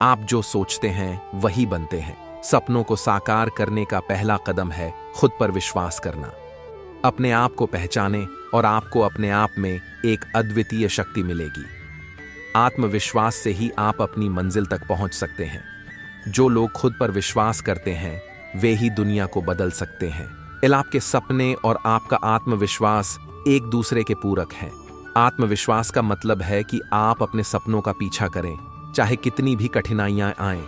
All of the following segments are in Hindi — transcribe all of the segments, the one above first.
आप जो सोचते हैं वही बनते हैं। सपनों को साकार करने का पहला कदम है खुद पर विश्वास करना। अपने आप को पहचानें और आपको अपने आप में एक अद्वितीय शक्ति मिलेगी। आत्मविश्वास से ही आप अपनी मंजिल तक पहुंच सकते हैं। जो लोग खुद पर विश्वास करते हैं वे ही दुनिया को बदल सकते हैं। आपके सपने और आपका आत्मविश्वास एक दूसरे के पूरक हैं। आत्मविश्वास का मतलब है कि आप अपने सपनों का पीछा करें, चाहे कितनी भी कठिनाइयां आएं।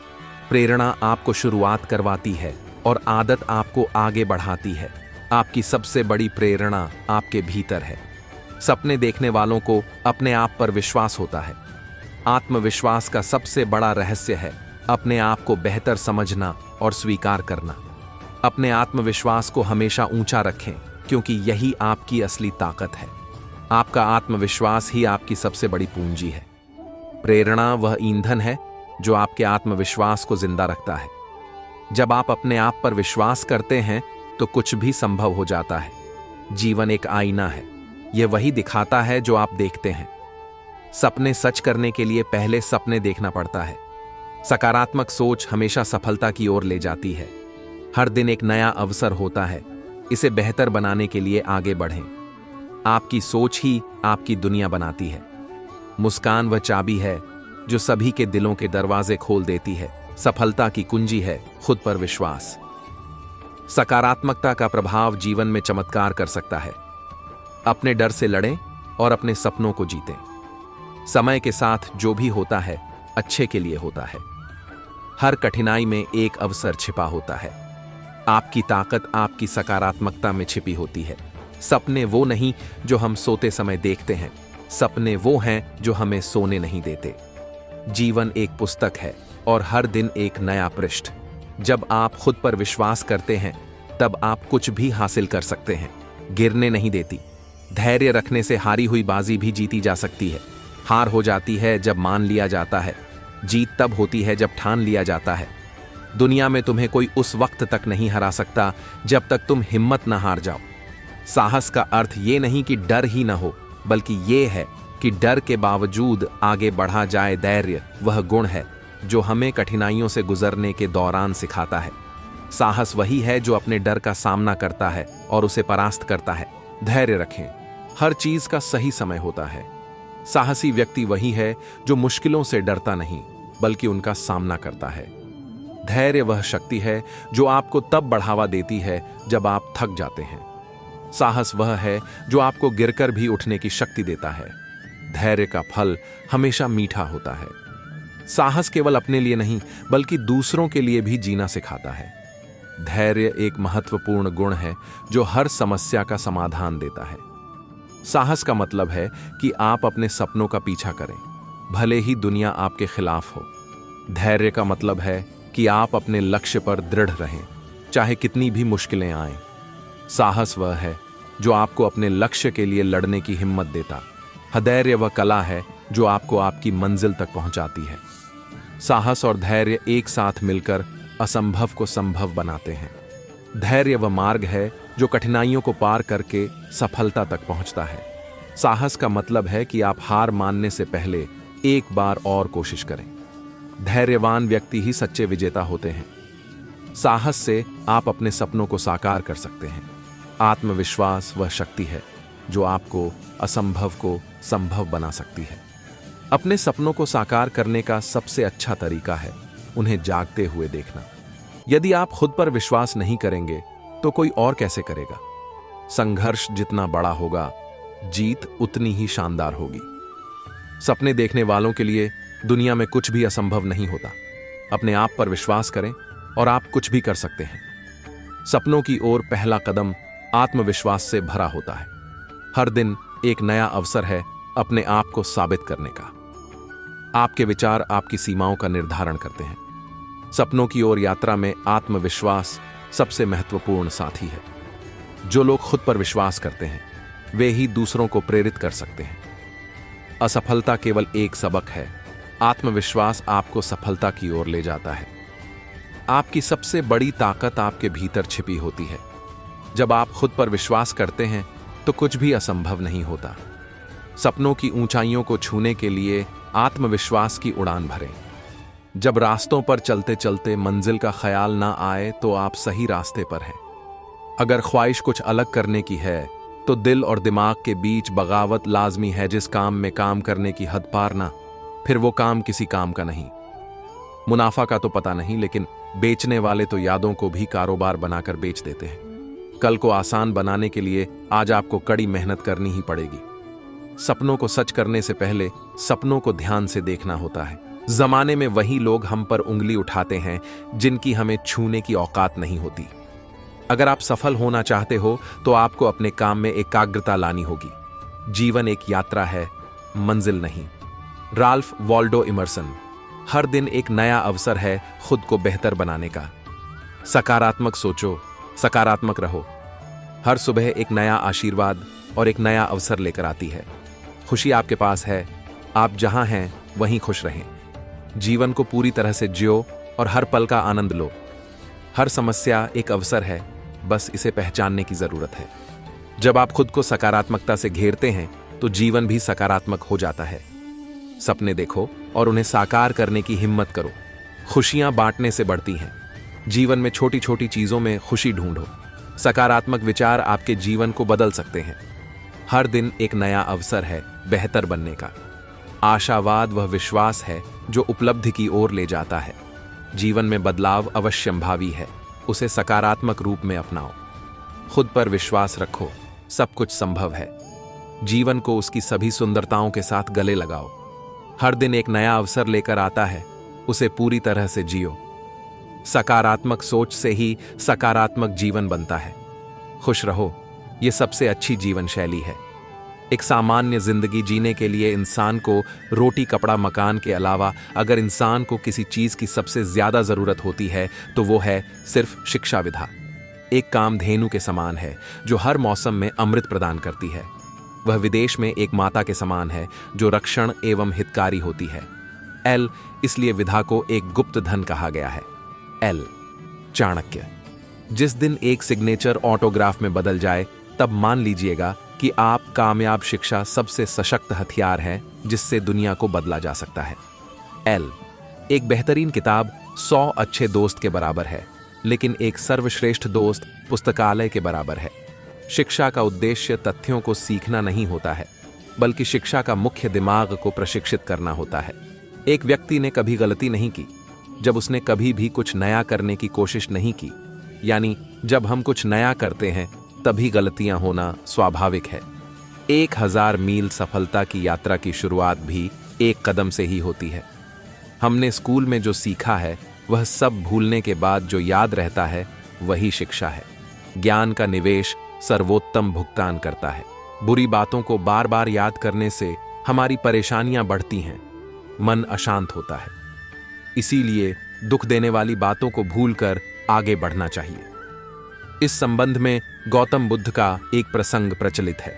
प्रेरणा आपको शुरुआत करवाती है और आदत आपको आगे बढ़ाती है। आपकी सबसे बड़ी प्रेरणा आपके भीतर है। सपने देखने वालों को अपने आप पर विश्वास होता है। आत्मविश्वास का सबसे बड़ा रहस्य है अपने आप को बेहतर समझना और स्वीकार करना। अपने आत्मविश्वास को हमेशा ऊंचा रखें, क्योंकि यही आपकी असली ताकत है। आपका आत्मविश्वास ही आपकी सबसे बड़ी पूंजी है। प्रेरणा वह ईंधन है जो आपके आत्मविश्वास को जिंदा रखता है। जब आप अपने आप पर विश्वास करते हैं तो कुछ भी संभव हो जाता है। जीवन एक आईना है, यह वही दिखाता है जो आप देखते हैं। सपने सच करने के लिए पहले सपने देखना पड़ता है। सकारात्मक सोच हमेशा सफलता की ओर ले जाती है। हर दिन एक नया अवसर होता है, इसे बेहतर बनाने के लिए आगे बढ़ें। आपकी सोच ही आपकी दुनिया बनाती है। मुस्कान वह चाबी है जो सभी के दिलों के दरवाजे खोल देती है। सफलता की कुंजी है खुद पर विश्वास। सकारात्मकता का प्रभाव जीवन में चमत्कार कर सकता है। अपने डर से लड़ें और अपने सपनों को जीतें। समय के साथ जो भी होता है अच्छे के लिए होता है। हर कठिनाई में एक अवसर छिपा होता है। आपकी ताकत आपकी सकारात्मकता में छिपी होती है। सपने वो नहीं जो हम सोते समय देखते हैं, सपने वो हैं जो हमें सोने नहीं देते। जीवन एक पुस्तक है और हर दिन एक नया पृष्ठ। जब आप खुद पर विश्वास करते हैं तब आप कुछ भी हासिल कर सकते हैं। गिरने नहीं देती। धैर्य रखने से हारी हुई बाजी भी जीती जा सकती है। हार हो जाती है जब मान लिया जाता है, जीत तब होती है जब ठान लिया जाता है। दुनिया में तुम्हें कोई उस वक्त तक नहीं हरा सकता जब तक तुम हिम्मत न हार जाओ। साहस का अर्थ ये नहीं कि डर ही न हो, बल्कि ये है कि डर के बावजूद आगे बढ़ा जाए। धैर्य वह गुण है जो हमें कठिनाइयों से गुजरने के दौरान सिखाता है। साहस वही है जो अपने डर का सामना करता है और उसे परास्त करता है। धैर्य रखें, हर चीज का सही समय होता है। साहसी व्यक्ति वही है जो मुश्किलों से डरता नहीं, बल्कि उनका सामना करता है। धैर्य वह शक्ति है जो आपको तब बढ़ावा देती है जब आप थक जाते हैं। साहस वह है जो आपको गिरकर भी उठने की शक्ति देता है। धैर्य का फल हमेशा मीठा होता है। साहस केवल अपने लिए नहीं, बल्कि दूसरों के लिए भी जीना सिखाता है। धैर्य एक महत्वपूर्ण गुण है जो हर समस्या का समाधान देता है। साहस का मतलब है कि आप अपने सपनों का पीछा करें, भले ही दुनिया आपके खिलाफ हो। धैर्य का मतलब है कि आप अपने लक्ष्य पर दृढ़ रहें, चाहे कितनी भी मुश्किलें आएं। साहस वह है जो आपको अपने लक्ष्य के लिए लड़ने की हिम्मत देता। धैर्य वह कला है जो आपको आपकी मंजिल तक पहुंचाती है। साहस और धैर्य एक साथ मिलकर असंभव को संभव बनाते हैं। धैर्य वह मार्ग है जो कठिनाइयों को पार करके सफलता तक पहुंचता है। साहस का मतलब है कि आप हार मानने से पहले एक बार और कोशिश करें। धैर्यवान व्यक्ति ही सच्चे विजेता होते हैं। साहस से आप अपने सपनों को साकार कर सकते हैं। आत्मविश्वास वह शक्ति है जो आपको असंभव को संभव बना सकती है। अपने सपनों को साकार करने का सबसे अच्छा तरीका है उन्हें जागते हुए देखना। यदि आप खुद पर विश्वास नहीं करेंगे तो कोई और कैसे करेगा? संघर्ष जितना बड़ा होगा, जीत उतनी ही शानदार होगी। सपने देखने वालों के लिए दुनिया में कुछ भी असंभव नहीं होता। अपने आप पर विश्वास करें और आप कुछ भी कर सकते हैं। सपनों की ओर पहला कदम आत्मविश्वास से भरा होता है। हर दिन एक नया अवसर है अपने आप को साबित करने का। आपके विचार आपकी सीमाओं का निर्धारण करते हैं। सपनों की ओर यात्रा में आत्मविश्वास सबसे महत्वपूर्ण साथी है। जो लोग खुद पर विश्वास करते हैं वे ही दूसरों को प्रेरित कर सकते हैं। असफलता केवल एक सबक है, आत्मविश्वास आपको सफलता की ओर ले जाता है। आपकी सबसे बड़ी ताकत आपके भीतर छिपी होती है। जब आप खुद पर विश्वास करते हैं तो कुछ भी असंभव नहीं होता। सपनों की ऊंचाइयों को छूने के लिए आत्मविश्वास की उड़ान भरें। जब रास्तों पर चलते चलते मंजिल का ख्याल ना आए तो आप सही रास्ते पर हैं। अगर ख्वाहिश कुछ अलग करने की है तो दिल और दिमाग के बीच बगावत लाजमी है। जिस काम में काम करने की हद पार ना, फिर वो काम किसी काम का नहीं। मुनाफा का तो पता नहीं, लेकिन बेचने वाले तो यादों को भी कारोबार बनाकर बेच देते हैं। कल को आसान बनाने के लिए आज आपको कड़ी मेहनत करनी ही पड़ेगी। सपनों को सच करने से पहले सपनों को ध्यान से देखना होता है। जमाने में वही लोग हम पर उंगली उठाते हैं जिनकी हमें छूने की औकात नहीं होती। अगर आप सफल होना चाहते हो तो आपको अपने काम में एकाग्रता लानी होगी। जीवन एक यात्रा है, मंजिल नहीं। Ralph Waldo immersion. हर दिन एक नया अवसर है खुद को बेहतर बनाने का। सकारात्मक सोचो, सकारात्मक रहो। हर सुबह एक नया आशीर्वाद और एक नया अवसर लेकर आती है। खुशी आपके पास है, आप जहां हैं वहीं खुश रहें। जीवन को पूरी तरह से जियो और हर पल का आनंद लो। हर समस्या एक अवसर है, बस इसे पहचानने की जरूरत है। जब आप खुद को सकारात्मकता से घेरते हैं तो जीवन भी सकारात्मक हो जाता है। सपने देखो और उन्हें साकार करने की हिम्मत करो। खुशियां बांटने से बढ़ती हैं। जीवन में छोटी छोटी चीजों में खुशी ढूंढो। सकारात्मक विचार आपके जीवन को बदल सकते हैं। हर दिन एक नया अवसर है बेहतर बनने का। आशावाद वह विश्वास है जो उपलब्धि की ओर ले जाता है। जीवन में बदलाव अवश्यंभावी है, उसे सकारात्मक रूप में अपनाओ। खुद पर विश्वास रखो, सब कुछ संभव है। जीवन को उसकी सभी सुंदरताओं के साथ गले लगाओ। हर दिन एक नया अवसर लेकर आता है, उसे पूरी तरह से जियो। सकारात्मक सोच से ही सकारात्मक जीवन बनता है। खुश रहो, यह सबसे अच्छी जीवन शैली है। एक सामान्य जिंदगी जीने के लिए इंसान को रोटी कपड़ा मकान के अलावा अगर इंसान को किसी चीज की सबसे ज्यादा जरूरत होती है तो वो है सिर्फ शिक्षा विधा। एक कामधेनु के समान है जो हर मौसम में अमृत प्रदान करती है। वह विदेश में एक माता के समान है जो रक्षण एवं हितकारी होती है। एल, इसलिए विधा को एक गुप्त धन कहा गया है। एल, चाणक्य। जिस दिन एक सिग्नेचर ऑटोग्राफ में बदल जाए तब मान लीजिएगा कि आप कामयाब शिक्षा सबसे सशक्त हथियार है जिससे दुनिया को बदला जा सकता है। एल, एक बेहतरीन किताब 100 अच्छे दोस्त के बराबर है, लेकिन एक सर्वश्रेष्ठ दोस्त पुस्तकालय के बराबर है। शिक्षा का उद्देश्य तथ्यों को सीखना नहीं होता है, बल्कि शिक्षा का मुख्य दिमाग को प्रशिक्षित करना होता है। एक व्यक्ति ने कभी गलती नहीं की जब उसने कभी भी कुछ नया करने की कोशिश नहीं की। यानी जब हम कुछ नया करते हैं तभी गलतियां होना स्वाभाविक है। 1000 मील सफलता की यात्रा की शुरुआत भी एक कदम से ही होती है। हमने स्कूल में जो सीखा है वह सब भूलने के बाद जो याद रहता है वही शिक्षा है। ज्ञान का निवेश सर्वोत्तम भुगतान करता है। बुरी बातों को बार बार याद करने से हमारी परेशानियां बढ़ती हैं, मन अशांत होता है। इसीलिए दुख देने वाली बातों को भूलकर आगे बढ़ना चाहिए। इस संबंध में गौतम बुद्ध का एक प्रसंग प्रचलित है।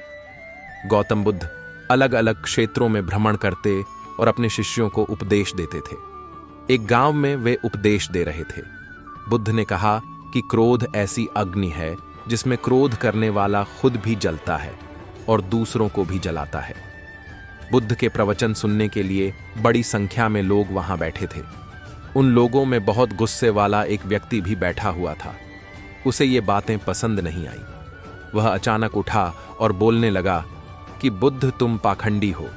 गौतम बुद्ध अलग अलग क्षेत्रों में भ्रमण करते और अपने शिष्यों को उपदेश देते थे। एक गांव में वे उपदेश दे रहे थे। बुद्ध ने कहा कि क्रोध ऐसी अग्नि है जिसमें क्रोध करने वाला खुद भी जलता है और दूसरों को भी जलाता है। बुद्ध के प्रवचन सुनने के लिए बड़ी संख्या में लोग वहां बैठे थे। उन लोगों में बहुत गुस्से वाला एक व्यक्ति भी बैठा हुआ था। उसे ये बातें पसंद नहीं आई। वह अचानक उठा और बोलने लगा कि बुद्ध, तुम पाखंडी हो।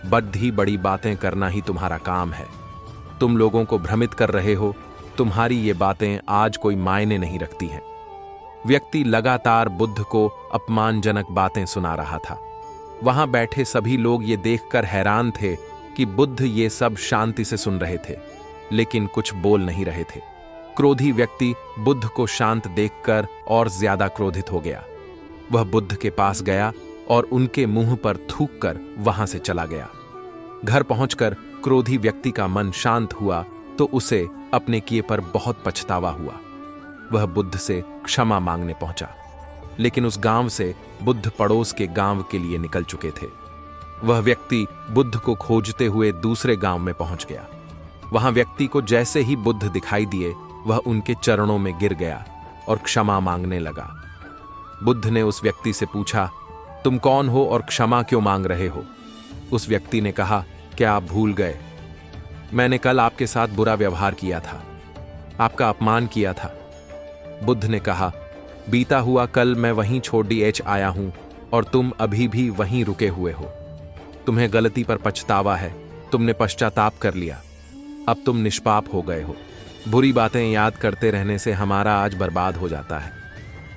बड़ी बड़ी बातें करना ही तुम्हारा काम है। तुम लोगों को भ्रमित कर रहे हो। तुम्हारी ये बातें आज कोई मायने नहीं रखती हैं। व्यक्ति लगातार बुद्ध को अपमानजनक बातें सुना रहा था। वहां बैठे सभी लोग ये देखकर हैरान थे कि बुद्ध ये सब शांति से सुन रहे थे, लेकिन कुछ बोल नहीं रहे थे। क्रोधी व्यक्ति बुद्ध को शांत देखकर और ज्यादा क्रोधित हो गया। वह बुद्ध के पास गया और उनके मुंह पर थूककर वहां से चला गया। घर पहुंचकर क्रोधी व्यक्ति का मन शांत हुआ तो उसे अपने किए पर बहुत पछतावा हुआ। वह बुद्ध से क्षमा मांगने पहुंचा, लेकिन उस गांव से बुद्ध पड़ोस के गांव के लिए निकल चुके थे। वह व्यक्ति बुद्ध को खोजते हुए दूसरे गांव में पहुंच गया। वहां व्यक्ति को जैसे ही बुद्ध दिखाई दिए वह उनके चरणों में गिर गया और क्षमा मांगने लगा। बुद्ध ने उस व्यक्ति से पूछा, तुम कौन हो और क्षमा क्यों मांग रहे हो? उस व्यक्ति ने कहा, क्या आप भूल गए? मैंने कल आपके साथ बुरा व्यवहार किया था, आपका अपमान किया था। बुद्ध ने कहा, बीता हुआ कल मैं वहीं छोड़ आया हूं और तुम अभी भी वहीं रुके हुए हो। तुम्हें गलती पर पछतावा है, तुमने पश्चाताप कर लिया, अब तुम निष्पाप हो गए हो। बुरी बातें याद करते रहने से हमारा आज बर्बाद हो जाता है।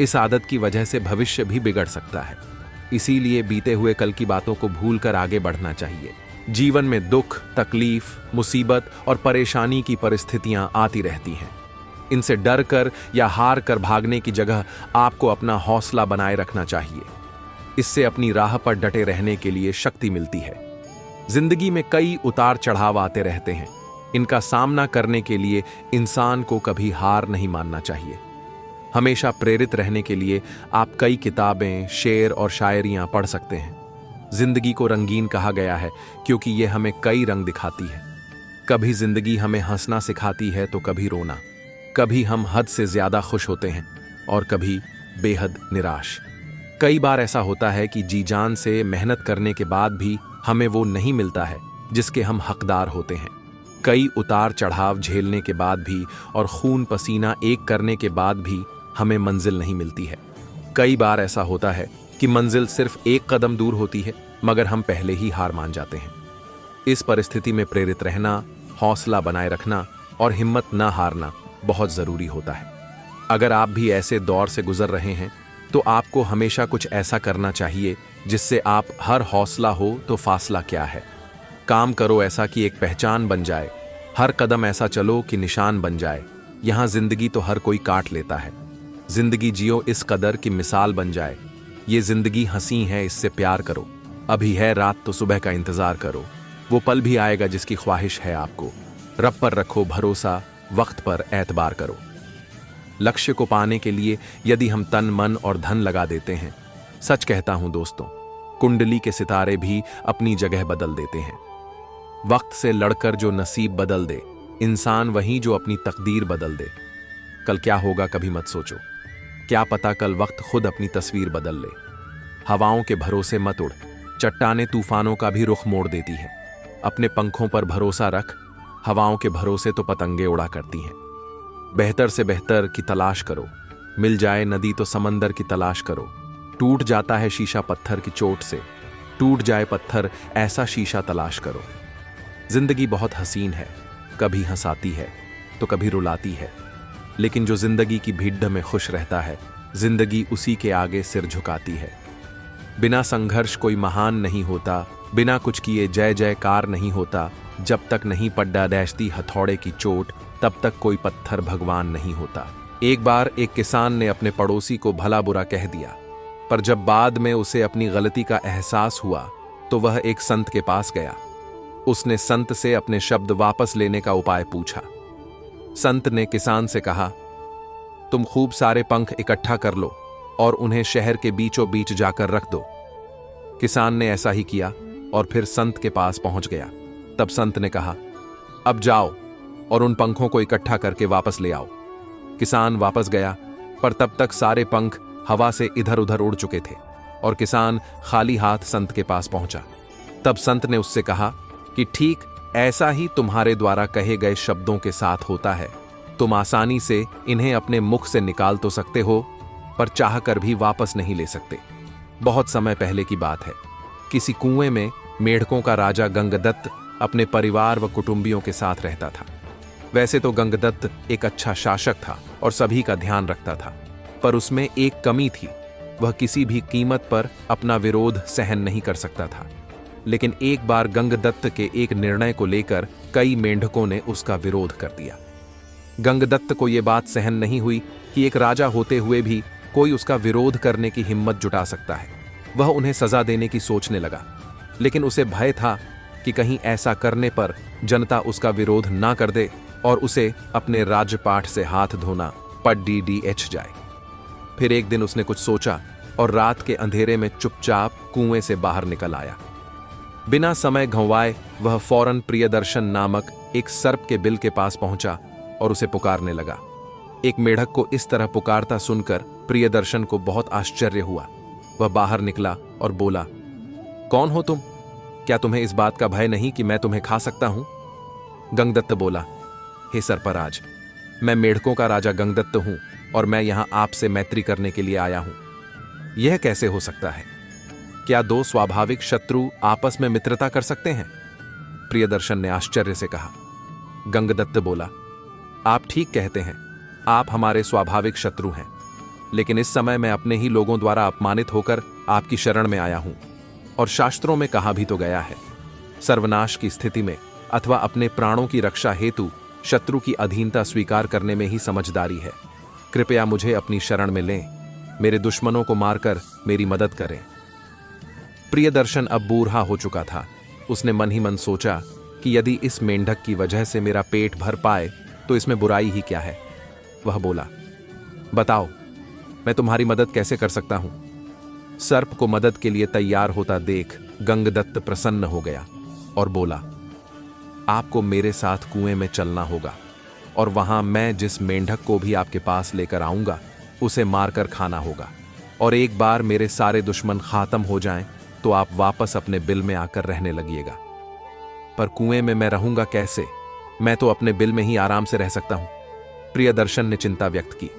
इस आदत की वजह से भविष्य भी बिगड़ सकता है। इसीलिए बीते हुए कल की बातों को भूलकर आगे बढ़ना चाहिए। जीवन में दुख, तकलीफ, मुसीबत और परेशानी की परिस्थितियां आती रहती हैं। इनसे डर कर या हार कर भागने की जगह आपको अपना हौसला बनाए रखना चाहिए। इससे अपनी राह पर डटे रहने के लिए शक्ति मिलती है। जिंदगी में कई उतार चढ़ाव आते रहते हैं। इनका सामना करने के लिए इंसान को कभी हार नहीं मानना चाहिए। हमेशा प्रेरित रहने के लिए आप कई किताबें, शेर और शायरियां पढ़ सकते हैं। जिंदगी को रंगीन कहा गया है क्योंकि यह हमें कई रंग दिखाती है। कभी जिंदगी हमें हंसना सिखाती है तो कभी रोना। कभी हम हद से ज्यादा खुश होते हैं और कभी बेहद निराश। कई बार ऐसा होता है कि जी जान से मेहनत करने के बाद भी हमें वो नहीं मिलता है जिसके हम हकदार होते हैं। कई उतार चढ़ाव झेलने के बाद भी और खून पसीना एक करने के बाद भी हमें मंजिल नहीं मिलती है। कई बार ऐसा होता है कि मंजिल सिर्फ एक कदम दूर होती है मगर हम पहले ही हार मान जाते हैं। इस परिस्थिति में प्रेरित रहना, हौसला बनाए रखना और हिम्मत न हारना बहुत जरूरी होता है। अगर आप भी ऐसे दौर से गुजर रहे हैं तो आपको हमेशा कुछ ऐसा करना चाहिए जिससे आप हर हौसला हो तो फासला क्या है। काम करो ऐसा कि एक पहचान बन जाए। हर कदम ऐसा चलो कि निशान बन जाए। यहां जिंदगी तो हर कोई काट लेता है। जिंदगी जियो इस कदर की मिसाल बन जाए। ये जिंदगी हंसी है, इससे प्यार करो। अभी है रात तो सुबह का इंतजार करो। वो पल भी आएगा जिसकी ख्वाहिश है आपको। रब पर रखो भरोसा, वक्त पर एतबार करो। लक्ष्य को पाने के लिए यदि हम तन, मन और धन लगा देते हैं, सच कहता हूं दोस्तों, कुंडली के सितारे भी अपनी जगह बदल देते हैं। वक्त से लड़कर जो नसीब बदल दे, इंसान वही जो अपनी तकदीर बदल दे। कल क्या होगा कभी मत सोचो, क्या पता कल वक्त खुद अपनी तस्वीर बदल ले। हवाओं के भरोसे मत उड़, चट्टानें तूफानों का भी रुख मोड़ देती हैं। अपने पंखों पर भरोसा रख, हवाओं के भरोसे तो पतंगे उड़ा करती हैं। बेहतर से बेहतर की तलाश करो, मिल जाए नदी तो समंदर की तलाश करो। टूट जाता है शीशा पत्थर की चोट से, टूट जाए पत्थर ऐसा शीशा तलाश करो। जिंदगी बहुत हसीन है, कभी हंसाती है तो कभी रुलाती है, लेकिन जो जिंदगी की भीड़ में खुश रहता है, जिंदगी उसी के आगे सिर झुकाती है। बिना संघर्ष कोई महान नहीं होता, बिना कुछ किए जय जयकार नहीं होता। जब तक नहीं पड्डा डैशती हथौड़े की चोट, तब तक कोई पत्थर भगवान नहीं होता। एक बार एक किसान ने अपने पड़ोसी को भला बुरा कह दिया, पर जब बाद में उसे अपनी गलती का एहसास हुआ तो वह एक संत के पास गया। उसने संत से अपने शब्द वापस लेने का उपाय पूछा। संत ने किसान से कहा, तुम खूब सारे पंख इकट्ठा कर लो और उन्हें शहर के बीचों बीच जाकर रख दो। किसान ने ऐसा ही किया और फिर संत के पास पहुंच गया। तब संत ने कहा, अब जाओ और उन पंखों को इकट्ठा करके वापस ले आओ। किसान वापस गया, पर तब तक सारे पंख हवा से इधर उधर उड़ चुके थे और किसान खाली हाथ संत के पास पहुंचा। तब संत ने उससे कहा कि ठीक ऐसा ही तुम्हारे द्वारा कहे गए शब्दों के साथ होता है। तुम आसानी से इन्हें अपने मुख से निकाल तो सकते हो, पर चाह कर भी वापस नहीं ले सकते। बहुत समय पहले की बात है, किसी कुएं में मेढकों का राजा गंगदत्त अपने परिवार व कुटुंबियों के साथ रहता था। वैसे तो गंगदत्त एक अच्छा शासक था और सभी का ध्यान रखता था, पर उसमें एक कमी थी। वह किसी भी कीमत पर अपना विरोध सहन नहीं कर सकता था। लेकिन एक बार गंगदत्त के एक निर्णय को लेकर कई मेंढकों ने उसका विरोध कर दिया। गंगदत्त को यह बात सहन नहीं हुई कि एक राजा होते हुए भी कोई उसका विरोध करने की हिम्मत जुटा सकता है। वह उन्हें सजा देने की सोचने लगा, लेकिन उसे भय था कि कहीं ऐसा करने पर जनता उसका विरोध ना कर दे और उसे अपने राजपाट से हाथ धोना पड़ जाए। फिर एक दिन उसने कुछ सोचा और रात के अंधेरे में चुपचाप कुएं से बाहर निकल आया। बिना समय गंवाए वह फौरन प्रियदर्शन नामक एक सर्प के बिल के पास पहुंचा और उसे पुकारने लगा। एक मेढक को इस तरह पुकारता सुनकर प्रियदर्शन को बहुत आश्चर्य हुआ। वह बाहर निकला और बोला, कौन हो तुम? क्या तुम्हें इस बात का भय नहीं कि मैं तुम्हें खा सकता हूं? गंगदत्त बोला, हे सर्पराज, मैं मेढकों का राजा गंगदत्त हूं और मैं यहां आपसे मैत्री करने के लिए आया हूं। यह कैसे हो सकता है? क्या दो स्वाभाविक शत्रु आपस में मित्रता कर सकते हैं? प्रियदर्शन ने आश्चर्य से कहा। गंगदत्त बोला, आप ठीक कहते हैं, आप हमारे स्वाभाविक शत्रु हैं, लेकिन इस समय मैं अपने ही लोगों द्वारा अपमानित होकर आपकी शरण में आया हूं। और शास्त्रों में कहा भी तो गया है, सर्वनाश की स्थिति में अथवा अपने प्राणों की रक्षा हेतु शत्रु की अधीनता स्वीकार करने में ही समझदारी है। कृपया मुझे अपनी शरण में लें, मेरे दुश्मनों को मारकर मेरी मदद करें। प्रियदर्शन अब बूढ़ा हो चुका था। उसने मन ही मन सोचा कि यदि इस मेंढक की वजह से मेरा पेट भर पाए तो इसमें बुराई ही क्या है। वह बोला, बताओ, मैं तुम्हारी मदद कैसे कर सकता हूं? सर्प को मदद के लिए तैयार होता देख गंगदत्त प्रसन्न हो गया और बोला, आपको मेरे साथ कुएं में चलना होगा और वहां मैं जिस मेंढक को भी आपके पास लेकर आऊंगा उसे मारकर खाना होगा, और एक बार मेरे सारे दुश्मन खात्म हो जाएं तो आप वापस अपने बिल में आकर रहने लगिएगा। पर कुएं में मैं रहूंगा कैसे? मैं तो अपने बिल में ही आराम से रह सकता हूं। प्रियदर्शन ने चिंता व्यक्त की।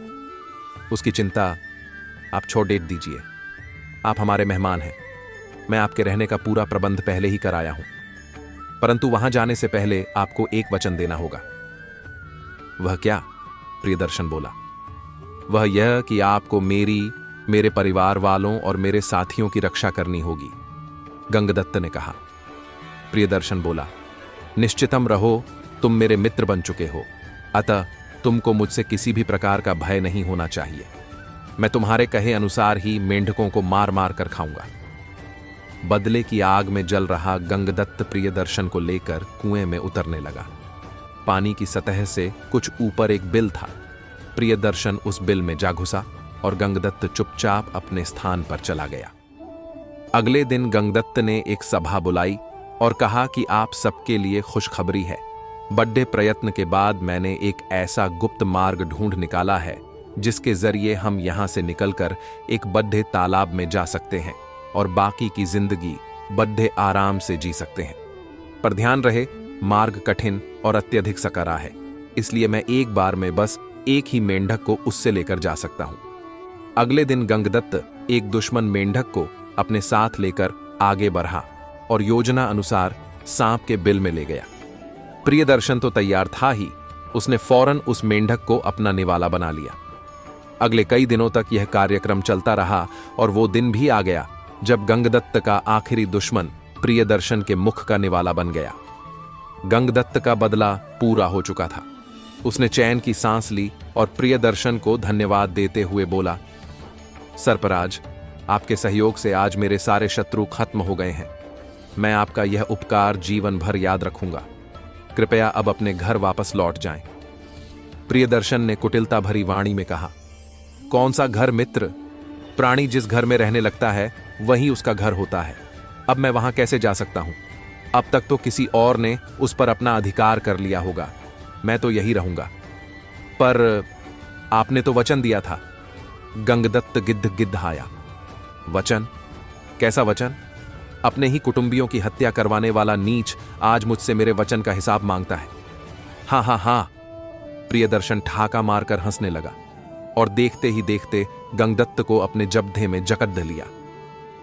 उसकी चिंता आप छोड़ दीजिए, आप हमारे मेहमान हैं। मैं आपके रहने का पूरा प्रबंध पहले ही कराया हूं, परंतु वहां जाने से पहले आपको एक वचन देना होगा। वह क्या? प्रियदर्शन बोला, वह यह कि आपको मेरे परिवार वालों और मेरे साथियों की रक्षा करनी होगी। गंगदत्त ने कहा। प्रियदर्शन बोला, निश्चितम रहो, तुम मेरे मित्र बन चुके हो, अतः तुमको मुझसे किसी भी प्रकार का भय नहीं होना चाहिए। मैं तुम्हारे कहे अनुसार ही मेंढकों को मार मार कर खाऊंगा। बदले की आग में जल रहा गंगदत्त प्रियदर्शन को लेकर कुएं में उतरने लगा। पानी की सतह से कुछ ऊपर एक बिल था। प्रियदर्शन उस बिल में जा घुसा और गंगदत्त चुपचाप अपने स्थान पर चला गया। अगले दिन गंगदत्त ने एक सभा बुलाई और कहा कि आप सबके लिए खुशखबरी है। बड़े प्रयत्न के बाद मैंने एक ऐसा गुप्त मार्ग ढूंढ निकाला है जिसके जरिए हम यहां से निकलकर एक बड़े तालाब में जा सकते हैं और बाकी की जिंदगी बड़े आराम से जी सकते हैं। पर ध्यान रहे, मार्ग कठिन और अत्यधिक सकरा है, इसलिए मैं एक बार में बस एक ही मेंढक को उससे लेकर जा सकता हूं। अगले दिन गंगदत्त एक दुश्मन मेंढक को अपने साथ लेकर आगे बढ़ा और योजना अनुसार सांप के बिल में ले गया। प्रियदर्शन तो तैयार था ही, उसने फौरन उस मेंढक को अपना निवाला बना लिया। अगले कई दिनों तक यह कार्यक्रम चलता रहा और वो दिन भी आ गया जब गंगदत्त का आखिरी दुश्मन प्रियदर्शन के मुख का निवाला बन गया। गंगदत्त का बदला पूरा हो चुका था। उसने चैन की सांस ली और प्रियदर्शन को धन्यवाद देते हुए बोला, सर्पराज, आपके सहयोग से आज मेरे सारे शत्रु खत्म हो गए हैं। मैं आपका यह उपकार जीवन भर याद रखूंगा। कृपया अब अपने घर वापस लौट जाएं। प्रियदर्शन ने कुटिलता भरी वाणी में कहा, कौन सा घर मित्र? प्राणी जिस घर में रहने लगता है वही उसका घर होता है। अब मैं वहां कैसे जा सकता हूं? अब तक तो किसी और ने उस पर अपना अधिकार कर लिया होगा। मैं तो यही रहूंगा। पर आपने तो वचन दिया था। गंगदत्त गिद्ध-गिद्धाया। वचन? कैसा वचन? अपने ही कुटुंबियों की हत्या करवाने वाला नीच आज मुझसे मेरे वचन का हिसाब मांगता है। हाँ हाँ हाँ, प्रियदर्शन ठाका मारकर हंसने लगा और देखते ही देखते गंगदत्त को अपने जब्धे में जकड़ लिया।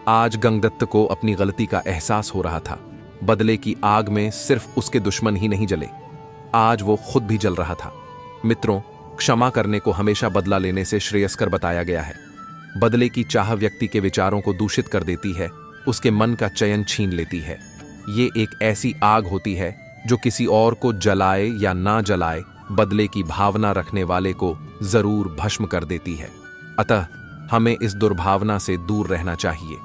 आज गंगदत्त को अपनी गलती का एहसास हो रहा था। बदले की आग में सिर्फ उसके दुश्मन ही नहीं जले, आज वो खुद भी जल रहा था। मित्रों, क्षमा करने को हमेशा बदला लेने से श्रेयस्कर बताया गया है। बदले की चाह व्यक्ति के विचारों को दूषित कर देती है, उसके मन का चयन छीन लेती है। ये एक ऐसी आग होती है जो किसी और को जलाए या ना जलाए, बदले की भावना रखने वाले को जरूर भस्म कर देती है। अतः हमें इस दुर्भावना से दूर रहना चाहिए।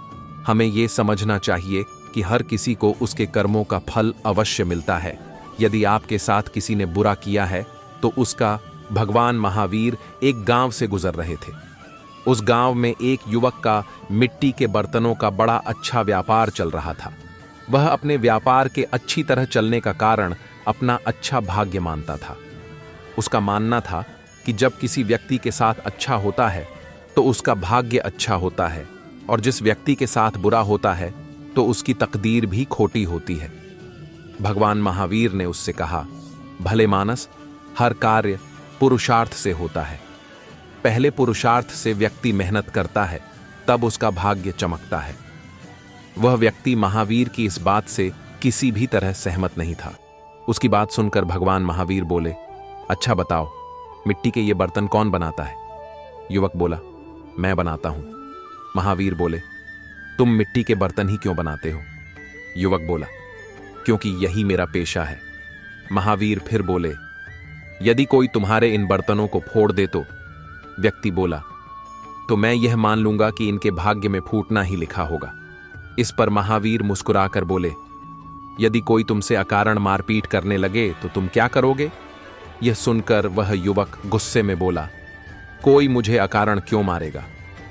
हमें ये समझना चाहिए कि हर किसी को उसके कर्मों का फल अवश्य मिलता है। यदि आपके साथ किसी ने बुरा किया है तो उसका भगवान महावीर एक गांव से गुजर रहे थे। उस गांव में एक युवक का मिट्टी के बर्तनों का बड़ा अच्छा व्यापार चल रहा था। वह अपने व्यापार के अच्छी तरह चलने का कारण अपना अच्छा भाग्य मानता था। उसका मानना था कि जब किसी व्यक्ति के साथ अच्छा होता है तो उसका भाग्य अच्छा होता है, और जिस व्यक्ति के साथ बुरा होता है तो उसकी तकदीर भी खोटी होती है। भगवान महावीर ने उससे कहा भले मानस, हर कार्य पुरुषार्थ से होता है। पहले पुरुषार्थ से व्यक्ति मेहनत करता है, तब उसका भाग्य चमकता है। वह व्यक्ति महावीर की इस बात से किसी भी तरह सहमत नहीं था। उसकी बात सुनकर भगवान महावीर बोले, अच्छा बताओ, मिट्टी के ये बर्तन कौन बनाता है? युवक बोला, मैं बनाता हूं। महावीर बोले, तुम मिट्टी के बर्तन ही क्यों बनाते हो? युवक बोला, क्योंकि यही मेरा पेशा है। महावीर फिर बोले, यदि कोई तुम्हारे इन बर्तनों को फोड़ दे तो? व्यक्ति बोला, तो मैं यह मान लूंगा कि इनके भाग्य में फूटना ही लिखा होगा। इस पर महावीर मुस्कुराकर बोले, यदि कोई तुमसे अकारण मारपीट करने लगे तो तुम क्या करोगे? यह सुनकर वह युवक गुस्से में बोला, कोई मुझे अकारण क्यों मारेगा?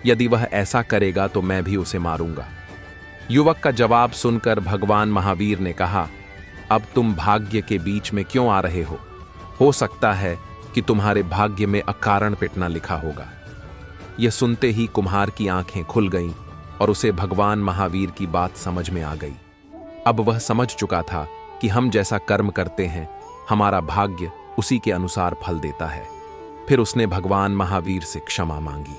यदि वह ऐसा करेगा तो मैं भी उसे मारूंगा। युवक का जवाब सुनकर भगवान महावीर ने कहा, अब तुम भाग्य के बीच में क्यों आ रहे हो? हो सकता है कि तुम्हारे भाग्य में अकारण पिटना लिखा होगा। यह सुनते ही कुम्हार की आंखें खुल गईं और उसे भगवान महावीर की बात समझ में आ गई। अब वह समझ चुका था कि हम जैसा कर्म करते हैं, हमारा भाग्य उसी के अनुसार फल देता है। फिर उसने भगवान महावीर से क्षमा मांगी।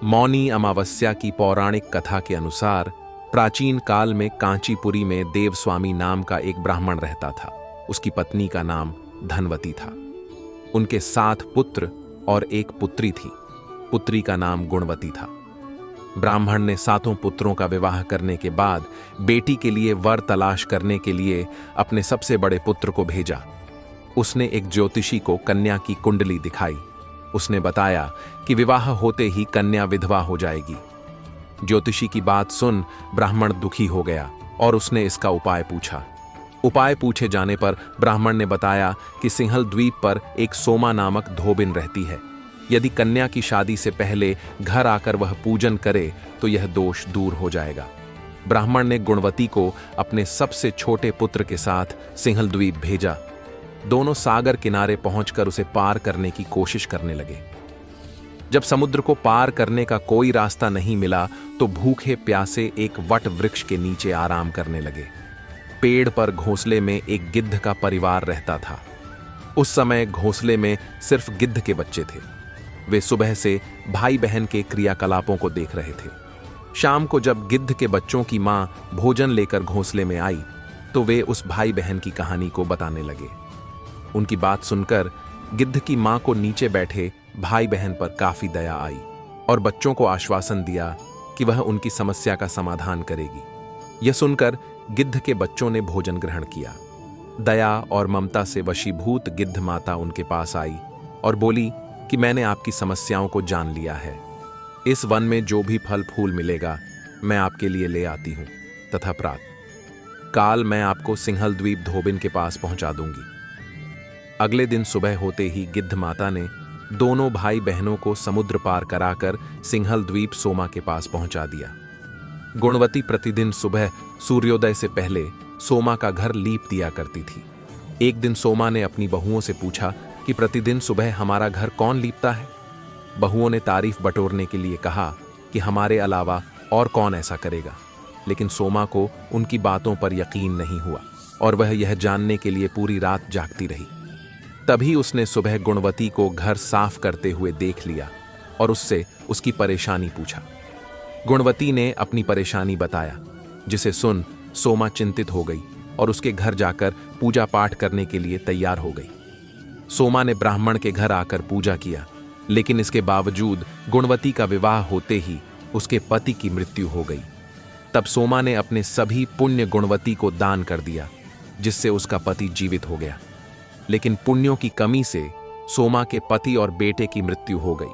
मौनी अमावस्या की पौराणिक कथा के अनुसार प्राचीन काल में कांचीपुरी में देवस्वामी नाम का एक ब्राह्मण रहता था। उसकी पत्नी का नाम धनवती था। उनके 7 पुत्र और एक पुत्री थी। पुत्री का नाम गुणवती था। ब्राह्मण ने 7 पुत्रों का विवाह करने के बाद बेटी के लिए वर तलाश करने के लिए अपने सबसे बड़े पुत्र को भेजा। उसने एक ज्योतिषी को कन्या की कुंडली दिखाई। उसने बताया कि विवाह होते ही कन्या विधवा हो जाएगी। ज्योतिषी की बात सुन ब्राह्मण दुखी हो गया और उसने इसका उपाय पूछा। उपाय पूछे जाने पर ब्राह्मण ने बताया कि सिंहल द्वीप पर एक सोमा नामक धोबिन रहती है। यदि कन्या की शादी से पहले घर आकर वह पूजन करे तो यह दोष दूर हो जाएगा। ब्राह्मण ने गुणवती को अपने सबसे छोटे पुत्र के साथ सिंहल द्वीप भेजा। दोनों सागर किनारे पहुंचकर उसे पार करने की कोशिश करने लगे। जब समुद्र को पार करने का कोई रास्ता नहीं मिला तो भूखे प्यासे एक वट वृक्ष के नीचे आराम करने लगे। पेड़ पर घोंसले में एक गिद्ध का परिवार रहता था। उस समय घोंसले में सिर्फ गिद्ध के बच्चे थे। वे सुबह से भाई बहन के क्रियाकलापों को देख रहे थे। शाम को जब गिद्ध के बच्चों की मां भोजन लेकर घोंसले में आई तो वे उस भाई बहन की कहानी को बताने लगे। उनकी बात सुनकर गिद्ध की मां को नीचे बैठे भाई बहन पर काफी दया आई और बच्चों को आश्वासन दिया कि वह उनकी समस्या का समाधान करेगी। यह सुनकर गिद्ध के बच्चों ने भोजन ग्रहण किया। दया और ममता से वशीभूत गिद्ध माता उनके पास आई और बोली कि मैंने आपकी समस्याओं को जान लिया है। इस वन में जो भी फल फूल मिलेगा मैं आपके लिए ले आती हूं तथा प्रातः काल मैं आपको सिंहल द्वीप धोबिन के पास पहुंचा दूंगी। अगले दिन सुबह होते ही गिद्ध माता ने दोनों भाई बहनों को समुद्र पार कराकर सिंहल द्वीप सोमा के पास पहुंचा दिया। गुणवती प्रतिदिन सुबह सूर्योदय से पहले सोमा का घर लीप दिया करती थी। एक दिन सोमा ने अपनी बहुओं से पूछा कि प्रतिदिन सुबह हमारा घर कौन लीपता है? बहुओं ने तारीफ बटोरने के लिए कहा कि हमारे अलावा और कौन ऐसा करेगा। लेकिन सोमा को उनकी बातों पर यकीन नहीं हुआ और वह यह जानने के लिए पूरी रात जागती रही। तभी उसने सुबह गुणवती को घर साफ करते हुए देख लिया और उससे उसकी परेशानी पूछा। गुणवती ने अपनी परेशानी बताया, जिसे सुन सोमा चिंतित हो गई और उसके घर जाकर पूजा पाठ करने के लिए तैयार हो गई। सोमा ने ब्राह्मण के घर आकर पूजा किया, लेकिन इसके बावजूद गुणवती का विवाह होते ही उसके पति की मृत्यु हो गई। तब सोमा ने अपने सभी पुण्य गुणवती को दान कर दिया, जिससे उसका पति जीवित हो गया। लेकिन पुण्यों की कमी से सोमा के पति और बेटे की मृत्यु हो गई।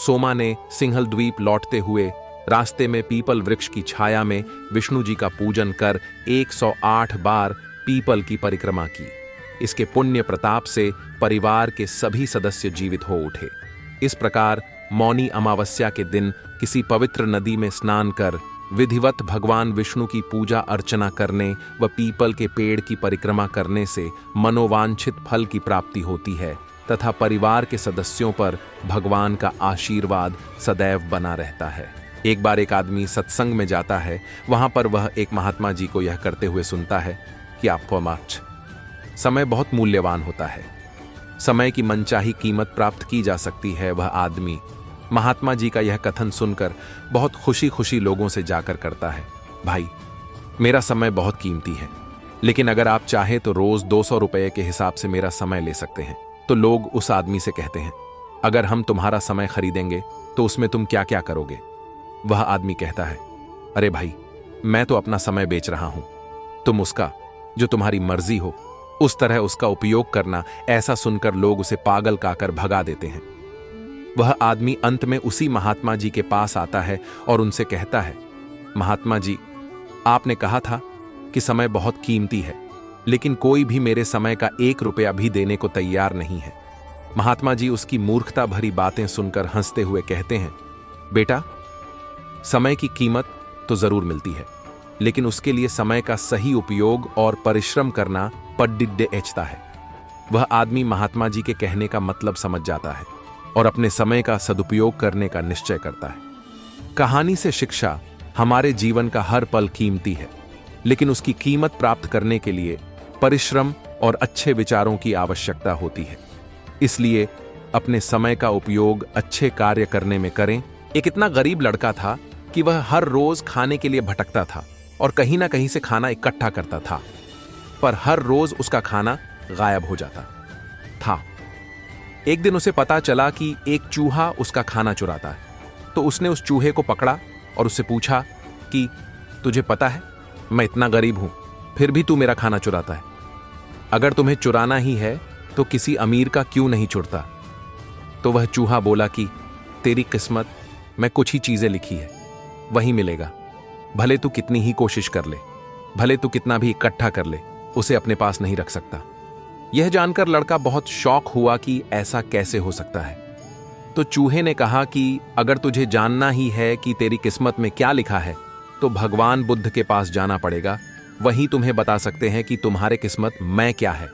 सोमा ने सिंहल द्वीप लौटते हुए रास्ते में पीपल वृक्ष की छाया में विष्णु जी का पूजन कर 108 बार पीपल की परिक्रमा की। इसके पुण्य प्रताप से परिवार के सभी सदस्य जीवित हो उठे। इस प्रकार मौनी अमावस्या के दिन किसी पवित्र नदी में स्नान कर विधिवत भगवान विष्णु की पूजा अर्चना करने व पीपल के पेड़ की परिक्रमा करने से मनोवांछित फल की प्राप्ति होती है तथा परिवार के सदस्यों पर भगवान का आशीर्वाद सदैव बना रहता है। एक बार एक आदमी सत्संग में जाता है। वहां पर वह एक महात्मा जी को यह करते हुए सुनता है कि आपको माच समय बहुत मूल्यवान होता है। समय की मनचाही कीमत प्राप्त की जा सकती है। वह आदमी महात्मा जी का यह कथन सुनकर बहुत खुशी खुशी लोगों से जाकर करता है, भाई मेरा समय बहुत कीमती है, लेकिन अगर आप चाहे तो रोज 200 रुपये के हिसाब से मेरा समय ले सकते हैं। तो लोग उस आदमी से कहते हैं, अगर हम तुम्हारा समय खरीदेंगे तो उसमें तुम क्या क्या करोगे? वह आदमी कहता है, अरे भाई मैं तो अपना समय बेच रहा हूं, तुम उसका जो तुम्हारी मर्जी हो उस तरह उसका उपयोग करना। ऐसा सुनकर लोग उसे पागल कहकर भगा देते हैं। वह आदमी अंत में उसी महात्मा जी के पास आता है और उनसे कहता है, महात्मा जी आपने कहा था कि समय बहुत कीमती है, लेकिन कोई भी मेरे समय का 1 रुपया भी देने को तैयार नहीं है। महात्मा जी उसकी मूर्खता भरी बातें सुनकर हंसते हुए कहते हैं, बेटा समय की कीमत तो जरूर मिलती है, लेकिन उसके लिए समय का सही उपयोग और परिश्रम करना पड्डिड्डे एचता है। वह आदमी महात्मा जी के कहने का मतलब समझ जाता है और अपने समय का सदुपयोग करने का निश्चय करता है। कहानी से शिक्षा, हमारे जीवन का हर पल कीमती है, लेकिन उसकी कीमत प्राप्त करने के लिए परिश्रम और अच्छे विचारों की आवश्यकता होती है। इसलिए अपने समय का उपयोग अच्छे कार्य करने में करें। एक इतना गरीब लड़का था कि वह हर रोज खाने के लिए भटकता था और कहीं ना कहीं से खाना इकट्ठा करता था, पर हर रोज उसका खाना गायब हो जाता था। एक दिन उसे पता चला कि एक चूहा उसका खाना चुराता है, तो उसने उस चूहे को पकड़ा और उससे पूछा कि तुझे पता है मैं इतना गरीब हूं, फिर भी तू मेरा खाना चुराता है। अगर तुम्हें चुराना ही है तो किसी अमीर का क्यों नहीं चुरता? तो वह चूहा बोला कि तेरी किस्मत में कुछ ही चीजें लिखी है, वही मिलेगा। भले तू कितनी ही कोशिश कर ले, भले तू कितना भी इकट्ठा कर ले, उसे अपने पास नहीं रख सकता। यह जानकर लड़का बहुत शौक हुआ कि ऐसा कैसे हो सकता है। तो चूहे ने कहा कि अगर तुझे जानना ही है कि तेरी किस्मत में क्या लिखा है तो भगवान बुद्ध के पास जाना पड़ेगा, वही तुम्हें बता सकते हैं कि तुम्हारे किस्मत में क्या है।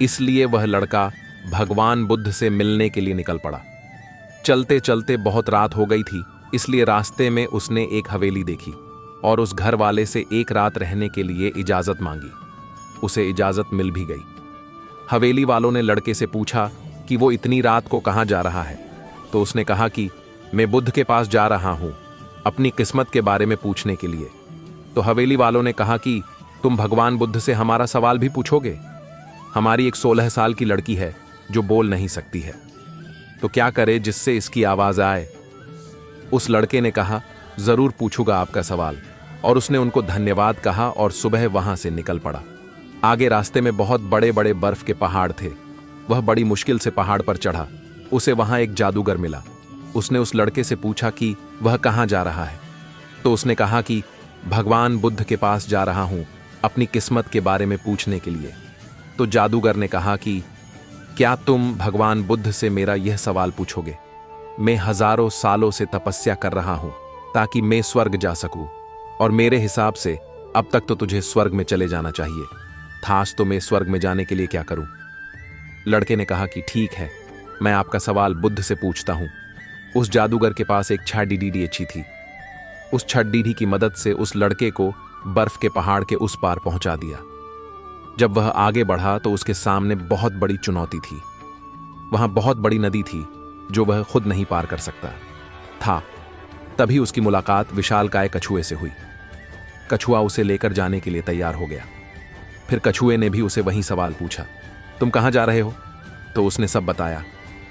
इसलिए वह लड़का भगवान बुद्ध से मिलने के लिए निकल पड़ा। चलते चलते बहुत रात हो गई थी, इसलिए रास्ते में उसने एक हवेली देखी और उस घर वाले से एक रात रहने के लिए इजाजत मांगी। उसे इजाजत मिल भी गई। हवेली वालों ने लड़के से पूछा कि वो इतनी रात को कहाँ जा रहा है। तो उसने कहा कि मैं बुद्ध के पास जा रहा हूं अपनी किस्मत के बारे में पूछने के लिए। तो हवेली वालों ने कहा कि तुम भगवान बुद्ध से हमारा सवाल भी पूछोगे? हमारी एक 16 साल की लड़की है जो बोल नहीं सकती है, तो क्या करे जिससे इसकी आवाज आए? उस लड़के ने कहा, जरूर पूछूंगा आपका सवाल, और उसने उनको धन्यवाद कहा और सुबह वहां से निकल पड़ा। आगे रास्ते में बहुत बड़े बड़े बर्फ के पहाड़ थे। वह बड़ी मुश्किल से पहाड़ पर चढ़ा। उसे वहां एक जादूगर मिला। उसने उस लड़के से पूछा कि वह कहाँ जा रहा है। तो उसने कहा कि भगवान बुद्ध के पास जा रहा हूं अपनी किस्मत के बारे में पूछने के लिए। तो जादूगर ने कहा कि क्या तुम भगवान बुद्ध से मेरा यह सवाल पूछोगे? मैं हजारों सालों से तपस्या कर रहा हूं ताकि मैं स्वर्ग जा सकूं, और मेरे हिसाब से अब तक तो तुझे स्वर्ग में चले जाना चाहिए था। आज तो मैं स्वर्ग में जाने के लिए क्या करूं? लड़के ने कहा कि ठीक है, मैं आपका सवाल बुद्ध से पूछता हूं। उस जादूगर के पास एक छड़ी डीडी अच्छी थी। उस छड़ी की मदद से उस लड़के को बर्फ के पहाड़ के उस पार पहुंचा दिया। जब वह आगे बढ़ा तो उसके सामने बहुत बड़ी चुनौती थी। वहां बहुत बड़ी नदी थी जो वह खुद नहीं पार कर सकता था। तभी उसकी मुलाकात विशालकाय कछुए से हुई। कछुआ उसे लेकर जाने के लिए तैयार हो गया। फिर कछुए ने भी उसे वही सवाल पूछा, तुम कहां जा रहे हो? तो उसने सब बताया।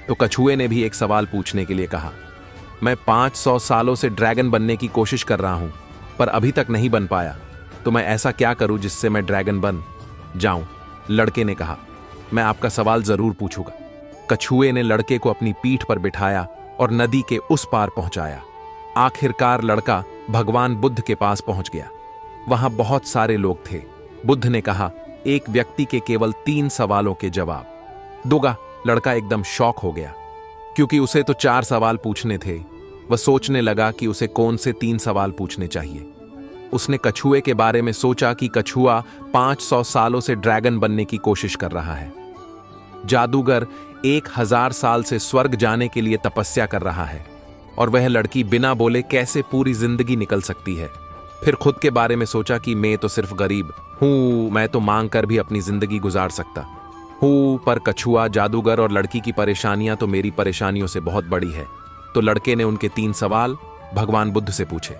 तो कछुए ने भी एक सवाल पूछने के लिए कहा, मैं 500 सालों से ड्रैगन बनने की कोशिश कर रहा हूं, पर अभी तक नहीं बन पाया। तो मैं ऐसा क्या करूं जिससे मैं ड्रैगन बन जाऊं? लड़के ने कहा, मैं आपका सवाल जरूर पूछूंगा। कछुए ने लड़के को अपनी पीठ पर बिठाया और नदी के उस पार पहुंचाया। आखिरकार लड़का भगवान बुद्ध के पास पहुंच गया। वहां बहुत सारे लोग थे। बुद्ध ने कहा, एक व्यक्ति के केवल 3 सवालों के जवाब दूंगा। लड़का एकदम शॉक हो गया, क्योंकि उसे तो 4 सवाल पूछने थे। वह सोचने लगा कि उसे कौन से 3 सवाल पूछने चाहिए। उसने कछुए के बारे में सोचा कि कछुआ 500 सालों से ड्रैगन बनने की कोशिश कर रहा है। जादूगर 1000 साल से स्वर्ग जाने के लिए तपस्या कर रहा है, और वह लड़की बिना बोले कैसे पूरी जिंदगी निकल सकती है। फिर खुद के बारे में सोचा कि मैं तो सिर्फ गरीब हूँ, मैं तो मांग कर भी अपनी जिंदगी गुजार सकता हूँ, पर कछुआ, जादूगर और लड़की की परेशानियां तो मेरी परेशानियों से बहुत बड़ी है। तो लड़के ने उनके 3 सवाल भगवान बुद्ध से पूछे।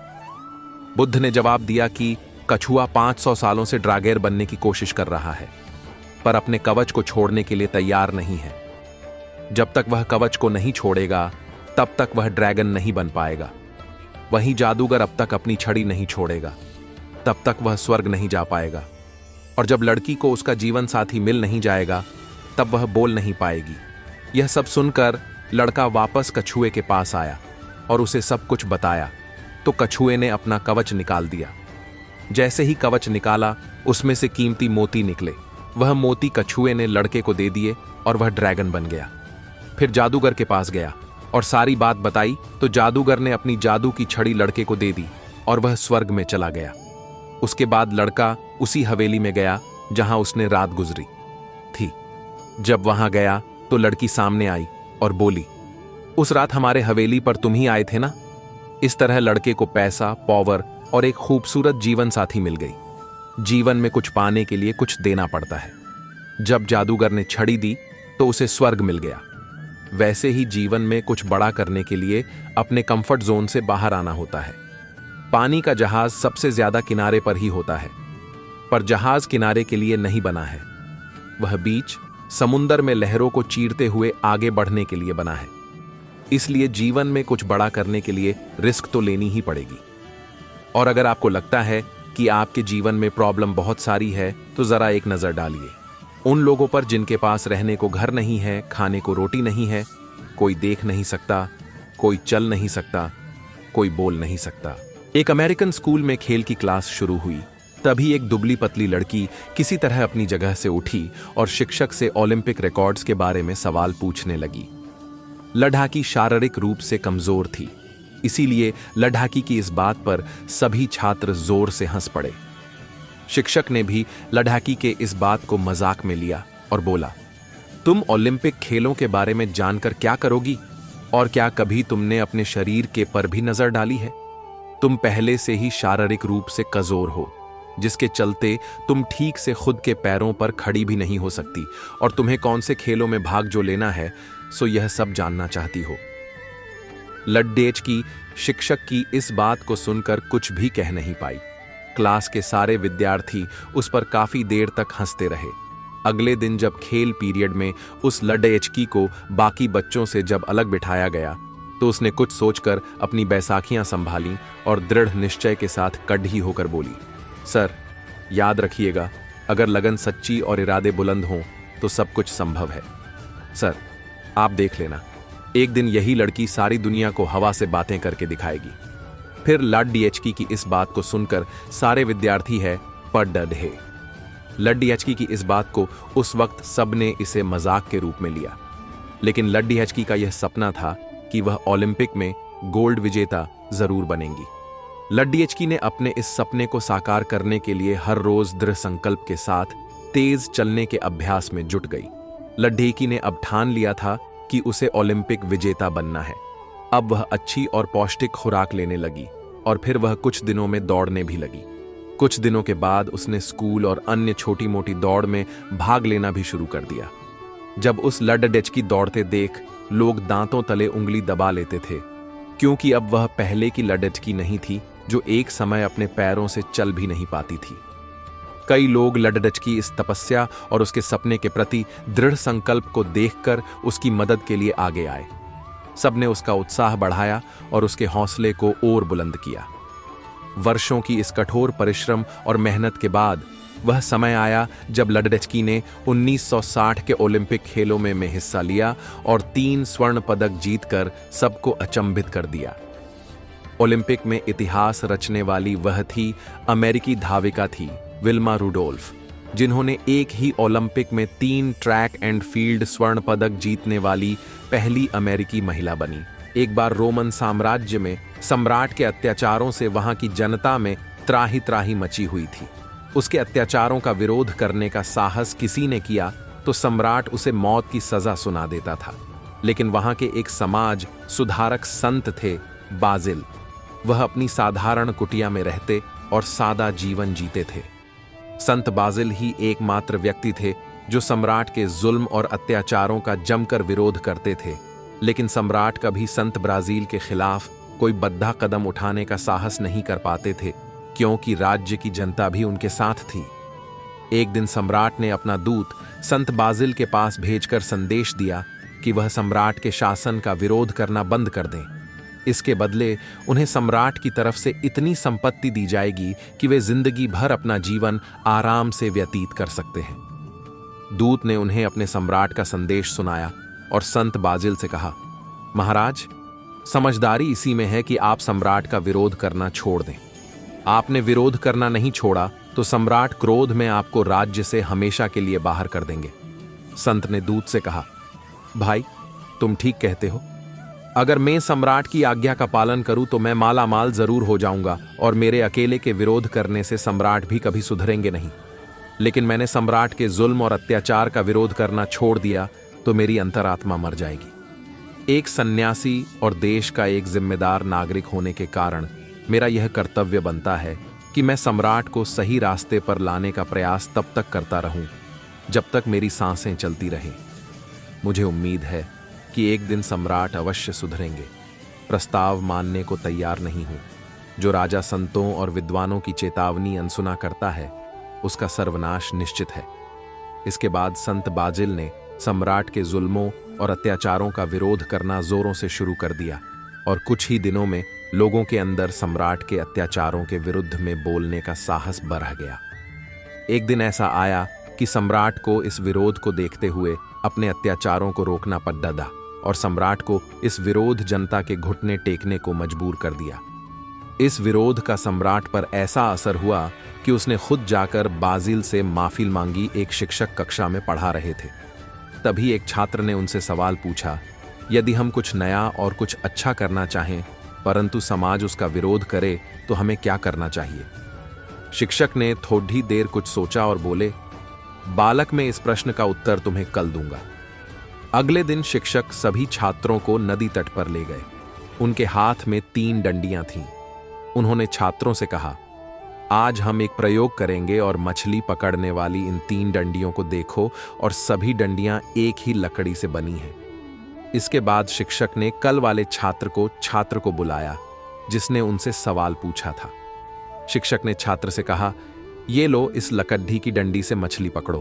बुद्ध ने जवाब दिया कि कछुआ 500 सालों से ड्रैगन बनने की कोशिश कर रहा है, पर अपने कवच को छोड़ने के लिए तैयार नहीं है। जब तक वह कवच को नहीं छोड़ेगा तब तक वह ड्रैगन नहीं बन पाएगा। वहीं जादूगर अब तक अपनी छड़ी नहीं छोड़ेगा तब तक वह स्वर्ग नहीं जा पाएगा। और जब लड़की को उसका जीवन साथी मिल नहीं जाएगा तब वह बोल नहीं पाएगी। यह सब सुनकर लड़का वापस कछुए के पास आया और उसे सब कुछ बताया। तो कछुए ने अपना कवच निकाल दिया। जैसे ही कवच निकाला उसमें से कीमती मोती निकले। वह मोती कछुए ने लड़के को दे दिए और वह ड्रैगन बन गया। फिर जादूगर के पास गया और सारी बात बताई तो जादूगर ने अपनी जादू की छड़ी लड़के को दे दी और वह स्वर्ग में चला गया। उसके बाद लड़का उसी हवेली में गया जहां उसने रात गुजरी थी। जब वहां गया तो लड़की सामने आई और बोली, उस रात हमारे हवेली पर तुम ही आए थे ना। इस तरह लड़के को पैसा, पावर और एक खूबसूरत जीवन साथी मिल गई। जीवन में कुछ पाने के लिए कुछ देना पड़ता है। जब जादूगर ने छड़ी दी तो उसे स्वर्ग मिल गया। वैसे ही जीवन में कुछ बड़ा करने के लिए अपने कंफर्ट जोन से बाहर आना होता है। पानी का जहाज सबसे ज्यादा किनारे पर ही होता है, पर जहाज किनारे के लिए नहीं बना है। वह बीच समुंदर में लहरों को चीरते हुए आगे बढ़ने के लिए बना है। इसलिए जीवन में कुछ बड़ा करने के लिए रिस्क तो लेनी ही पड़ेगी। और अगर आपको लगता है कि आपके जीवन में प्रॉब्लम बहुत सारी है तो जरा एक नजर डालिए उन लोगों पर जिनके पास रहने को घर नहीं है, खाने को रोटी नहीं है, कोई देख नहीं सकता, कोई चल नहीं सकता, कोई बोल नहीं सकता। एक अमेरिकन स्कूल में खेल की क्लास शुरू हुई। तभी एक दुबली पतली लड़की किसी तरह अपनी जगह से उठी और शिक्षक से ओलंपिक रिकॉर्ड्स के बारे में सवाल पूछने लगी। लड़ाकी शारीरिक रूप से कमजोर थी, इसीलिए लड़ाकी की इस बात पर सभी छात्र जोर से हंस पड़े। शिक्षक ने भी लड़ाकी के इस बात को मजाक में लिया और बोला, तुम ओलंपिक खेलों के बारे में जानकर क्या करोगी? और क्या कभी तुमने अपने शरीर के पर भी नजर डाली है? तुम पहले से ही शारीरिक रूप से कमजोर हो, जिसके चलते तुम ठीक से खुद के पैरों पर खड़ी भी नहीं हो सकती। और तुम्हें कौन से खेलों में भाग जो लेना है, सो यह सब जानना चाहती हो। लड्डेच की शिक्षक की इस बात को सुनकर कुछ भी कह नहीं पाई। क्लास के सारे विद्यार्थी उस पर काफी देर तक हंसते रहे। अगले दिन जब खेल पीरियड में उस लड्डेचकी को बाकी बच्चों से जब अलग बिठाया गया तो उसने कुछ सोचकर अपनी बैसाखियां संभाली और दृढ़ निश्चय के साथ कड़ी होकर बोली, सर, याद रखिएगा, अगर लगन सच्ची और इरादे बुलंद हों तो सब कुछ संभव है। सर, आप देख लेना, एक दिन यही लड़की सारी दुनिया को हवा से बातें करके दिखाएगी। फिर लड्डेचकी की इस बात को सुनकर सारे विद्यार्थी है पर डरे। लड्डेचकी की इस बात को उस वक्त सबने इसे मजाक के रूप में लिया, लेकिन लड्डेचकी का यह सपना था कि वह ओलंपिक में गोल्ड विजेता जरूर बनेंगी। लड्डेचकी ने अपने इस सपने को साकार करने के लिए हर रोज दृढ़ संकल्प के साथ तेज चलने के अभ्यास में जुट गई। लड्डेकी ने अब ठान लिया था कि उसे ओलंपिक विजेता बनना है। अब वह अच्छी और पौष्टिक खुराक लेने लगी और फिर वह कुछ दिनों में दौड़ने भी लगी। कुछ दिनों के बाद उसने स्कूल और अन्य छोटी मोटी दौड़ में भाग लेना भी शुरू कर दिया। जब उस लड्डेचकी दौड़ते देख लोग दांतों तले उंगली दबा लेते थे, क्योंकि अब वह पहले की लड्डेचकी नहीं थी जो एक समय अपने पैरों से चल भी नहीं पाती थी। कई लोग लड्डेचकी इस तपस्या और उसके सपने के प्रति दृढ़ संकल्प को देखकर उसकी मदद के लिए आगे आए। सबने उसका उत्साह बढ़ाया और उसके हौसले को और बुलंद किया। वर्षों की इस कठोर परिश्रम और मेहनत के बाद वह समय आया जब लड्डेचकी ने 1960 के ओलंपिक खेलों में हिस्सा लिया और 3 स्वर्ण पदक जीतकर सबको अचंभित कर दिया। ओलंपिक में इतिहास रचने वाली वह थी अमेरिकी धाविका थी विल्मा रुडोल्फ, जिन्होंने एक ही ओलंपिक में 3 ट्रैक एंड फील्ड स्वर्ण पदक जीतने वाली पहली अमेरिकी महिला बनी। एक बार रोमन साम्राज्य में सम्राट के अत्याचारों से वहां की जनता में त्राही त्राही मची हुई थी। उसके अत्याचारों का विरोध करने का साहस किसी ने किया तो सम्राट उसे मौत की सजा सुना देता था। लेकिन वहां के एक समाज सुधारक संत थे बाजिल। वह अपनी साधारण कुटिया में रहते और सादा जीवन जीते थे। संत बाजिल ही एकमात्र व्यक्ति थे जो सम्राट के जुल्म और अत्याचारों का जमकर विरोध करते थे, लेकिन सम्राट कभी संत बाजिल के खिलाफ कोई बद्धा कदम उठाने का साहस नहीं कर पाते थे, क्योंकि राज्य की जनता भी उनके साथ थी। एक दिन सम्राट ने अपना दूत संत बाजिल के पास भेजकर संदेश दिया कि वह सम्राट के शासन का विरोध करना बंद कर दें। इसके बदले उन्हें सम्राट की तरफ से इतनी संपत्ति दी जाएगी कि वे जिंदगी भर अपना जीवन आराम से व्यतीत कर सकते हैं। दूत ने उन्हें अपने सम्राट का संदेश सुनाया और संत बाजिल से कहा, महाराज, समझदारी इसी में है कि आप सम्राट का विरोध करना छोड़ दें। आपने विरोध करना नहीं छोड़ा तो सम्राट क्रोध में आपको राज्य से हमेशा के लिए बाहर कर देंगे। संत ने दूत से कहा, भाई, तुम ठीक कहते हो। अगर मैं सम्राट की आज्ञा का पालन करूं तो मैं माला माल जरूर हो जाऊंगा और मेरे अकेले के विरोध करने से सम्राट भी कभी सुधरेंगे नहीं। लेकिन मैंने सम्राट के जुल्म और अत्याचार का विरोध करना छोड़ दिया तो मेरी अंतरात्मा मर जाएगी। एक सन्यासी और देश का एक जिम्मेदार नागरिक होने के कारण मेरा यह कर्तव्य बनता है कि मैं सम्राट को सही रास्ते पर लाने का प्रयास तब तक करता रहूं जब तक मेरी सांसें चलती रहें। मुझे उम्मीद है कि एक दिन सम्राट अवश्य सुधरेंगे। प्रस्ताव मानने को तैयार नहीं हूं। जो राजा संतों और विद्वानों की चेतावनी अनसुना करता है उसका सर्वनाश निश्चित है। इसके बाद संत बाजिल ने सम्राट के जुल्मों और अत्याचारों का विरोध करना जोरों से शुरू कर दिया और कुछ ही दिनों में लोगों के अंदर सम्राट के अत्याचारों के विरुद्ध में बोलने का साहस बढ़ गया। एक दिन ऐसा आया कि सम्राट को इस विरोध को देखते हुए अपने अत्याचारों को रोकना पड़ा और सम्राट को इस विरोध जनता के घुटने टेकने को मजबूर कर दिया। इस विरोध का सम्राट पर ऐसा असर हुआ कि उसने खुद जाकर बाजिल से माफी मांगी। एक शिक्षक कक्षा में पढ़ा रहे थे। तभी एक छात्र ने उनसे सवाल पूछा, यदि हम कुछ नया और कुछ अच्छा करना चाहें परंतु समाज उसका विरोध करे तो हमें क्या करना चाहिए? शिक्षक ने थोड़ी देर कुछ सोचा और बोले, बालक, मैं इस प्रश्न का उत्तर तुम्हें कल दूंगा। अगले दिन शिक्षक सभी छात्रों को नदी तट पर ले गए। उनके हाथ में 3 डंडियां थीं। उन्होंने छात्रों से कहा, आज हम एक प्रयोग करेंगे और मछली पकड़ने वाली इन 3 डंडियों को देखो और सभी डंडियां एक ही लकड़ी से बनी हैं। इसके बाद शिक्षक ने कल वाले छात्र को बुलाया जिसने उनसे सवाल पूछा था। शिक्षक ने छात्र से कहा, ये लो, इस लकड़ी की डंडी से मछली पकड़ो।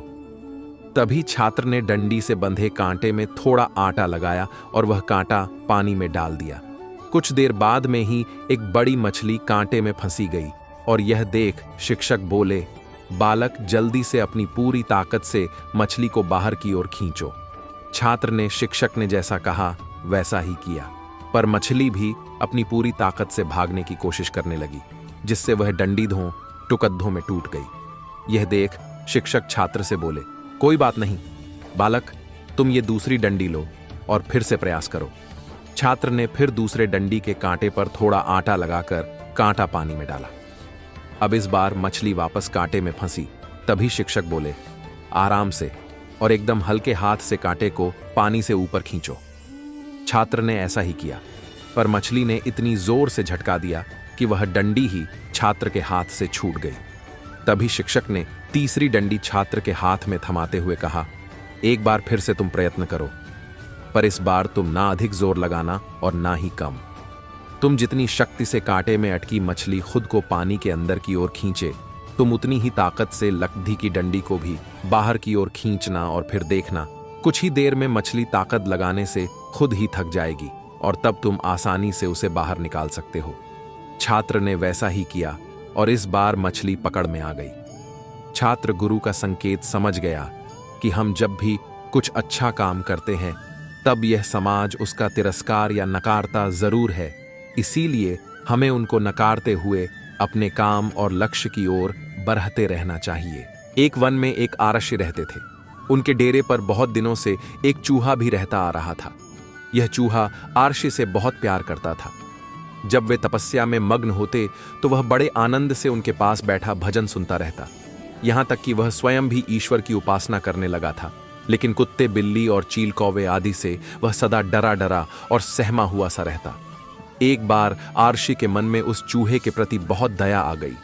तभी छात्र ने डंडी से बंधे कांटे में थोड़ा आटा लगाया और वह कांटा पानी में डाल दिया। कुछ देर बाद में ही एक बड़ी मछली कांटे में फंसी गई और यह देख शिक्षक बोले, बालक, जल्दी से अपनी पूरी ताकत से मछली को बाहर की ओर खींचो। छात्र ने शिक्षक ने जैसा कहा वैसा ही किया, पर मछली भी अपनी पूरी ताकत से भागने की कोशिश करने लगी, जिससे वह डंडी टुकड़ों में टूट गई। यह देख शिक्षक छात्र से बोले, कोई बात नहीं बालक, तुम ये दूसरी डंडी लो और फिर से प्रयास करो। छात्र ने फिर दूसरे डंडी के कांटे पर थोड़ा आटा लगाकर कांटा पानी में डाला। अब इस बार मछली वापस कांटे में फंसी। तभी शिक्षक बोले, आराम से और एकदम हल्के हाथ से कांटे को पानी से ऊपर खींचो। छात्र ने ऐसा ही किया, पर मछली ने इतनी जोर से झटका दिया कि वह डंडी ही छात्र के हाथ से छूट गई। तभी शिक्षक ने तीसरी डंडी छात्र के हाथ में थमाते हुए कहा, एक बार फिर से तुम प्रयत्न करो, पर इस बार तुम ना अधिक जोर लगाना और ना ही कम। तुम जितनी शक्ति से कांटे में अटकी मछली खुद को पानी के अंदर की ओर खींचे, तुम उतनी ही ताकत से लकड़ी की डंडी को भी बाहर की ओर खींचना और फिर देखना, कुछ ही देर में मछली ताकत लगाने से खुद ही थक जाएगी और तब तुम आसानी से उसे बाहर निकाल सकते हो। छात्र ने वैसा ही किया और इस बार मछली पकड़ में आ गई। छात्र गुरु का संकेत समझ गया कि हम जब भी कुछ अच्छा काम करते हैं तब यह समाज उसका तिरस्कार या नकारता जरूर है, इसीलिए हमें उनको नकारते हुए अपने काम और लक्ष्य की ओर बढ़ते रहना चाहिए। एक वन में एक आरक्षी रहते थे। उनके डेरे पर बहुत दिनों से एक चूहा भी रहता आ रहा था। यह चूहा आरक्षी से बहुत प्यार करता था। जब वे तपस्या में मग्न होते तो वह बड़े आनंद से उनके पास बैठा भजन सुनता रहता, यहां तक कि वह स्वयं भी ईश्वर की उपासना करने लगा था। लेकिन कुत्ते, बिल्ली और चील कौवे आदि से वह सदा डरा डरा और सहमा हुआ सा रहता। एक बार आरक्षी के मन में उस चूहे के प्रति बहुत दया आ गई।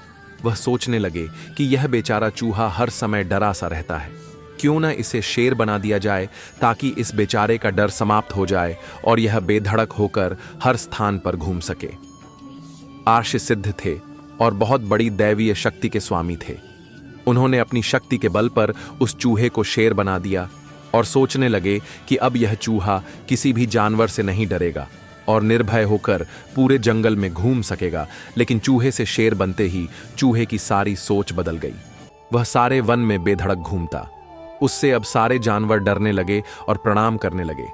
वह सोचने लगे कि यह बेचारा चूहा हर समय डरा सा रहता है, क्यों न इसे शेर बना दिया जाए ताकि इस बेचारे का डर समाप्त हो जाए और यह बेधड़क होकर हर स्थान पर घूम सके। आर्ष सिद्ध थे और बहुत बड़ी दैवीय शक्ति के स्वामी थे। उन्होंने अपनी शक्ति के बल पर उस चूहे को शेर बना दिया और सोचने लगे कि अब यह चूहा किसी भी जानवर से नहीं डरेगा और निर्भय होकर पूरे जंगल में घूम सकेगा। लेकिन चूहे से शेर बनते ही चूहे की सारी सोच बदल गई। वह सारे वन में बेधड़क घूमता। उससे अब सारे जानवर डरने लगे और प्रणाम करने लगे।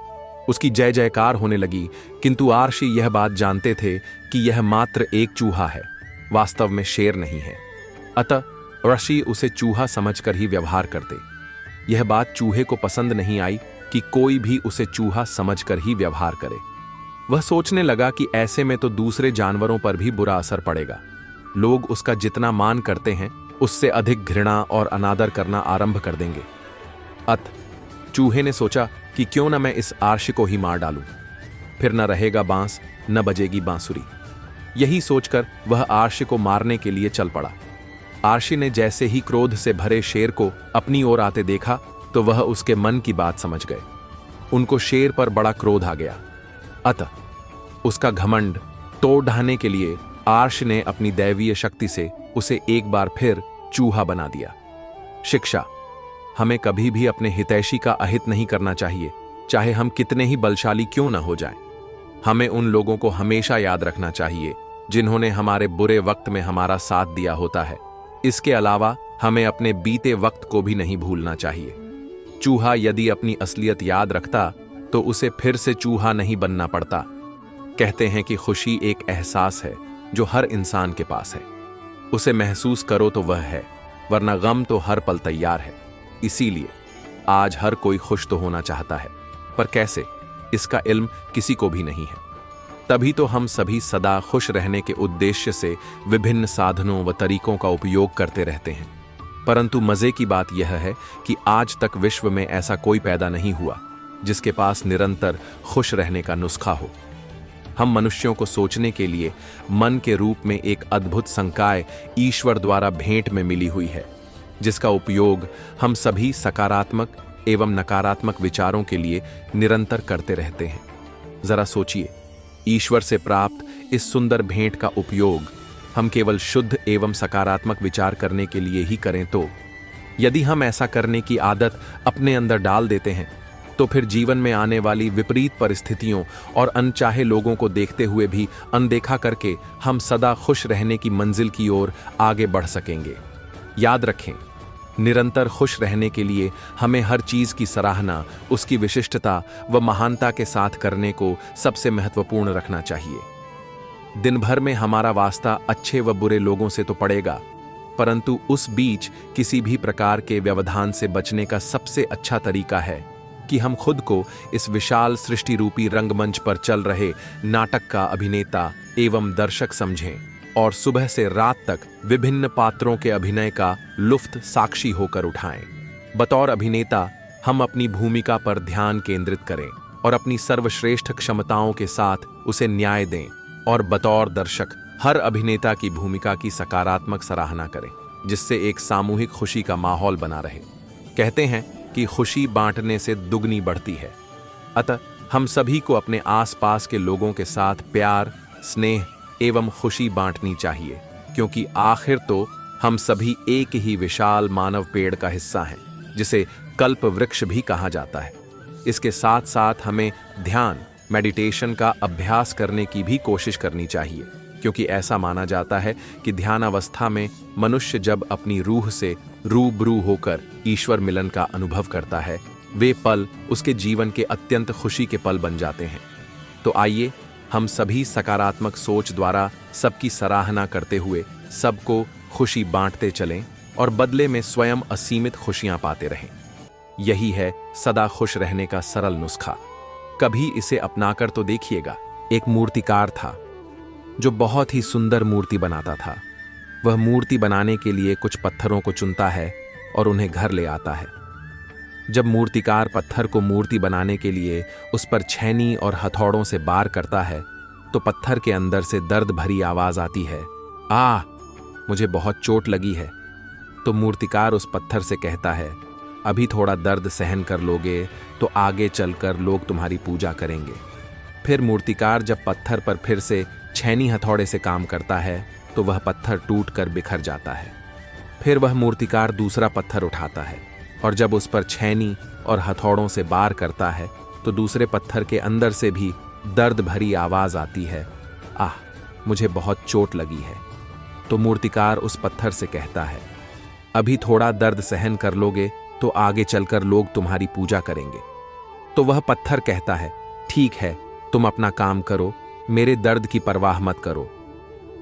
उसकी जय जयकार होने लगी, किंतु आर्षि यह बात जानते थे कि यह मात्र एक चूहा है, वास्तव में शेर नहीं है। अतः ऋषि उसे चूहा समझकर ही व्यवहार करते। यह बात चूहे को पसंद नहीं आई कि कोई भी उसे चूहा समझकर ही व्यवहार करे। वह सोचने लगा कि ऐसे में तो दूसरे जानवरों पर भी बुरा असर पड़ेगा। लोग उसका जितना मान करते हैं उससे अधिक घृणा और अनादर करना आरंभ कर देंगे। चूहे ने सोचा कि क्यों न मैं इस आर्ष को ही मार डालूं, फिर न रहेगा बांस न बजेगी बांसुरी। यही सोचकर वह आर्ष को मारने के लिए चल पड़ा। आर्षि ने जैसे ही क्रोध से भरे शेर को अपनी ओर आते देखा तो वह उसके मन की बात समझ गए। उनको शेर पर बड़ा क्रोध आ गया। अतः उसका घमंड तोड़ ढाने के लिए आर्ष ने अपनी दैवीय शक्ति से उसे एक बार फिर चूहा बना दिया। शिक्षा: हमें कभी भी अपने हितैषी का अहित नहीं करना चाहिए, चाहे हम कितने ही बलशाली क्यों न हो जाएं। हमें उन लोगों को हमेशा याद रखना चाहिए जिन्होंने हमारे बुरे वक्त में हमारा साथ दिया होता है। इसके अलावा हमें अपने बीते वक्त को भी नहीं भूलना चाहिए। चूहा यदि अपनी असलियत याद रखता तो उसे फिर से चूहा नहीं बनना पड़ता। कहते हैं कि खुशी एक एहसास है जो हर इंसान के पास है। उसे महसूस करो तो वह है, वरना गम तो हर पल तैयार है। इसीलिए आज हर कोई खुश तो होना चाहता है, पर कैसे, इसका इल्म किसी को भी नहीं है। तभी तो हम सभी सदा खुश रहने के उद्देश्य से विभिन्न साधनों व तरीकों का उपयोग करते रहते हैं। परंतु मजे की बात यह है कि आज तक विश्व में ऐसा कोई पैदा नहीं हुआ जिसके पास निरंतर खुश रहने का नुस्खा हो। हम मनुष्यों को सोचने के लिए मन के रूप में एक अद्भुत संकाय ईश्वर द्वारा भेंट में मिली हुई है, जिसका उपयोग हम सभी सकारात्मक एवं नकारात्मक विचारों के लिए निरंतर करते रहते हैं। जरा सोचिए, ईश्वर से प्राप्त इस सुंदर भेंट का उपयोग हम केवल शुद्ध एवं सकारात्मक विचार करने के लिए ही करें तो यदि हम ऐसा करने की आदत अपने अंदर डाल देते हैं तो फिर जीवन में आने वाली विपरीत परिस्थितियों और अनचाहे लोगों को देखते हुए भी अनदेखा करके हम सदा खुश रहने की मंजिल की ओर आगे बढ़ सकेंगे। याद रखें, निरंतर खुश रहने के लिए हमें हर चीज की सराहना उसकी विशिष्टता व महानता के साथ करने को सबसे महत्वपूर्ण रखना चाहिए। दिन भर में हमारा वास्ता अच्छे व बुरे लोगों से तो पड़ेगा, परंतु उस बीच किसी भी प्रकार के व्यवधान से बचने का सबसे अच्छा तरीका है कि हम खुद को इस विशाल सृष्टि रूपी रंगमंच पर चल रहे नाटक का अभिनेता एवं दर्शक समझें और सुबह से रात तक विभिन्न पात्रों के अभिनय का लुफ्त साक्षी होकर उठाएं। बतौर अभिनेता हम अपनी भूमिका पर ध्यान केंद्रित करें और अपनी सर्वश्रेष्ठ क्षमताओं के साथ उसे न्याय दें, और बतौर दर्शक हर अभिनेता की भूमिका की सकारात्मक सराहना करें, जिससे एक सामूहिक खुशी का माहौल बना रहे। कहते हैं कि खुशी बांटने से दुगनी बढ़ती है। अतः हम सभी को अपने आसपास के लोगों के साथ प्यार, स्नेह एवं खुशी बांटनी चाहिए, क्योंकि आखिर तो हम सभी एक ही विशाल मानव पेड़ का हिस्सा हैं, जिसे कल्प वृक्ष भी कहा जाता है। इसके साथ साथ हमें ध्यान, मेडिटेशन का अभ्यास करने की भी कोशिश करनी चाहिए, क्योंकि ऐसा माना जाता है कि ध्यान अवस्था में मनुष्य जब अपनी रूह से रूबरू होकर ईश्वर मिलन का अनुभव करता है, वे पल उसके जीवन के अत्यंत खुशी के पल बन जाते हैं। तो आइए हम सभी सकारात्मक सोच द्वारा सबकी सराहना करते हुए सबको खुशी बांटते चलें और बदले में स्वयं असीमित खुशियां पाते रहें। यही है सदा खुश रहने का सरल नुस्खा। कभी इसे अपनाकर तो देखिएगा। एक मूर्तिकार था जो बहुत ही सुंदर मूर्ति बनाता था। वह मूर्ति बनाने के लिए कुछ पत्थरों को चुनता है और उन्हें घर ले आता है। जब मूर्तिकार पत्थर को मूर्ति बनाने के लिए उस पर छेनी और हथौड़ों से वार करता है तो पत्थर के अंदर से दर्द भरी आवाज आती है, आ! मुझे बहुत चोट लगी है। तो मूर्तिकार उस पत्थर से कहता है, अभी थोड़ा दर्द सहन कर लोगे तो आगे चलकर लोग तुम्हारी पूजा करेंगे। फिर मूर्तिकार जब पत्थर पर फिर से छैनी हथौड़े से काम करता है तो वह पत्थर टूट कर बिखर जाता है। फिर वह मूर्तिकार दूसरा पत्थर उठाता है और जब उस पर छैनी और हथौड़ों से वार करता है तो दूसरे पत्थर के अंदर से भी दर्द भरी आवाज आती है, आह, मुझे बहुत चोट लगी है। तो मूर्तिकार उस पत्थर से कहता है, अभी थोड़ा दर्द सहन कर लोगे तो आगे चलकर लोग तुम्हारी पूजा करेंगे। तो वह पत्थर कहता है, ठीक है, तुम अपना काम करो, मेरे दर्द की परवाह मत करो।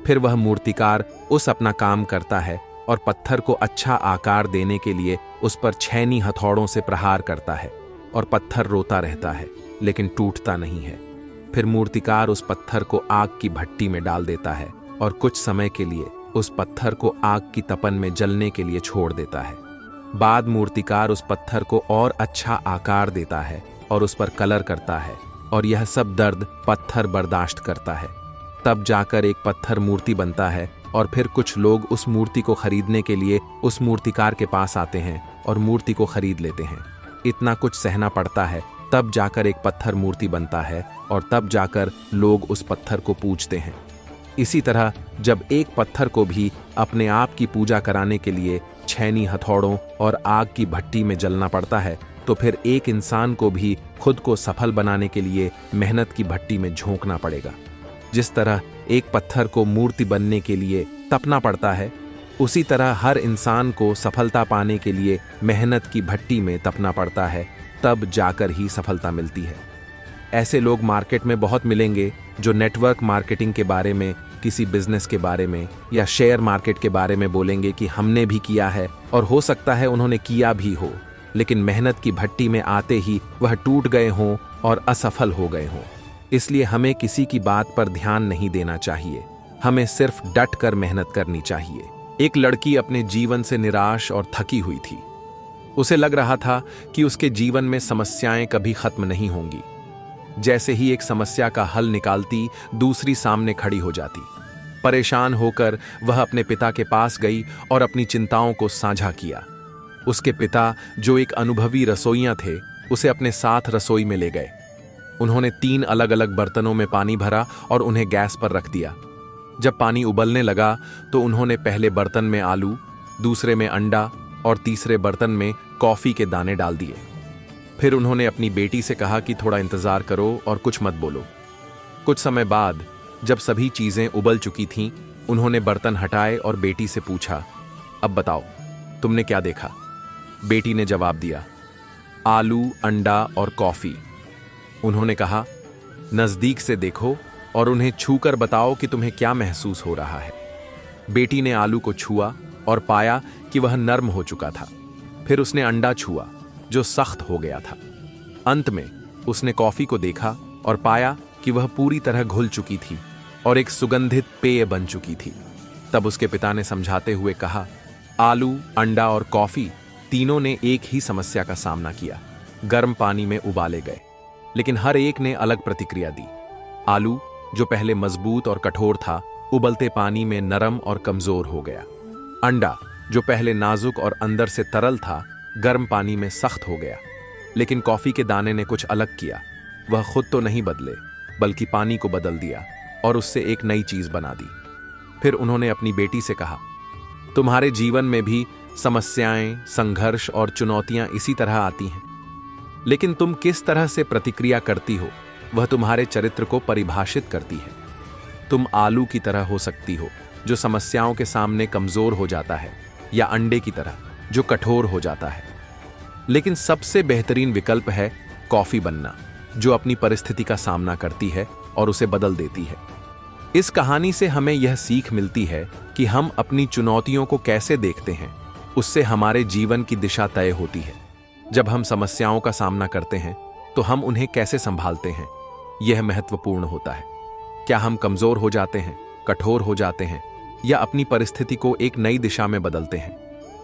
फिर वह मूर्तिकार उस अपना काम करता है और पत्थर को अच्छा आकार देने के लिए उस पर छैनी हथौड़ों से प्रहार करता है और पत्थर रोता रहता है लेकिन टूटता नहीं है। फिर मूर्तिकार उस पत्थर को आग की भट्टी में डाल देता है और कुछ समय के लिए उस पत्थर को आग की तपन में जलने के लिए छोड़ देता है। बाद मूर्तिकार उस पत्थर को और अच्छा आकार देता है और उस पर कलर करता है और यह सब दर्द पत्थर बर्दाश्त करता है। तब जाकर एक पत्थर मूर्ति बनता है और फिर कुछ लोग उस मूर्ति को खरीदने के लिए उस मूर्तिकार के पास आते हैं और मूर्ति को खरीद लेते हैं। इतना कुछ सहना पड़ता है, तब जाकर एक पत्थर मूर्ति बनता है और तब जाकर लोग उस पत्थर को पूजते हैं। इसी तरह जब एक पत्थर को भी अपने आप की पूजा कराने के लिए छैनी हथौड़ों और आग की भट्टी में जलना पड़ता है तो फिर एक इंसान को भी खुद को सफल बनाने के लिए मेहनत की भट्टी में झोंकना पड़ेगा। जिस तरह एक पत्थर को मूर्ति बनने के लिए तपना पड़ता है, उसी तरह हर इंसान को सफलता पाने के लिए मेहनत की भट्टी में तपना पड़ता है, तब जाकर ही सफलता मिलती है। ऐसे लोग मार्केट में बहुत मिलेंगे जो नेटवर्क मार्केटिंग के बारे में, किसी बिजनेस के बारे में या शेयर मार्केट के बारे में बोलेंगे कि हमने भी किया है और हो सकता है उन्होंने किया भी हो, लेकिन मेहनत की भट्टी में आते ही वह टूट गए हों और असफल हो गए हों। इसलिए हमें किसी की बात पर ध्यान नहीं देना चाहिए, हमें सिर्फ डट कर मेहनत करनी चाहिए। एक लड़की अपने जीवन से निराश और थकी हुई थी। उसे लग रहा था कि उसके जीवन में समस्याएं कभी खत्म नहीं होंगी। जैसे ही एक समस्या का हल निकालती, दूसरी सामने खड़ी हो जाती। परेशान होकर वह अपने पिता के पास गई और अपनी चिंताओं को साझा किया। उसके पिता, जो एक अनुभवी रसोइया थे, उसे अपने साथ रसोई में ले गए। उन्होंने 3 अलग अलग बर्तनों में पानी भरा और उन्हें गैस पर रख दिया। जब पानी उबलने लगा तो उन्होंने पहले बर्तन में आलू, दूसरे में अंडा और तीसरे बर्तन में कॉफी के दाने डाल दिए। फिर उन्होंने अपनी बेटी से कहा कि थोड़ा इंतजार करो और कुछ मत बोलो। कुछ समय बाद जब सभी चीजें उबल चुकी थीं, उन्होंने बर्तन हटाए और बेटी से पूछा, अब बताओ तुमने क्या देखा? बेटी ने जवाब दिया, आलू, अंडा और कॉफी। उन्होंने कहा, नजदीक से देखो और उन्हें छूकर बताओ कि तुम्हें क्या महसूस हो रहा है। बेटी ने आलू को छुआ और पाया कि वह नर्म हो चुका था। फिर उसने अंडा छुआ जो सख्त हो गया था। अंत में उसने कॉफी को देखा और पाया कि वह पूरी तरह घुल चुकी थी और एक सुगंधित पेय बन चुकी थी। तब उसके पिता ने समझाते हुए कहा, आलू, अंडा और कॉफी तीनों ने एक ही समस्या का सामना किया। गर्म पानी में उबाले गए, लेकिन हर एक ने अलग प्रतिक्रिया दी। आलू, जो पहले मजबूत और कठोर था, उबलते पानी में नरम और कमजोर हो गया। अंडा, जो पहले नाजुक और अंदर से तरल था, गर्म पानी में सख्त हो गया। लेकिन कॉफी के दाने ने कुछ अलग किया। वह खुद तो नहीं बदले, बल्कि पानी को बदल दिया और उससे एक नई चीज बना दी। फिर उन्होंने अपनी बेटी से कहा, तुम्हारे जीवन में भी समस्याएं, संघर्ष और चुनौतियां इसी तरह आती हैं, लेकिन तुम किस तरह से प्रतिक्रिया करती हो वह तुम्हारे चरित्र को परिभाषित करती है। तुम आलू की तरह हो सकती हो जो समस्याओं के सामने कमजोर हो जाता है, या अंडे की तरह जो कठोर हो जाता है। लेकिन सबसे बेहतरीन विकल्प है कॉफी बनना, जो अपनी परिस्थिति का सामना करती है और उसे बदल देती है। इस कहानी से हमें यह सीख मिलती है कि हम अपनी चुनौतियों को कैसे देखते हैं, उससे हमारे जीवन की दिशा तय होती है। जब हम समस्याओं का सामना करते हैं तो हम उन्हें कैसे संभालते हैं, यह महत्वपूर्ण होता है। क्या हम कमजोर हो जाते हैं, कठोर हो जाते हैं, या अपनी परिस्थिति को एक नई दिशा में बदलते हैं?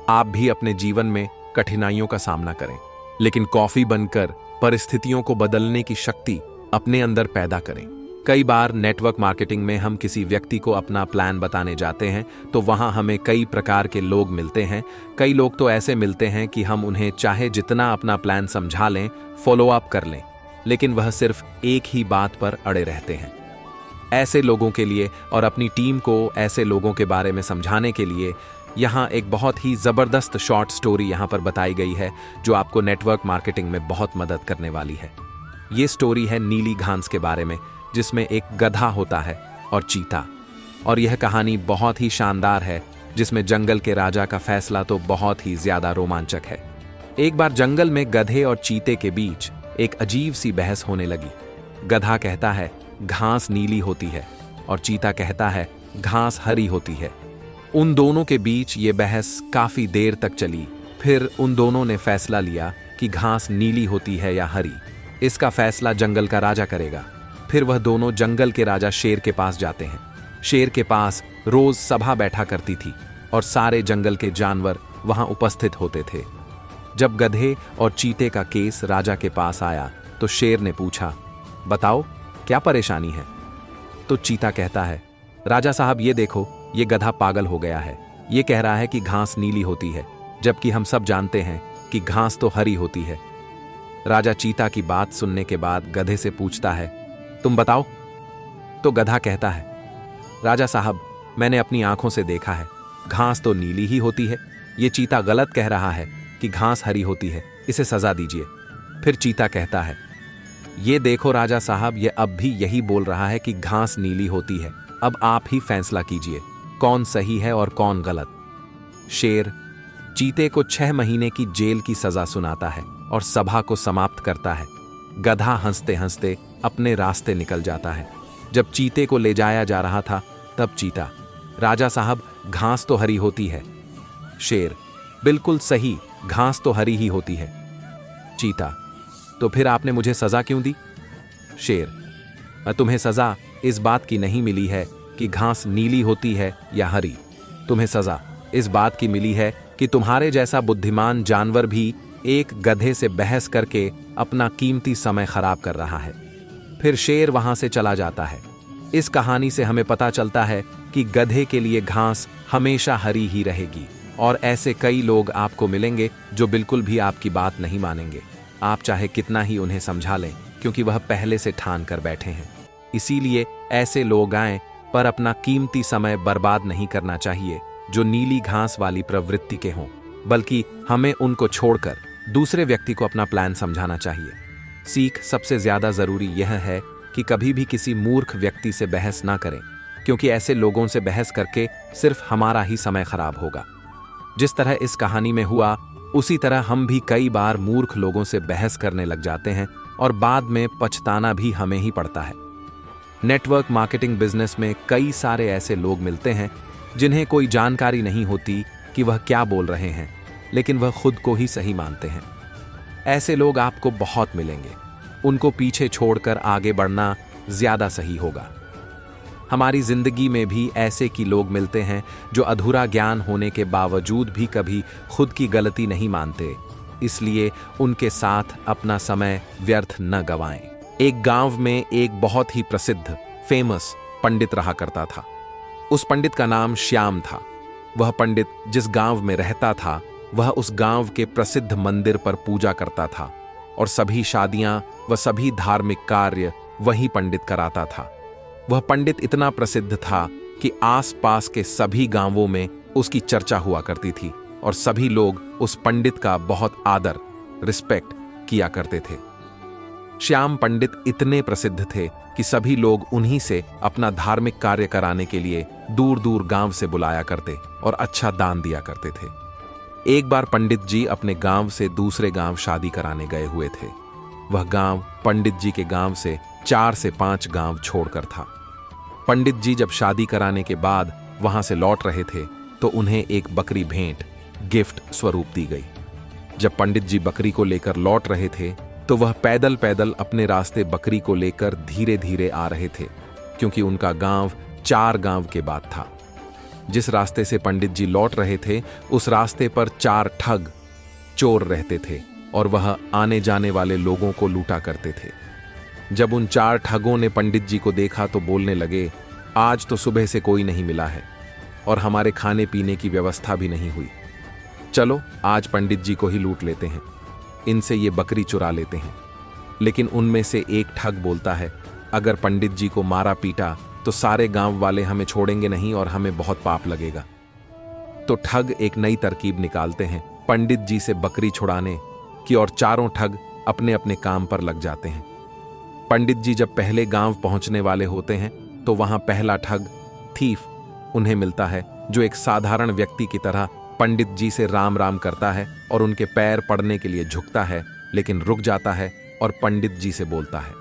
आप भी अपने जीवन में कठिनाइयों का सामना करें, लेकिन कॉफी बनकर परिस्थितियों को बदलने की शक्ति अपने अंदर पैदा करें। कई बार नेटवर्क मार्केटिंग में हम किसी व्यक्ति को अपना प्लान बताने जाते हैं तो वहां हमें कई प्रकार के लोग मिलते हैं। कई लोग तो ऐसे मिलते हैं कि हम उन्हें चाहे जितना अपना प्लान समझा लें, फॉलो अप कर लें, लेकिन वह सिर्फ एक ही बात पर अड़े रहते हैं। ऐसे लोगों के लिए और अपनी टीम को ऐसे लोगों के बारे में समझाने के लिए यहाँ एक बहुत ही ज़बरदस्त शॉर्ट स्टोरी यहाँ पर बताई गई है जो आपको नेटवर्क मार्केटिंग में बहुत मदद करने वाली है। ये स्टोरी है नीली घास के बारे में, जिसमें एक गधा होता है और चीता। और यह कहानी बहुत ही शानदार है, जिसमें जंगल के राजा का फैसला तो बहुत ही ज्यादा रोमांचक है। एक बार जंगल में गधे और चीते के बीच एक अजीब सी बहस होने लगी। गधा कहता है घास नीली होती है और चीता कहता है घास हरी होती है। उन दोनों के बीच ये बहस काफी देर तक चली। फिर उन दोनों ने फैसला लिया कि घास नीली होती है या हरी। इसका फैसला जंगल का राजा करेगा। फिर वह दोनों जंगल के राजा शेर के पास जाते हैं। शेर के पास रोज सभा बैठा करती थी और सारे जंगल के जानवर वहां उपस्थित होते थे। जब गधे और चीते का केस राजा के पास आया तो शेर ने पूछा, बताओ क्या परेशानी है? तो चीता कहता है, राजा साहब ये देखो, ये गधा पागल हो गया है। ये कह रहा है कि घास नीली होती है, जबकि हम सब जानते हैं कि घास तो हरी होती है। राजा चीता की बात सुनने के बाद गधे से पूछता है, तुम बताओ। तो गधा कहता है, राजा साहब मैंने अपनी आंखों से देखा है, घास तो नीली ही होती है। ये चीता गलत कह रहा है कि घास हरी होती है, इसे सजा दीजिए। फिर चीता कहता है, ये देखो राजा साहब, ये अब भी यही बोल रहा है कि घास नीली होती है। अब आप ही फैसला कीजिए, कौन सही है और कौन गलत। शेर चीते को 6 महीने की जेल की सजा सुनाता है और सभा को समाप्त करता है। गधा हंसते हंसते अपने रास्ते निकल जाता है। जब चीते को ले जाया जा रहा था तब चीता, राजा साहब घास तो हरी होती है। शेर, बिल्कुल सही, घास तो हरी ही होती है। चीता, तो फिर आपने मुझे सजा क्यों दी? शेर, तुम्हें सजा इस बात की नहीं मिली है कि घास नीली होती है या हरी। तुम्हें सजा इस बात की मिली है कि तुम्हारे जैसा बुद्धिमान जानवर भी एक गधे से बहस करके अपना कीमती समय खराब कर रहा है। फिर शेर वहां से चला जाता है। इस कहानी से हमें पता चलता है कि गधे के लिए घास हमेशा हरी ही रहेगी और ऐसे कई लोग आपको मिलेंगे जो बिल्कुल भी आपकी बात नहीं मानेंगे, आप चाहे कितना ही उन्हें समझा लें, क्योंकि वह पहले से ठान कर बैठे हैं। इसीलिए ऐसे लोग आएं, पर अपना कीमती समय बर्बाद नहीं करना चाहिए जो नीली घास वाली प्रवृत्ति के हों, बल्कि हमें उनको छोड़कर दूसरे व्यक्ति को अपना प्लान समझाना चाहिए। सीख सबसे ज्यादा जरूरी यह है कि कभी भी किसी मूर्ख व्यक्ति से बहस ना करें, क्योंकि ऐसे लोगों से बहस करके सिर्फ हमारा ही समय खराब होगा। जिस तरह इस कहानी में हुआ, उसी तरह हम भी कई बार मूर्ख लोगों से बहस करने लग जाते हैं और बाद में पछताना भी हमें ही पड़ता है। नेटवर्क मार्केटिंग बिजनेस में कई सारे ऐसे लोग मिलते हैं जिन्हें कोई जानकारी नहीं होती कि वह क्या बोल रहे हैं, लेकिन वह खुद को ही सही मानते हैं। ऐसे लोग आपको बहुत मिलेंगे, उनको पीछे छोड़कर आगे बढ़ना ज्यादा सही होगा। हमारी जिंदगी में भी ऐसे की लोग मिलते हैं जो अधूरा ज्ञान होने के बावजूद भी कभी खुद की गलती नहीं मानते, इसलिए उनके साथ अपना समय व्यर्थ न गवाएं। एक गांव में एक बहुत ही प्रसिद्ध फेमस पंडित रहा करता था। उस पंडित का नाम श्याम था। वह पंडित जिस गांव में रहता था, वह उस गांव के प्रसिद्ध मंदिर पर पूजा करता था और सभी शादियां व सभी धार्मिक कार्य वही पंडित कराता था। वह पंडित इतना प्रसिद्ध था कि आसपास के सभी गांवों में उसकी चर्चा हुआ करती थी और सभी लोग उस पंडित का बहुत आदर, रिस्पेक्ट किया करते थे। श्याम पंडित इतने प्रसिद्ध थे कि सभी लोग उन्हीं से अपना धार्मिक कार्य कराने के लिए दूर दूर गांव से बुलाया करते और अच्छा दान दिया करते थे। एक बार पंडित जी अपने गांव से दूसरे गांव शादी कराने गए हुए थे। वह गांव पंडित जी के गांव से 4 से 5 गांव छोड़कर था। पंडित जी जब शादी कराने के बाद वहां से लौट रहे थे तो उन्हें एक बकरी भेंट गिफ्ट स्वरूप दी गई। जब पंडित जी बकरी को लेकर लौट रहे थे तो वह पैदल पैदल अपने रास्ते बकरी को लेकर धीरे धीरे आ रहे थे, क्योंकि उनका गांव 4 गांव के बाद था। जिस रास्ते से पंडित जी लौट रहे थे उस रास्ते पर 4 ठग चोर रहते थे और वह आने जाने वाले लोगों को लूटा करते थे। जब उन 4 ठगों ने पंडित जी को देखा तो बोलने लगे, आज तो सुबह से कोई नहीं मिला है और हमारे खाने पीने की व्यवस्था भी नहीं हुई। चलो आज पंडित जी को ही लूट लेते हैं, इनसे ये बकरी चुरा लेते हैं। लेकिन उनमें से एक ठग बोलता है, अगर पंडित जी को मारा पीटा तो सारे गांव वाले हमें छोड़ेंगे नहीं और हमें बहुत पाप लगेगा। तो ठग एक नई तरकीब निकालते हैं पंडित जी से बकरी छुड़ाने की और चारों ठग अपने अपने काम पर लग जाते हैं। पंडित जी जब पहले गांव पहुंचने वाले होते हैं तो वहां पहला ठग थीफ उन्हें मिलता है, जो एक साधारण व्यक्ति की तरह पंडित जी से राम राम करता है और उनके पैर पड़ने के लिए झुकता है, लेकिन रुक जाता है और पंडित जी से बोलता है,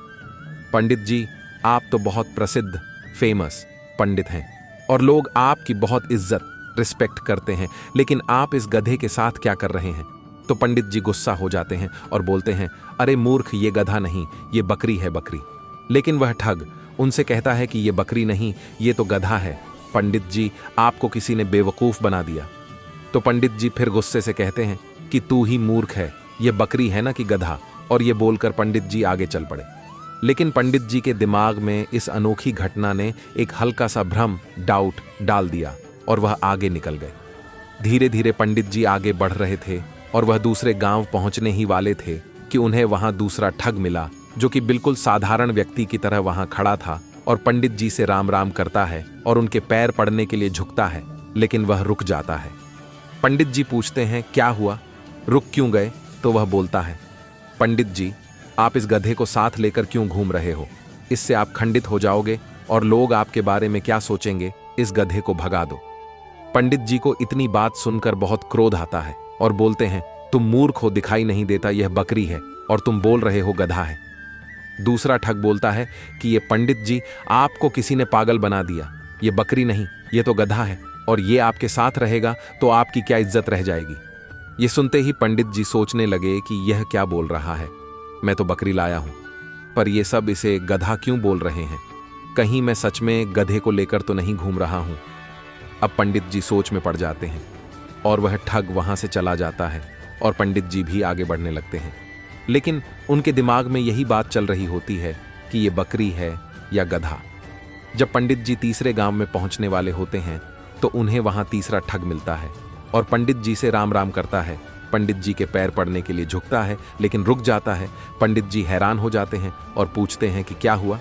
पंडित जी आप तो बहुत प्रसिद्ध फेमस पंडित हैं और लोग आपकी बहुत इज्जत रिस्पेक्ट करते हैं, लेकिन आप इस गधे के साथ क्या कर रहे हैं? तो पंडित जी गुस्सा हो जाते हैं और बोलते हैं, अरे मूर्ख, ये गधा नहीं, ये बकरी है, बकरी। लेकिन वह ठग उनसे कहता है कि ये बकरी नहीं, ये तो गधा है। पंडित जी आपको किसी ने बेवकूफ बना दिया। तो पंडित जी फिर गुस्से से कहते हैं कि तू ही मूर्ख है, ये बकरी है ना कि गधा। और ये बोलकर पंडित जी आगे चल पड़े। लेकिन पंडित जी के दिमाग में इस अनोखी घटना ने एक हल्का सा भ्रम, डाउट डाल दिया और वह आगे निकल गए। धीरे धीरे पंडित जी आगे बढ़ रहे थे और वह दूसरे गांव पहुंचने ही वाले थे कि उन्हें वहां दूसरा ठग मिला, जो कि बिल्कुल साधारण व्यक्ति की तरह वहां खड़ा था और पंडित जी से राम राम करता है और उनके पैर पड़ने के लिए झुकता है, लेकिन वह रुक जाता है। पंडित जी पूछते हैं, क्या हुआ, रुक क्यों गए? तो वह बोलता है, पंडित जी आप इस गधे को साथ लेकर क्यों घूम रहे हो? इससे आप खंडित हो जाओगे और लोग आपके बारे में क्या सोचेंगे? इस गधे को भगा दो। पंडित जी को इतनी बात सुनकर बहुत क्रोध आता है और बोलते हैं, तुम मूर्ख हो, दिखाई नहीं देता यह बकरी है और तुम बोल रहे हो गधा है। दूसरा ठग बोलता है कि ये पंडित जी आपको किसी ने पागल बना दिया, ये बकरी नहीं, ये तो गधा है और ये आपके साथ रहेगा तो आपकी क्या इज्जत रह जाएगी। ये सुनते ही पंडित जी सोचने लगे कि यह क्या बोल रहा है, मैं तो बकरी लाया हूं, पर ये सब इसे गधा क्यों बोल रहे हैं? कहीं मैं सच में गधे को लेकर तो नहीं घूम रहा हूं। अब पंडित जी सोच में पड़ जाते हैं और वह ठग वहां से चला जाता है और पंडित जी भी आगे बढ़ने लगते हैं। लेकिन उनके दिमाग में यही बात चल रही होती है कि ये बकरी है या गधा। जब पंडित जी तीसरे गांव में पहुंचने वाले होते हैं तो उन्हें वहां तीसरा ठग मिलता है और पंडित जी से राम राम करता है। पंडित जी के पैर पड़ने के लिए झुकता है, लेकिन रुक जाता है। पंडित जी हैरान हो जाते हैं और पूछते हैं कि क्या हुआ?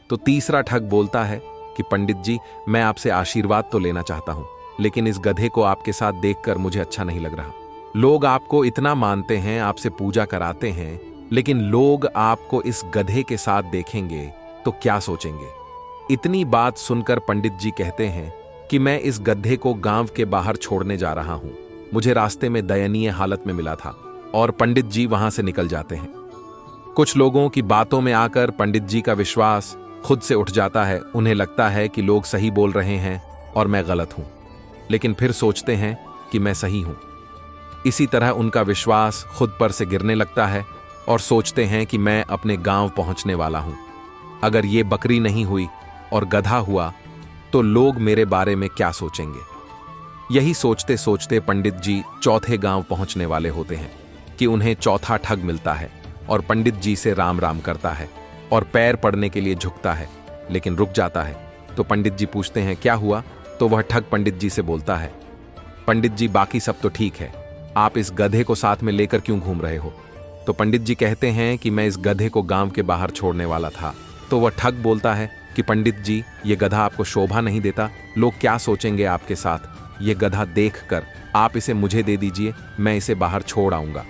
तो तीसरा ठग बोलता है कि पंडित जी मैं आपसे आशीर्वाद तो लेना चाहता हूं, लेकिन इस गधे को आपके साथ देखकर मुझे अच्छा नहीं लग रहा। लोग आपको इतना मानते हैं, आपसे पूजा कराते हैं, लेकिन लोग आपको इस गधे के साथ देखेंगे तो क्या सोचेंगे? इतनी बात सुनकर पंडित जी कहते हैं कि मैं इस गधे को गांव के बाहर छोड़ने जा रहा हूं, मुझे रास्ते में दयनीय हालत में मिला था। और पंडित जी वहां से निकल जाते हैं। कुछ लोगों की बातों में आकर पंडित जी का विश्वास खुद से उठ जाता है। उन्हें लगता है कि लोग सही बोल रहे हैं और मैं गलत हूं, लेकिन फिर सोचते हैं कि मैं सही हूं। इसी तरह उनका विश्वास खुद पर से गिरने लगता है और सोचते हैं कि मैं अपने गांव पहुंचने वाला हूं। अगर ये बकरी नहीं हुई और गधा हुआ तो लोग मेरे बारे में क्या सोचेंगे? यही सोचते सोचते पंडित जी चौथे गांव पहुंचने वाले होते हैं कि उन्हें चौथा ठग मिलता है और पंडित जी से राम राम करता है और पैर पड़ने के लिए झुकता है, लेकिन रुक जाता है। तो पंडित जी पूछते हैं, क्या हुआ? तो वह ठग पंडित जी से बोलता है, पंडित जी बाकी सब तो ठीक है, आप इस गधे को साथ में लेकर क्यों घूम रहे हो? तो पंडित जी कहते हैं कि मैं इस गधे को गांव के बाहर छोड़ने वाला था। तो वह ठग बोलता है कि पंडित जी ये गधा आपको शोभा नहीं देता, लोग क्या सोचेंगे आपके साथ? ये गधा देखकर आप इसे मुझे दे दीजिए, मैं इसे बाहर छोड़ आऊंगा।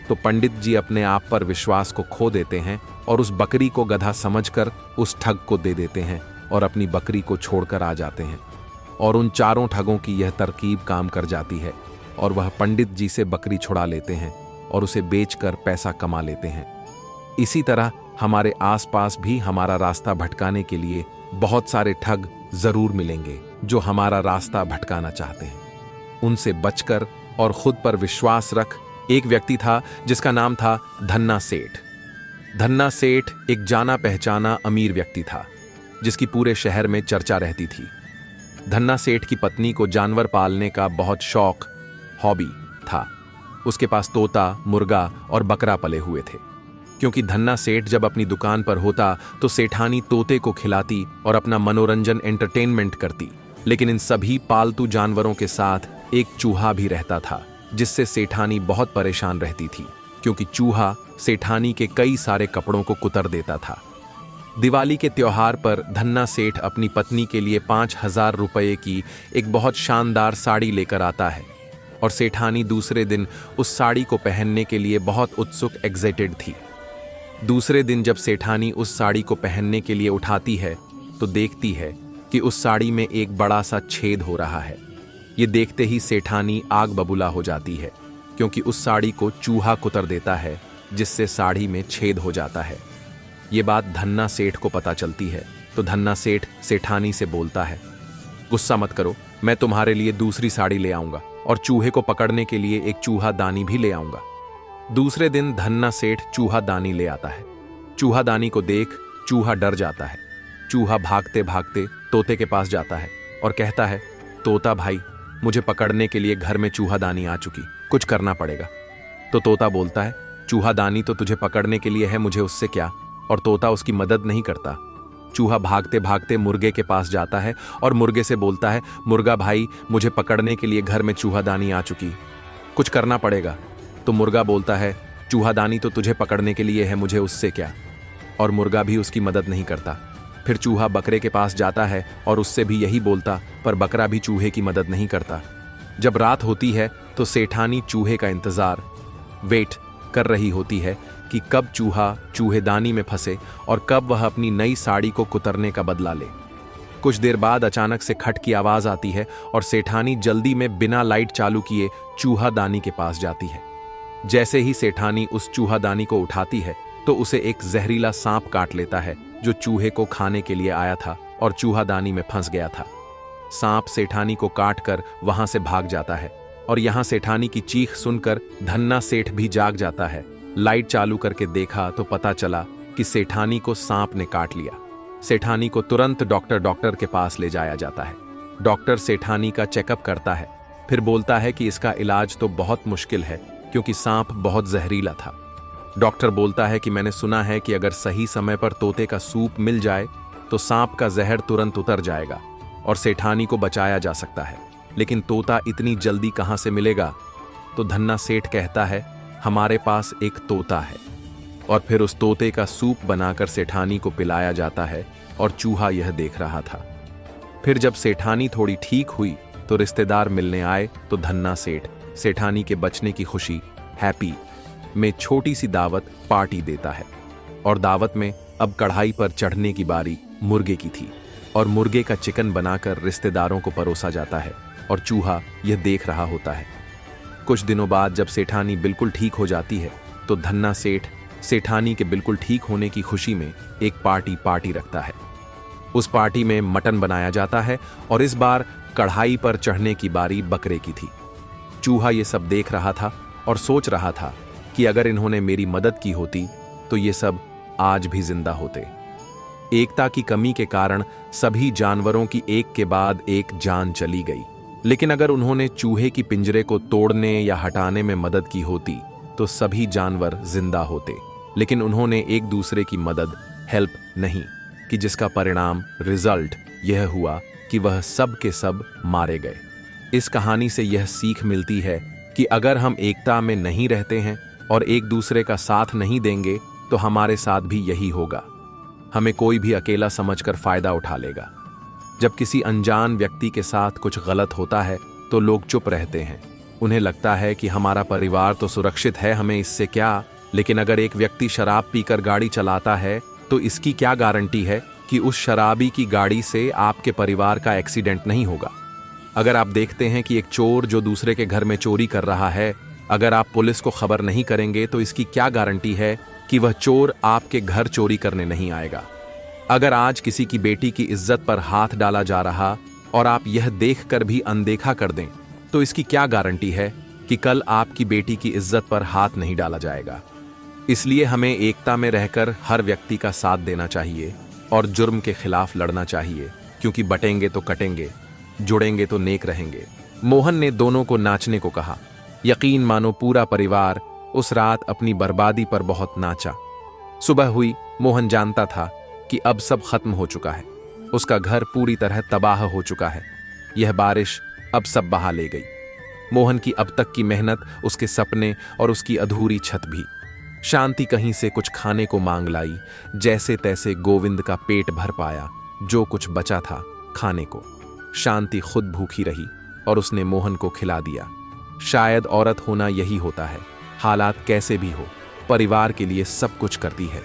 तो पंडित जी अपने आप पर विश्वास को खो देते हैं और उस बकरी को गधा समझकर उस ठग को दे देते हैं और अपनी बकरी को छोड़कर आ जाते हैं। और उन चारों ठगों की यह तरकीब काम कर जाती है और वह पंडित जी से बकरी छुड़ा लेते हैं और उसे बेचकर पैसा कमा लेते हैं। इसी तरह हमारे आसपास भी हमारा रास्ता भटकाने के लिए बहुत सारे ठग जरूर मिलेंगे जो हमारा रास्ता भटकाना चाहते हैं। उनसे बचकर और खुद पर विश्वास रख। एक व्यक्ति था जिसका नाम था धन्ना सेठ। धन्ना सेठ एक जाना पहचाना अमीर व्यक्ति था जिसकी पूरे शहर में चर्चा रहती थी। धन्ना सेठ की पत्नी को जानवर पालने का बहुत शौक, हॉबी था। उसके पास तोता, मुर्गा और बकरा पले हुए थे। क्योंकि धन्ना सेठ जब अपनी दुकान पर होता तो सेठानी तोते को खिलाती और अपना मनोरंजन एंटरटेनमेंट करती। लेकिन इन सभी पालतू जानवरों के साथ एक चूहा भी रहता था, जिससे सेठानी बहुत परेशान रहती थी, क्योंकि चूहा सेठानी के कई सारे कपड़ों को कुतर देता था। दिवाली के त्योहार पर धन्ना सेठ अपनी पत्नी के लिए 5,000 रुपये की एक बहुत शानदार साड़ी लेकर आता है और सेठानी दूसरे दिन उस साड़ी को पहनने के लिए बहुत उत्सुक एक्साइटेड थी। दूसरे दिन जब सेठानी उस साड़ी को पहनने के लिए उठाती है तो देखती है कि उस साड़ी में एक बड़ा सा छेद हो रहा है। ये देखते ही सेठानी आग बबूला हो जाती है, क्योंकि उस साड़ी को चूहा कुतर देता है, जिससे साड़ी में छेद हो जाता है। ये बात धन्ना सेठ को पता चलती है तो धन्ना सेठ सेठानी से बोलता है, गुस्सा मत करो, मैं तुम्हारे लिए दूसरी साड़ी ले आऊंगा और चूहे को पकड़ने के लिए एक चूहा दानी भी ले आऊंगा। दूसरे दिन धन्ना सेठ चूहा दानी ले आता है। चूहा दानी को देख चूहा डर जाता है। चूहा भागते भागते तोते के पास जाता है और कहता है, तोता भाई, मुझे पकड़ने के लिए घर में चूहा दानी आ चुकी, कुछ करना पड़ेगा। तो तोता बोलता है, चूहा दानी तो तुझे पकड़ने के लिए है, मुझे उससे क्या। और तोता उसकी मदद नहीं करता। चूहा भागते भागते मुर्गे के पास जाता है और मुर्गे से बोलता है, मुर्गा भाई, मुझे पकड़ने के लिए घर में चूहा दानी आ चुकी, कुछ करना पड़ेगा। तो मुर्गा बोलता है, चूहा दानी तो तुझे पकड़ने के लिए है, मुझे उससे क्या। और मुर्गा भी उसकी मदद नहीं करता। फिर चूहा बकरे के पास जाता है और उससे भी यही बोलता, पर बकरा भी चूहे की मदद नहीं करता। जब रात होती है तो सेठानी चूहे का इंतजार वेट कर रही होती है कि कब चूहा चूहेदानी में फंसे और कब वह अपनी नई साड़ी को कुतरने का बदला ले। कुछ देर बाद अचानक से खट की आवाज आती है और सेठानी जल्दी में बिना लाइट चालू किए चूहादानी के पास जाती है। जैसे ही सेठानी उस चूहादानी को उठाती है तो उसे एक जहरीला सांप काट लेता है, जो चूहे को खाने के लिए आया था और चूहादानी में फंस गया था। सांप सेठानी को काट कर वहां से भाग जाता है और यहां सेठानी की चीख सुनकर धन्ना सेठ भी जाग जाता है। लाइट चालू करके देखा तो पता चला कि सेठानी को सांप ने काट लिया। सेठानी को तुरंत डॉक्टर के पास ले जाया जाता है। डॉक्टर सेठानी का चेकअप करता है, फिर बोलता है कि इसका इलाज तो बहुत मुश्किल है, क्योंकि सांप बहुत जहरीला था। डॉक्टर बोलता है कि मैंने सुना है कि अगर सही समय पर तोते का सूप मिल जाए तो सांप का जहर तुरंत उतर जाएगा और सेठानी को बचाया जा सकता है, लेकिन तोता इतनी जल्दी कहां से मिलेगा। तो धन्ना सेठ कहता है, हमारे पास एक तोता है। और फिर उस तोते का सूप बनाकर सेठानी को पिलाया जाता है और चूहा यह देख रहा था। फिर जब सेठानी थोड़ी ठीक हुई तो रिश्तेदार मिलने आए तो धन्ना सेठ सेठानी के बचने की खुशी हैप्पी में छोटी सी दावत पार्टी देता है। और दावत में अब कढ़ाई पर चढ़ने की बारी मुर्गे की थी और मुर्गे का चिकन बनाकर रिश्तेदारों को परोसा जाता है और चूहा यह देख रहा होता है। कुछ दिनों बाद जब सेठानी बिल्कुल ठीक हो जाती है तो धन्ना सेठ सेठानी के बिल्कुल ठीक होने की खुशी में एक पार्टी रखता है। उस पार्टी में मटन बनाया जाता है और इस बार कढ़ाई पर चढ़ने की बारी बकरे की थी। चूहा ये सब देख रहा था और सोच रहा था कि अगर इन्होंने मेरी मदद की होती तो ये सब आज भी जिंदा होते। एकता की कमी के कारण सभी जानवरों की एक के बाद एक जान चली गई, लेकिन अगर उन्होंने चूहे की पिंजरे को तोड़ने या हटाने में मदद की होती तो सभी जानवर जिंदा होते। लेकिन उन्होंने एक दूसरे की मदद हेल्प नहीं कि, जिसका परिणाम रिजल्ट यह हुआ कि वह सब के सब मारे गए। इस कहानी से यह सीख मिलती है कि अगर हम एकता में नहीं रहते हैं और एक दूसरे का साथ नहीं देंगे तो हमारे साथ भी यही होगा। हमें कोई भी अकेला समझकर फायदा उठा लेगा। जब किसी अनजान व्यक्ति के साथ कुछ गलत होता है तो लोग चुप रहते हैं। उन्हें लगता है कि हमारा परिवार तो सुरक्षित है, हमें इससे क्या। लेकिन अगर एक व्यक्ति शराब पीकर गाड़ी चलाता है तो इसकी क्या गारंटी है कि उस शराबी की गाड़ी से आपके परिवार का एक्सीडेंट नहीं होगा। अगर आप देखते हैं कि एक चोर जो दूसरे के घर में चोरी कर रहा है, अगर आप पुलिस को खबर नहीं करेंगे तो इसकी क्या गारंटी है कि वह चोर आपके घर चोरी करने नहीं आएगा। अगर आज किसी की बेटी की इज्जत पर हाथ डाला जा रहा और आप यह देखकर भी अनदेखा कर दें तो इसकी क्या गारंटी है कि कल आपकी बेटी की इज्जत पर हाथ नहीं डाला जाएगा। इसलिए हमें एकता में रहकर हर व्यक्ति का साथ देना चाहिए और जुर्म के खिलाफ लड़ना चाहिए, क्योंकि बटेंगे तो कटेंगे, जुड़ेंगे तो नेक रहेंगे। मोहन ने दोनों को नाचने को कहा। यकीन मानो पूरा परिवार उस रात अपनी बर्बादी पर बहुत नाचा। सुबह हुई। मोहन जानता था कि अब सब खत्म हो चुका है। उसका घर पूरी तरह तबाह हो चुका है। यह बारिश अब सब बहा ले गई। मोहन की अब तक की मेहनत, उसके सपने और उसकी अधूरी छत भी। शांति कहीं से कुछ खाने को मांग लाई। जैसे तैसे गोविंद का पेट भर पाया। जो कुछ बचा था खाने को, शांति खुद भूखी रही और उसने मोहन को खिला दिया। शायद औरत होना यही होता है, हालात कैसे भी हो, परिवार के लिए सब कुछ करती है।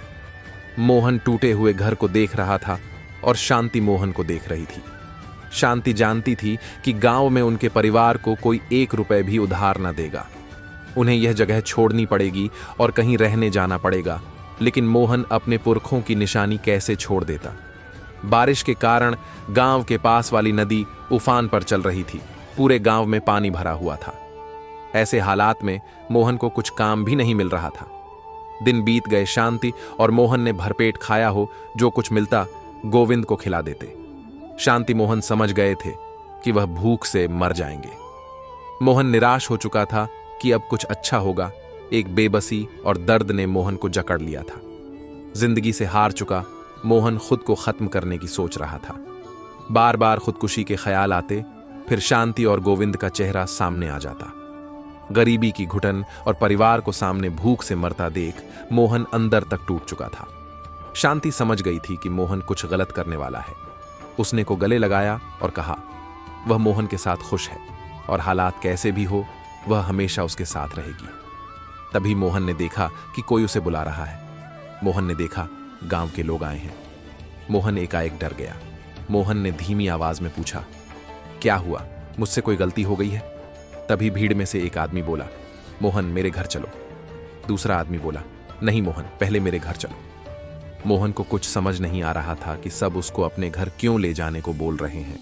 मोहन टूटे हुए घर को देख रहा था और शांति मोहन को देख रही थी। शांति जानती थी कि गांव में उनके परिवार को कोई 1 रुपए भी उधार न देगा। उन्हें यह जगह छोड़नी पड़ेगी और कहीं रहने जाना पड़ेगा, लेकिन मोहन अपने पुरखों की निशानी कैसे छोड़ देता। बारिश के कारण गांव के पास वाली नदी उफान पर चल रही थी। पूरे गांव में पानी भरा हुआ था। ऐसे हालात में मोहन को कुछ काम भी नहीं मिल रहा था। दिन बीत गए। शांति और मोहन ने भरपेट खाया हो, जो कुछ मिलता गोविंद को खिला देते। शांति मोहन समझ गए थे कि वह भूख से मर जाएंगे। मोहन निराश हो चुका था कि अब कुछ अच्छा होगा। एक बेबसी और दर्द ने मोहन को जकड़ लिया था। जिंदगी से हार चुका मोहन खुद को खत्म करने की सोच रहा था। बार बार खुदकुशी के ख्याल आते, फिर शांति और गोविंद का चेहरा सामने आ जाता। गरीबी की घुटन और परिवार को सामने भूख से मरता देख मोहन अंदर तक टूट चुका था। शांति समझ गई थी कि मोहन कुछ गलत करने वाला है। उसने को गले लगाया और कहा, वह मोहन के साथ खुश है और हालात कैसे भी हो वह हमेशा उसके साथ रहेगी। तभी मोहन ने देखा कि कोई उसे बुला रहा है। मोहन ने देखा गांव के लोग आए हैं। मोहन एकाएक डर गया। मोहन ने धीमी आवाज में पूछा, क्या हुआ, मुझसे कोई गलती हो गई है? तभी भीड़ में से एक आदमी बोला, मोहन मेरे घर चलो। दूसरा आदमी बोला, नहीं मोहन, पहले मेरे घर चलो। मोहन को कुछ समझ नहीं आ रहा था कि सब उसको अपने घर क्यों ले जाने को बोल रहे हैं।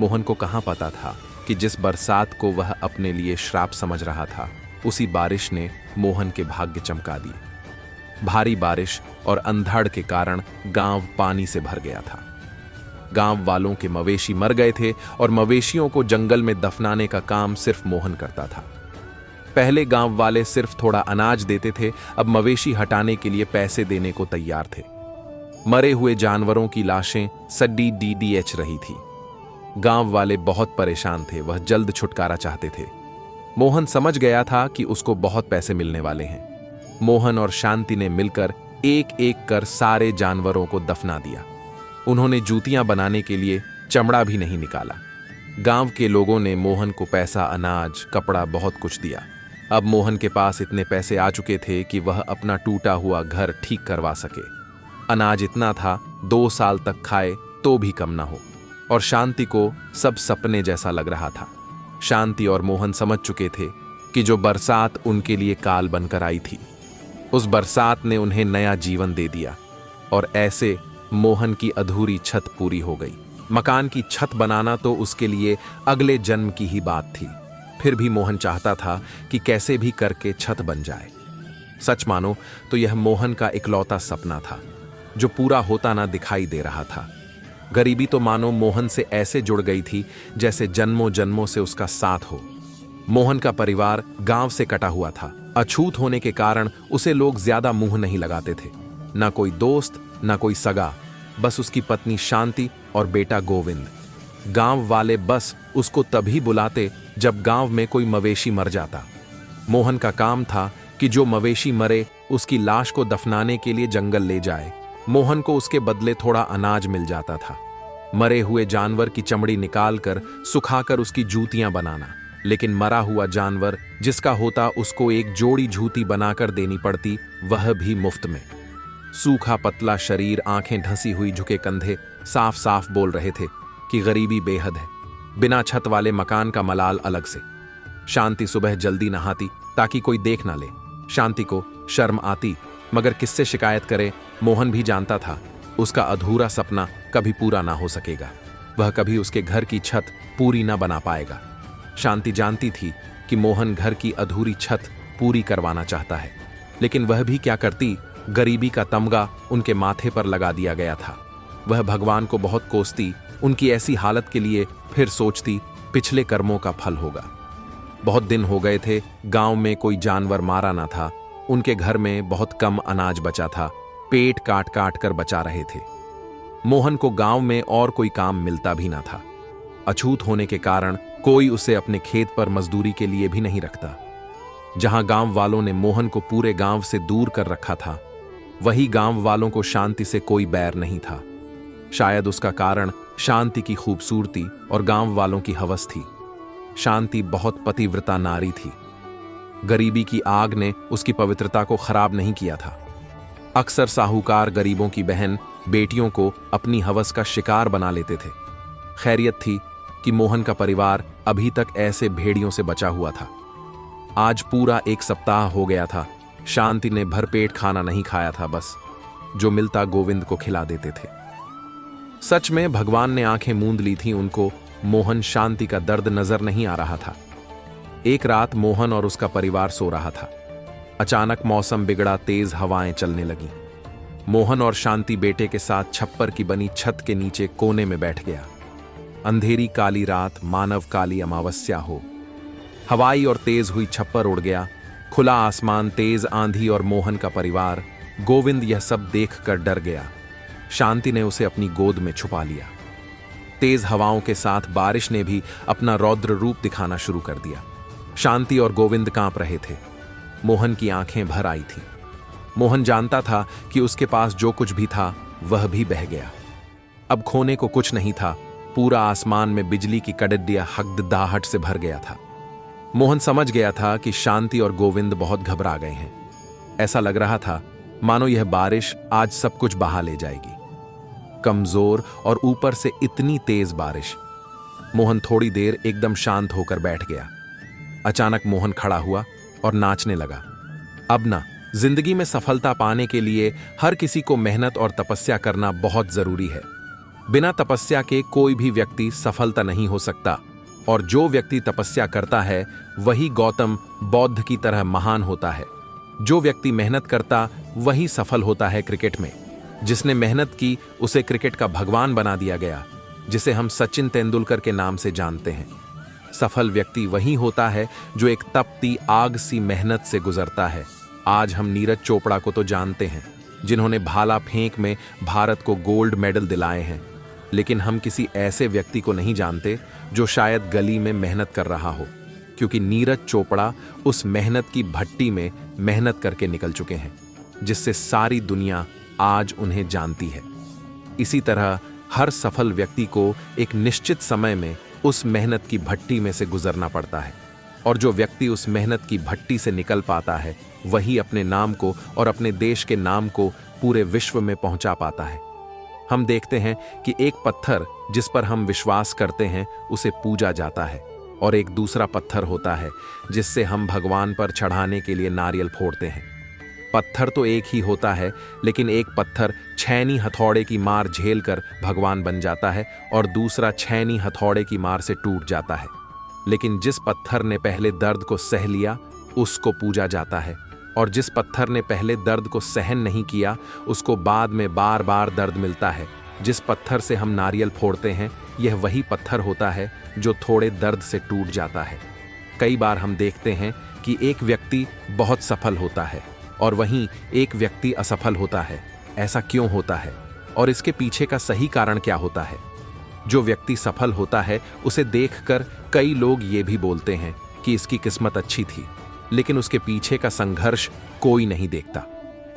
मोहन को कहां पता था कि जिस बरसात को वह अपने लिए श्राप समझ रहा था, उसी बारिश ने मोहन के भाग्य चमका दिए। भारी बारिश और अंधड़ के कारण गांव पानी से भर गया था। गांव वालों के मवेशी मर गए थे और मवेशियों को जंगल में दफनाने का काम सिर्फ मोहन करता था। पहले गांव वाले सिर्फ थोड़ा अनाज देते थे, अब मवेशी हटाने के लिए पैसे देने को तैयार थे। मरे हुए जानवरों की लाशें सड्डी डीडीएच रही थी। गांव वाले बहुत परेशान थे, वह जल्द छुटकारा चाहते थे। मोहन समझ गया था कि उसको बहुत पैसे मिलने वाले हैं। मोहन और शांति ने मिलकर एक एक कर सारे जानवरों को दफना दिया। उन्होंने जूतियां बनाने के लिए चमड़ा भी नहीं निकाला। गांव के लोगों ने मोहन को पैसा, अनाज, कपड़ा बहुत कुछ दिया। अब मोहन के पास इतने पैसे आ चुके थे कि वह अपना टूटा हुआ घर ठीक करवा सके। अनाज इतना था 2 साल तक खाए तो भी कम ना हो, और शांति को सब सपने जैसा लग रहा था। शांति और मोहन समझ चुके थे कि जो बरसात उनके लिए काल बनकर आई थी, उस बरसात ने उन्हें नया जीवन दे दिया, और ऐसे मोहन की अधूरी छत पूरी हो गई। मकान की छत बनाना तो उसके लिए अगले जन्म की ही बात थी। फिर भी मोहन चाहता था कि कैसे भी करके छत बन जाए। सच मानो तो यह मोहन का इकलौता सपना था जो पूरा होता ना दिखाई दे रहा था। गरीबी तो मानो मोहन से ऐसे जुड़ गई थी जैसे जन्मों जन्मों से उसका साथ हो। मोहन का परिवार गांव से कटा हुआ था। अछूत होने के कारण उसे लोग ज्यादा मुंह नहीं लगाते थे। ना कोई दोस्त, ना कोई सगा, बस उसकी पत्नी शांति और बेटा गोविंद। गांव वाले बस उसको तभी बुलाते जब गांव में कोई मवेशी मर जाता। मोहन का काम था कि जो मवेशी मरे उसकी लाश को दफनाने के लिए जंगल ले जाए। मोहन को उसके बदले थोड़ा अनाज मिल जाता था। मरे हुए जानवर की चमड़ी निकालकर सुखाकर उसकी जूतियां बनाना, लेकिन मरा हुआ जानवर जिसका होता उसको एक जोड़ी जूती बनाकर देनी पड़ती, वह भी मुफ्त में। सूखा पतला शरीर, आंखें ढंसी हुई, झुके कंधे साफ साफ बोल रहे थे कि गरीबी बेहद है। बिना छत वाले मकान का मलाल अलग से। शांति सुबह जल्दी नहाती ताकि कोई देख ना ले। शांति को शर्म आती, मगर किससे शिकायत करे। मोहन भी जानता था उसका अधूरा सपना कभी पूरा ना हो सकेगा। वह कभी उसके घर की छत पूरी ना बना पाएगा। शांति जानती थी कि मोहन घर की अधूरी छत पूरी करवाना चाहता है, लेकिन वह भी क्या करती। गरीबी का तमगा उनके माथे पर लगा दिया गया था। वह भगवान को बहुत कोसती, उनकी ऐसी हालत के लिए फिर सोचती पिछले कर्मों का फल होगा। बहुत दिन हो गए थे, गांव में कोई जानवर मारा ना था। उनके घर में बहुत कम अनाज बचा था। पेट काट काट कर बचा रहे थे। मोहन को गांव में और कोई काम मिलता भी ना था। अछूत होने के कारण कोई उसे अपने खेत पर मजदूरी के लिए भी नहीं रखता। जहां गांव वालों ने मोहन को पूरे गांव से दूर कर रखा था, वही गांव वालों को शांति से कोई बैर नहीं था। शायद उसका कारण शांति की खूबसूरती और गांव वालों की हवस थी। शांति बहुत पतिव्रता नारी थी। गरीबी की आग ने उसकी पवित्रता को खराब नहीं किया था। अक्सर साहूकार गरीबों की बहन बेटियों को अपनी हवस का शिकार बना लेते थे। खैरियत थी कि मोहन का परिवार अभी तक ऐसे भेड़ियों से बचा हुआ था। आज पूरा 1 सप्ताह हो गया था, शांति ने भरपेट खाना नहीं खाया था, बस जो मिलता गोविंद को खिला देते थे। सच में भगवान ने आंखें मूंद ली थी उनको। मोहन शांति का दर्द नजर नहीं आ रहा था। एक रात मोहन और उसका परिवार सो रहा था। अचानक मौसम बिगड़ा, तेज हवाएं चलने लगीं। मोहन और शांति बेटे के साथ छप्पर की बनी छत के नीचे कोने में बैठ गया। अंधेरी काली रात मानव काली अमावस्या हो। हवाई और तेज हुई छप्पर उड़ गया। खुला आसमान, तेज आंधी और मोहन का परिवार। गोविंद यह सब देखकर डर गया। शांति ने उसे अपनी गोद में छुपा लिया। तेज हवाओं के साथ बारिश ने भी अपना रौद्र रूप दिखाना शुरू कर दिया। शांति और गोविंद कांप रहे थे। मोहन की आंखें भर आई थीं। मोहन जानता था कि उसके पास जो कुछ भी था वह भी बह गया। अब खोने को कुछ नहीं था। पूरा आसमान में बिजली की कड़कड़ियां हकददाहट से भर गया था। मोहन समझ गया था कि शांति और गोविंद बहुत घबरा गए हैं। ऐसा लग रहा था मानो यह बारिश आज सब कुछ बहा ले जाएगी। कमजोर और ऊपर से इतनी तेज बारिश। मोहन थोड़ी देर एकदम शांत होकर बैठ गया। अचानक मोहन खड़ा हुआ और नाचने लगा। अब ना, जिंदगी में सफलता पाने के लिए हर किसी को मेहनत और तपस्या करना बहुत जरूरी है। बिना तपस्या के कोई भी व्यक्ति सफलता नहीं हो सकता, और जो व्यक्ति तपस्या करता है वही गौतम बौद्ध की तरह महान होता है। जो व्यक्ति मेहनत करता वही सफल होता है क्रिकेट में। जिसने मेहनत की उसे क्रिकेट का भगवान बना दिया गया, जिसे हम सचिन तेंदुलकर के नाम से जानते हैं। सफल व्यक्ति वही होता है जो एक तपती आग सी मेहनत से गुजरता है। आज हम नीरज चोपड़ा को तो जानते हैं, जिन्होंने भाला फेंक में भारत को गोल्ड मेडल दिलाए हैं, लेकिन हम किसी ऐसे व्यक्ति को नहीं जानते जो शायद गली में मेहनत कर रहा हो, क्योंकि नीरज चोपड़ा उस मेहनत की भट्टी में मेहनत करके निकल चुके हैं, जिससे सारी दुनिया आज उन्हें जानती है। इसी तरह हर सफल व्यक्ति को एक निश्चित समय में उस मेहनत की भट्टी में से गुजरना पड़ता है, और जो व्यक्ति उस मेहनत की भट्टी से निकल पाता है वही अपने नाम को और अपने देश के नाम को पूरे विश्व में पहुंचा पाता है। हम देखते हैं कि एक पत्थर जिस पर हम विश्वास करते हैं उसे पूजा जाता है, और एक दूसरा पत्थर होता है जिससे हम भगवान पर चढ़ाने के लिए नारियल फोड़ते हैं। पत्थर तो एक ही होता है, लेकिन एक पत्थर छैनी हथौड़े की मार झेलकर भगवान बन जाता है और दूसरा छैनी हथौड़े की मार से टूट जाता है। लेकिन जिस पत्थर ने पहले दर्द को सह लिया उसको पूजा जाता है, और जिस पत्थर ने पहले दर्द को सहन नहीं किया उसको बाद में बार बार दर्द मिलता है। जिस पत्थर से हम नारियल फोड़ते हैं यह वही पत्थर होता है जो थोड़े दर्द से टूट जाता है। कई बार हम देखते हैं कि एक व्यक्ति बहुत सफल होता है और वहीं एक व्यक्ति असफल होता है। ऐसा क्यों होता है और इसके पीछे का सही कारण क्या होता है? जो व्यक्ति सफल होता है उसे देखकर कई लोग ये भी बोलते हैं कि इसकी किस्मत अच्छी थी, लेकिन उसके पीछे का संघर्ष कोई नहीं देखता।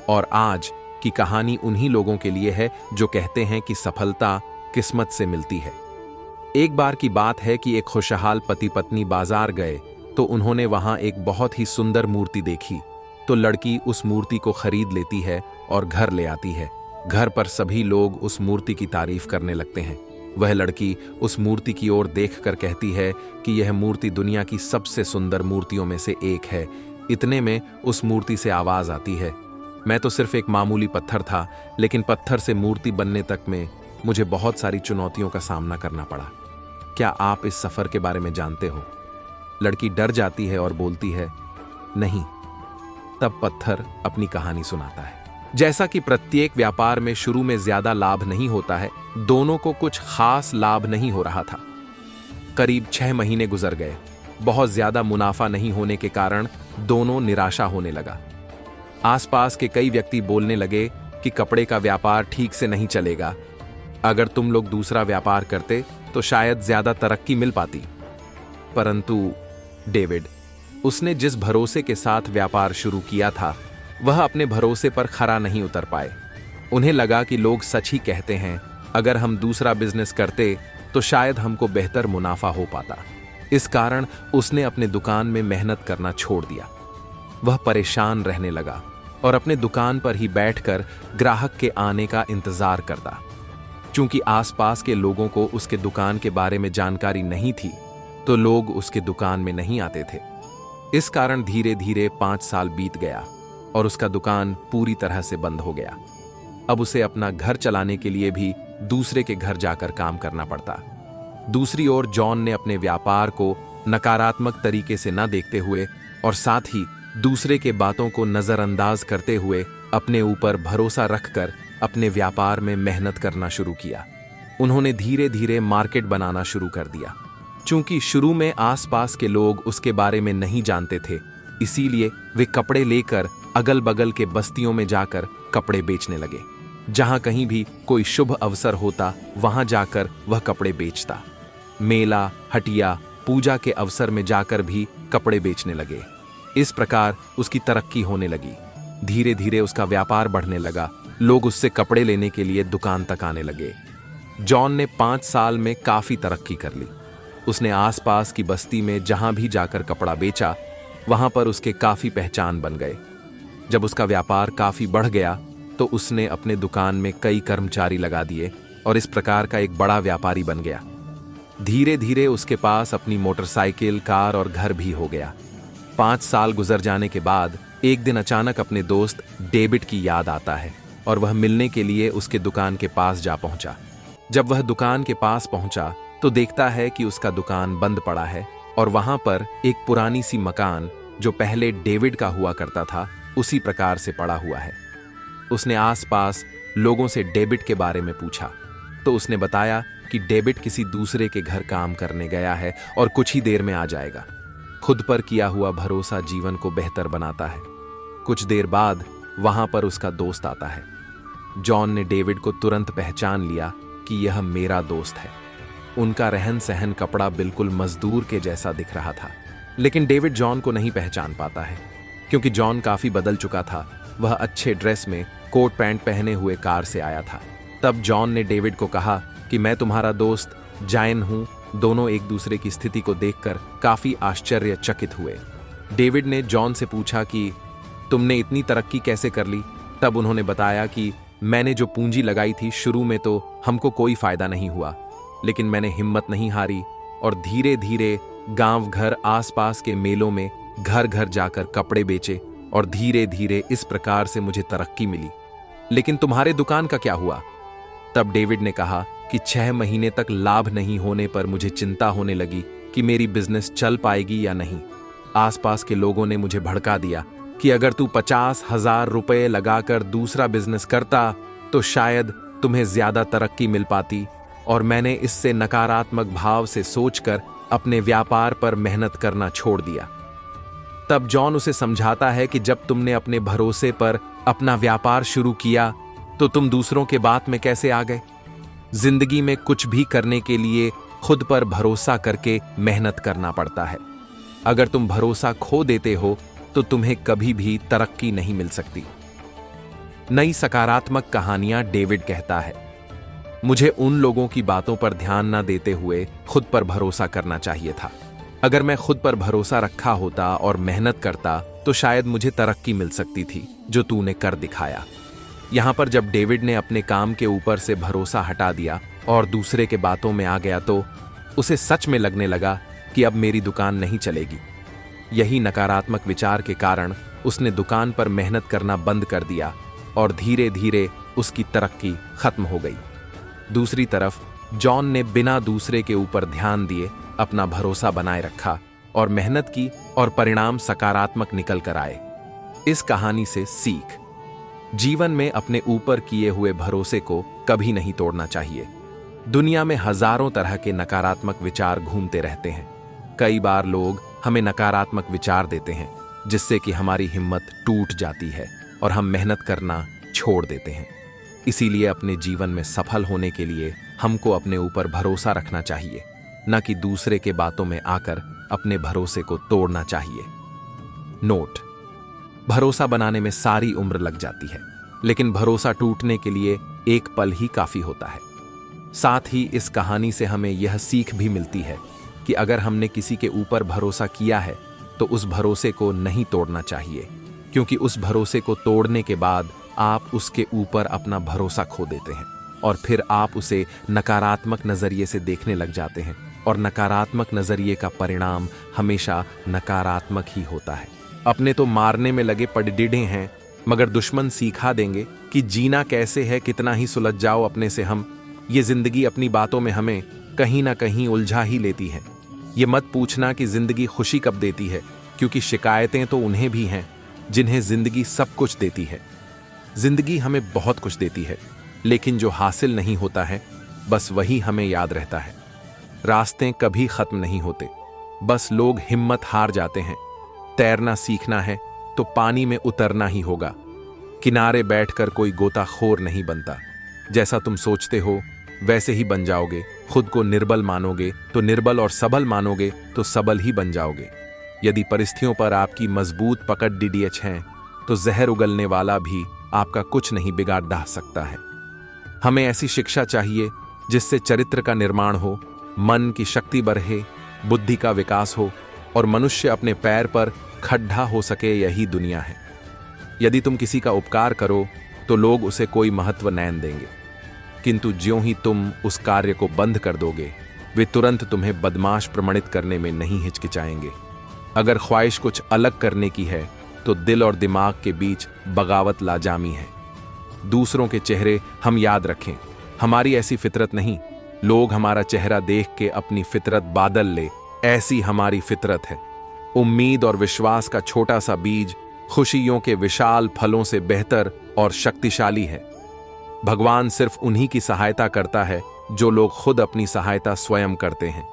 और आज की कहानी उन्हीं लोगों के लिए है जो कहते हैं कि सफलता किस्मत से मिलती है। एक बार की बात है कि एक खुशहाल पति पत्नी बाजार गए तो उन्होंने वहां एक बहुत ही सुंदर मूर्ति देखी। तो लड़की उस मूर्ति को खरीद लेती है और घर ले आती है। घर पर सभी लोग उस मूर्ति की तारीफ करने लगते हैं। वह लड़की उस मूर्ति की ओर देखकर कहती है कि यह मूर्ति दुनिया की सबसे सुंदर मूर्तियों में से एक है। इतने में उस मूर्ति से आवाज आती है, मैं तो सिर्फ एक मामूली पत्थर था, लेकिन पत्थर से मूर्ति बनने तक में मुझे बहुत सारी चुनौतियों का सामना करना पड़ा। क्या आप इस सफर के बारे में जानते हो? लड़की डर जाती है और बोलती है, नहीं। तब पत्थर अपनी कहानी सुनाता है। जैसा कि प्रत्येक व्यापार में शुरू में ज्यादा लाभ नहीं होता है, दोनों को कुछ खास लाभ नहीं हो रहा था। करीब 6 महीने गुजर गए। बहुत ज्यादा मुनाफा नहीं होने के कारण दोनों निराशा होने लगा। आसपास के कई व्यक्ति बोलने लगे कि कपड़े का व्यापार ठीक से नहीं चलेगा। अगर तुम लोग दूसरा व्यापार करते तो शायद ज्यादा तरक्की मिल पाती। परंतु डेविड, उसने जिस भरोसे के साथ व्यापार शुरू किया था वह अपने भरोसे पर खरा नहीं उतर पाए। उन्हें लगा कि लोग सच ही कहते हैं, अगर हम दूसरा बिजनेस करते तो शायद हमको बेहतर मुनाफा हो पाता। इस कारण उसने अपने दुकान में मेहनत करना छोड़ दिया। वह परेशान रहने लगा और अपने दुकान पर ही बैठकर ग्राहक के आने का इंतजार करता। चूंकि आसपास के लोगों को उसके दुकान के बारे में जानकारी नहीं थी, तो लोग उसके दुकान में नहीं आते थे। इस कारण धीरे धीरे 5 साल बीत गया और उसका दुकान पूरी तरह से बंद हो गया। अब उसे अपना घर चलाने के लिए भी दूसरे के घर जाकर काम करना पड़ता। दूसरी ओर जॉन ने अपने व्यापार को नकारात्मक तरीके से न देखते हुए और साथ ही दूसरे के बातों को नजरअंदाज करते हुए अपने ऊपर भरोसा रखकर अपने व्यापार में मेहनत करना शुरू किया। उन्होंने धीरे धीरे मार्केट बनाना शुरू कर दिया। चूंकि शुरू में आसपास के लोग उसके बारे में नहीं जानते थे, इसीलिए वे कपड़े लेकर अगल बगल के बस्तियों में जाकर कपड़े बेचने लगे। जहां कहीं भी कोई शुभ अवसर होता वहां जाकर वह कपड़े बेचता। मेला, हटिया, पूजा के अवसर में जाकर भी कपड़े बेचने लगे। इस प्रकार उसकी तरक्की होने लगी। धीरे धीरे उसका व्यापार बढ़ने लगा। लोग उससे कपड़े लेने के लिए दुकान तक आने लगे। जॉन ने 5 साल में काफी तरक्की कर ली। उसने आसपास की बस्ती में जहां भी जाकर कपड़ा बेचा, वहां पर उसके काफी पहचान बन गए। जब उसका व्यापार काफी बढ़ गया तो उसने अपने दुकान में कई कर्मचारी लगा दिए और इस प्रकार का एक बड़ा व्यापारी बन गया। धीरे धीरे उसके पास अपनी मोटरसाइकिल, कार और घर भी हो गया। 5 साल गुजर जाने के बाद एक दिन अचानक अपने दोस्त डेविड की याद आता है और वह मिलने के लिए उसके दुकान के पास जा पहुंचा। जब वह दुकान के पास पहुंचा तो देखता है कि उसका दुकान बंद पड़ा है और वहां पर एक पुरानी सी मकान जो पहले डेविड का हुआ करता था उसी प्रकार से पड़ा हुआ है। उसने आसपास लोगों से डेविड के बारे में पूछा तो उसने बताया कि डेविड किसी दूसरे के घर काम करने गया है और कुछ ही देर में आ जाएगा। खुद पर किया हुआ भरोसा जीवन को बेहतर बनाता है। कुछ देर बाद वहां पर उसका दोस्त आता है। जॉन ने डेविड को तुरंत पहचान लिया कि यह मेरा दोस्त है। उनका रहन सहन, कपड़ा बिल्कुल मजदूर के जैसा दिख रहा था। लेकिन डेविड जॉन को नहीं पहचान पाता है क्योंकि जॉन काफी बदल चुका था। वह अच्छे ड्रेस में कोट पैंट पहने हुए कार से आया था। तब जॉन ने डेविड को कहा कि मैं तुम्हारा दोस्त जायन हूं। दोनों एक दूसरे की स्थिति को देखकर काफी आश्चर्यचकित हुए। डेविड ने जॉन से पूछा कि तुमने इतनी तरक्की कैसे कर ली? तब उन्होंने बताया कि मैंने जो पूंजी लगाई थी, शुरू में तो हमको कोई फायदा नहीं हुआ, लेकिन मैंने हिम्मत नहीं हारी और धीरे धीरे गांव घर, आसपास के मेलों में घर घर जाकर कपड़े बेचे और धीरे धीरे इस प्रकार से मुझे तरक्की मिली। लेकिन तुम्हारे दुकान का क्या हुआ? तब डेविड ने कहा कि 6 महीने तक लाभ नहीं होने पर मुझे चिंता होने लगी कि मेरी बिजनेस चल पाएगी या नहीं। आसपास के लोगों ने मुझे भड़का दिया कि अगर तू 50,000 रुपए लगाकर दूसरा बिजनेस करता तो शायद तुम्हें ज्यादा तरक्की मिल पाती, और मैंने इससे नकारात्मक भाव से सोचकर अपने व्यापार पर मेहनत करना छोड़ दिया। तब जॉन उसे समझाता है कि जब तुमने अपने भरोसे पर अपना व्यापार शुरू किया तो तुम दूसरों के बात में कैसे आ गए? जिंदगी में कुछ भी करने के लिए खुद पर भरोसा करके मेहनत करना पड़ता है। अगर तुम भरोसा खो देते हो तो तुम्हें कभी भी तरक्की नहीं मिल सकती। नई सकारात्मक कहानियां। डेविड कहता है, मुझे उन लोगों की बातों पर ध्यान न देते हुए खुद पर भरोसा करना चाहिए था। अगर मैं खुद पर भरोसा रखा होता और मेहनत करता तो शायद मुझे तरक्की मिल सकती थी, जो तूने कर दिखाया। यहां पर जब डेविड ने अपने काम के ऊपर से भरोसा हटा दिया और दूसरे के बातों में आ गया तो उसे सच में लगने लगा कि अब मेरी दुकान नहीं चलेगी। यही नकारात्मक विचार के कारण उसने दुकान पर मेहनत करना बंद कर दिया और धीरे धीरे उसकी तरक्की खत्म हो गई। दूसरी तरफ जॉन ने बिना दूसरे के ऊपर ध्यान दिए अपना भरोसा बनाए रखा और मेहनत की और परिणाम सकारात्मक निकल कर आए। इस कहानी से सीख, जीवन में अपने ऊपर किए हुए भरोसे को कभी नहीं तोड़ना चाहिए। दुनिया में हजारों तरह के नकारात्मक विचार घूमते रहते हैं। कई बार लोग हमें नकारात्मक विचार देते हैं जिससे कि हमारी हिम्मत टूट जाती है और हम मेहनत करना छोड़ देते हैं। इसीलिए अपने जीवन में सफल होने के लिए हमको अपने ऊपर भरोसा रखना चाहिए, न कि दूसरे के बातों में आकर अपने भरोसे को तोड़ना चाहिए। नोट: भरोसा बनाने में सारी उम्र लग जाती है, लेकिन भरोसा टूटने के लिए एक पल ही काफी होता है। साथ ही इस कहानी से हमें यह सीख भी मिलती है कि अगर हमने किसी के ऊपर भरोसा किया है तो उस भरोसे को नहीं तोड़ना चाहिए, क्योंकि उस भरोसे को तोड़ने के बाद आप उसके ऊपर अपना भरोसा खो देते हैं और फिर आप उसे नकारात्मक नजरिए से देखने लग जाते हैं, और नकारात्मक नजरिए का परिणाम हमेशा नकारात्मक ही होता है। अपने तो मारने में लगे पड़डिढे हैं, मगर दुश्मन सिखा देंगे कि जीना कैसे है। कितना ही सुलझ जाओ अपने से हम, ये जिंदगी अपनी बातों में हमें कहीं ना कहीं उलझा ही लेती है। ये मत पूछना कि जिंदगी खुशी कब देती है, क्योंकि शिकायतें तो उन्हें भी हैं जिन्हें जिंदगी सब कुछ देती है। जिंदगी हमें बहुत कुछ देती है, लेकिन जो हासिल नहीं होता है बस वही हमें याद रहता है। रास्ते कभी खत्म नहीं होते, बस लोग हिम्मत हार जाते हैं। तैरना सीखना है तो पानी में उतरना ही होगा। किनारे बैठकर कोई गोताखोर नहीं बनता। जैसा तुम सोचते हो वैसे ही बन जाओगे। खुद को निर्बल मानोगे तो निर्बल, और सबल मानोगे तो सबल ही बन जाओगे। यदि परिस्थितियों पर आपकी मजबूत पकड़ DDH है तो जहर उगलने वाला भी आपका कुछ नहीं बिगाड़ डाह सकता है। हमें ऐसी शिक्षा चाहिए जिससे चरित्र का निर्माण हो, मन की शक्ति बढ़े, बुद्धि का विकास हो और मनुष्य अपने पैर पर खड़ा हो सके। यही दुनिया है। यदि तुम किसी का उपकार करो तो लोग उसे कोई महत्व नहीं देंगे, किंतु ज्यों ही तुम उस कार्य को बंद कर दोगे वे तुरंत तुम्हें बदमाश प्रमाणित करने में नहीं हिचकिचाएंगे। अगर ख्वाहिश कुछ अलग करने की है तो दिल और दिमाग के बीच बगावत लाजामी है। दूसरों के चेहरे हम याद रखें, हमारी ऐसी फितरत नहीं। लोग हमारा चेहरा देख के अपनी फितरत बादल ले, ऐसी हमारी फितरत है। उम्मीद और विश्वास का छोटा सा बीज खुशियों के विशाल फलों से बेहतर और शक्तिशाली है। भगवान सिर्फ उन्हीं की सहायता करता है जो लोग खुद अपनी सहायता स्वयं करते हैं।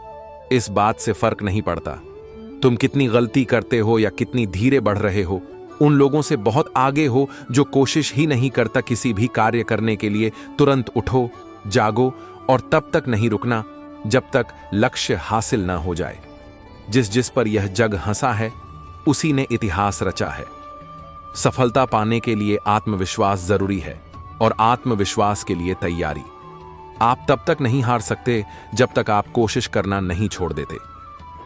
इस बात से फर्क नहीं पड़ता तुम कितनी गलती करते हो या कितनी धीरे बढ़ रहे हो। उन लोगों से बहुत आगे हो जो कोशिश ही नहीं करता किसी भी कार्य करने के लिए। तुरंत उठो, जागो और तब तक नहीं रुकना जब तक लक्ष्य हासिल ना हो जाए। जिस पर यह जग हंसा है उसी ने इतिहास रचा है। सफलता पाने के लिए आत्मविश्वास जरूरी है और आत्मविश्वास के लिए तैयारी। आप तब तक नहीं हार सकते जब तक आप कोशिश करना नहीं छोड़ देते।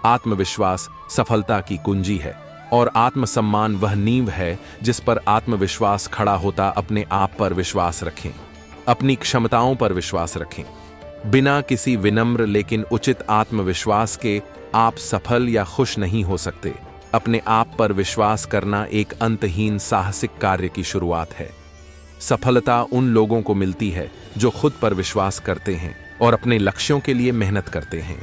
आत्मविश्वास सफलता की कुंजी है और आत्मसम्मान वह नींव है जिस पर आत्मविश्वास खड़ा होता। अपने आप पर विश्वास रखें, अपनी क्षमताओं पर विश्वास रखें। बिना किसी विनम्र लेकिन उचित आत्मविश्वास के आप सफल या खुश नहीं हो सकते। अपने आप पर विश्वास करना एक अंतहीन साहसिक कार्य की शुरुआत है। सफलता उन लोगों को मिलती है जो खुद पर विश्वास करते हैं और अपने लक्ष्यों के लिए मेहनत करते हैं।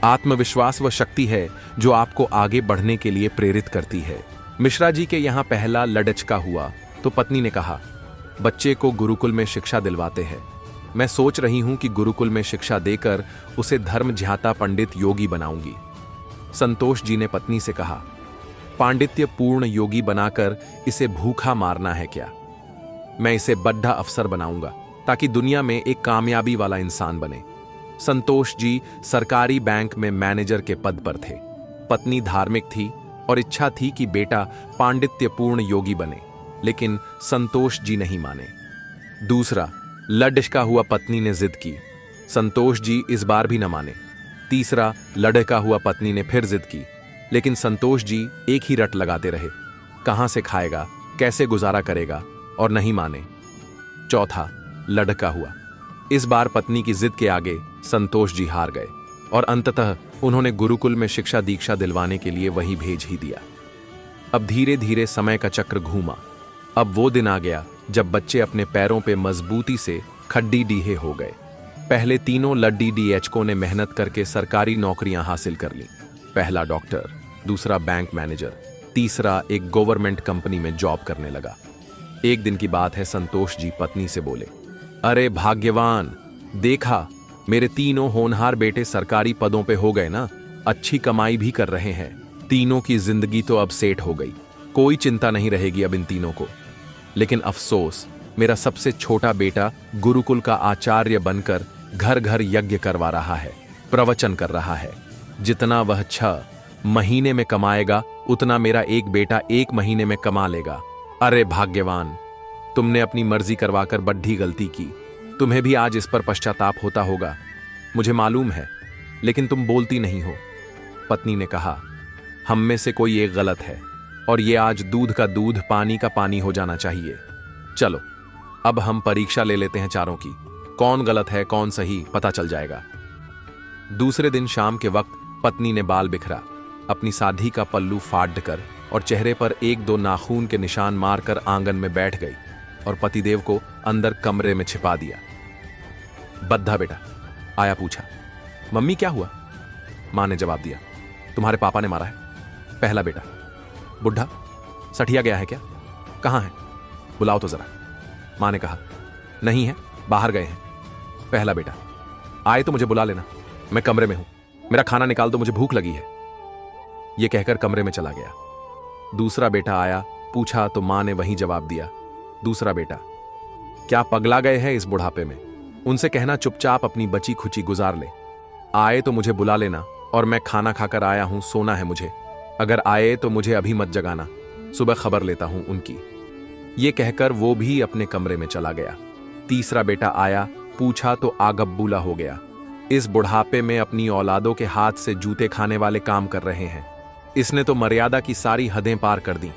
आत्मविश्वास वह शक्ति है जो आपको आगे बढ़ने के लिए प्रेरित करती है। मिश्रा जी के यहाँ पहला लड़चका हुआ तो पत्नी ने कहा, बच्चे को गुरुकुल में शिक्षा दिलवाते हैं। मैं सोच रही हूं कि गुरुकुल में शिक्षा देकर उसे धर्म ज्ञाता पंडित योगी बनाऊंगी। संतोष जी ने पत्नी से कहा, पांडित्य पूर्ण योगी बनाकर इसे भूखा मारना है क्या? मैं इसे बड्ढा अफसर बनाऊंगा ताकि दुनिया में एक कामयाबी वाला इंसान बने। संतोष जी सरकारी बैंक में मैनेजर के पद पर थे। पत्नी धार्मिक थी और इच्छा थी कि बेटा पांडित्यपूर्ण योगी बने, लेकिन संतोष जी नहीं माने। दूसरा लड़का हुआ पत्नी ने जिद की, संतोष जी इस बार भी न माने। तीसरा लड़का हुआ पत्नी ने फिर जिद की, लेकिन संतोष जी एक ही रट लगाते रहे, कहां से खाएगा, कैसे गुजारा करेगा, और नहीं माने। चौथा लड़का हुआ। इस बार पत्नी की जिद के आगे संतोष जी हार गए और अंततः उन्होंने गुरुकुल में शिक्षा दीक्षा दिलवाने के लिए वही भेज ही दिया। अब धीरे धीरे समय का चक्र घूमा। अब वो दिन आ गया जब बच्चे अपने पैरों पे मजबूती से खड्डी डीहे हो गए। पहले तीनों लड्डी डीएचको ने मेहनत करके सरकारी नौकरियां हासिल कर ली। पहला डॉक्टर, दूसरा बैंक मैनेजर, तीसरा एक गवर्नमेंट कंपनी में जॉब करने लगा। एक दिन की बात है, संतोष जी पत्नी से बोले, अरे भाग्यवान, देखा मेरे तीनों होनहार बेटे सरकारी पदों पे हो गए ना, अच्छी कमाई भी कर रहे हैं। तीनों की जिंदगी तो अब सेट हो गई, कोई चिंता नहीं रहेगी अब इन तीनों को। लेकिन अफसोस, मेरा सबसे छोटा बेटा गुरुकुल का आचार्य बनकर घर घर यज्ञ करवा रहा है, प्रवचन कर रहा है। जितना वह 6 महीने में कमाएगा उतना मेरा एक बेटा 1 महीने में कमा लेगा। अरे भाग्यवान, तुमने अपनी मर्जी करवाकर बड्ढी गलती की। तुम्हें भी आज इस पर पश्चाताप होता होगा, मुझे मालूम है, लेकिन तुम बोलती नहीं हो। पत्नी ने कहा, हम में से कोई एक गलत है और ये आज दूध का दूध पानी का पानी हो जाना चाहिए। चलो अब हम परीक्षा ले लेते हैं चारों की, कौन गलत है कौन सही पता चल जाएगा। दूसरे दिन शाम के वक्त पत्नी ने बाल बिखरा, अपनी साधी का पल्लू फाड़ कर और चेहरे पर 1-2 नाखून के निशान मारकर आंगन में बैठ गई और पतिदेव को अंदर कमरे में छिपा दिया। बद्धा बेटा आया, पूछा, मम्मी क्या हुआ? मां ने जवाब दिया, तुम्हारे पापा ने मारा है। पहला बेटा, बुढ़ा सठिया गया है क्या? कहां है? बुलाओ तो जरा। मां ने कहा, नहीं है, बाहर गए हैं। पहला बेटा, आए तो मुझे बुला लेना, मैं कमरे में हूं, मेरा खाना निकाल दो, मुझे भूख लगी है। यह कहकर कमरे में चला गया। दूसरा बेटा आया, पूछा तो मां ने वही जवाब दिया। दूसरा बेटा, क्या पगला गए हैं इस बुढ़ापे में? उनसे कहना चुपचाप अपनी बची खुची गुजार ले। आए तो मुझे बुला लेना और मैं खाना खाकर आया हूं, सोना है मुझे। अगर आए तो मुझे अभी मत जगाना, सुबह खबर लेता हूं उनकी। ये कहकर वो भी अपने कमरे में चला गया। तीसरा बेटा आया, पूछा तो आगब्बूला हो गया। इस बुढ़ापे में अपनी औलादों के हाथ से जूते खाने वाले काम कर रहे हैं। इसने तो मर्यादा की सारी हदें पार कर दी।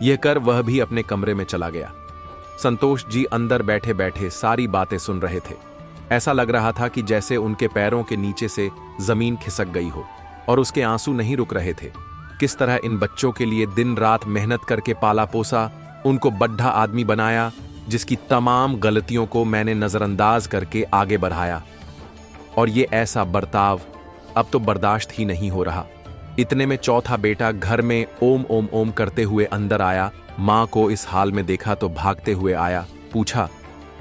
यह कर वह भी अपने कमरे में चला गया। संतोष जी अंदर बैठे बैठे सारी बातें सुन रहे थे। ऐसा लग रहा था कि जैसे उनके पैरों के नीचे से जमीन खिसक गई हो और उसके आंसू नहीं रुक रहे थे। किस तरह इन बच्चों के लिए दिन रात मेहनत करके पाला पोसा, उनको बड्ढा आदमी बनाया, जिसकी तमाम गलतियों को मैंने नजरअंदाज करके आगे बढ़ाया। और ये ऐसा बर्ताव अब तो बर्दाश्त ही नहीं हो रहा। इतने में चौथा बेटा घर में ओम ओम ओम करते हुए अंदर आया। मां को इस हाल में देखा तो भागते हुए आया, पूछा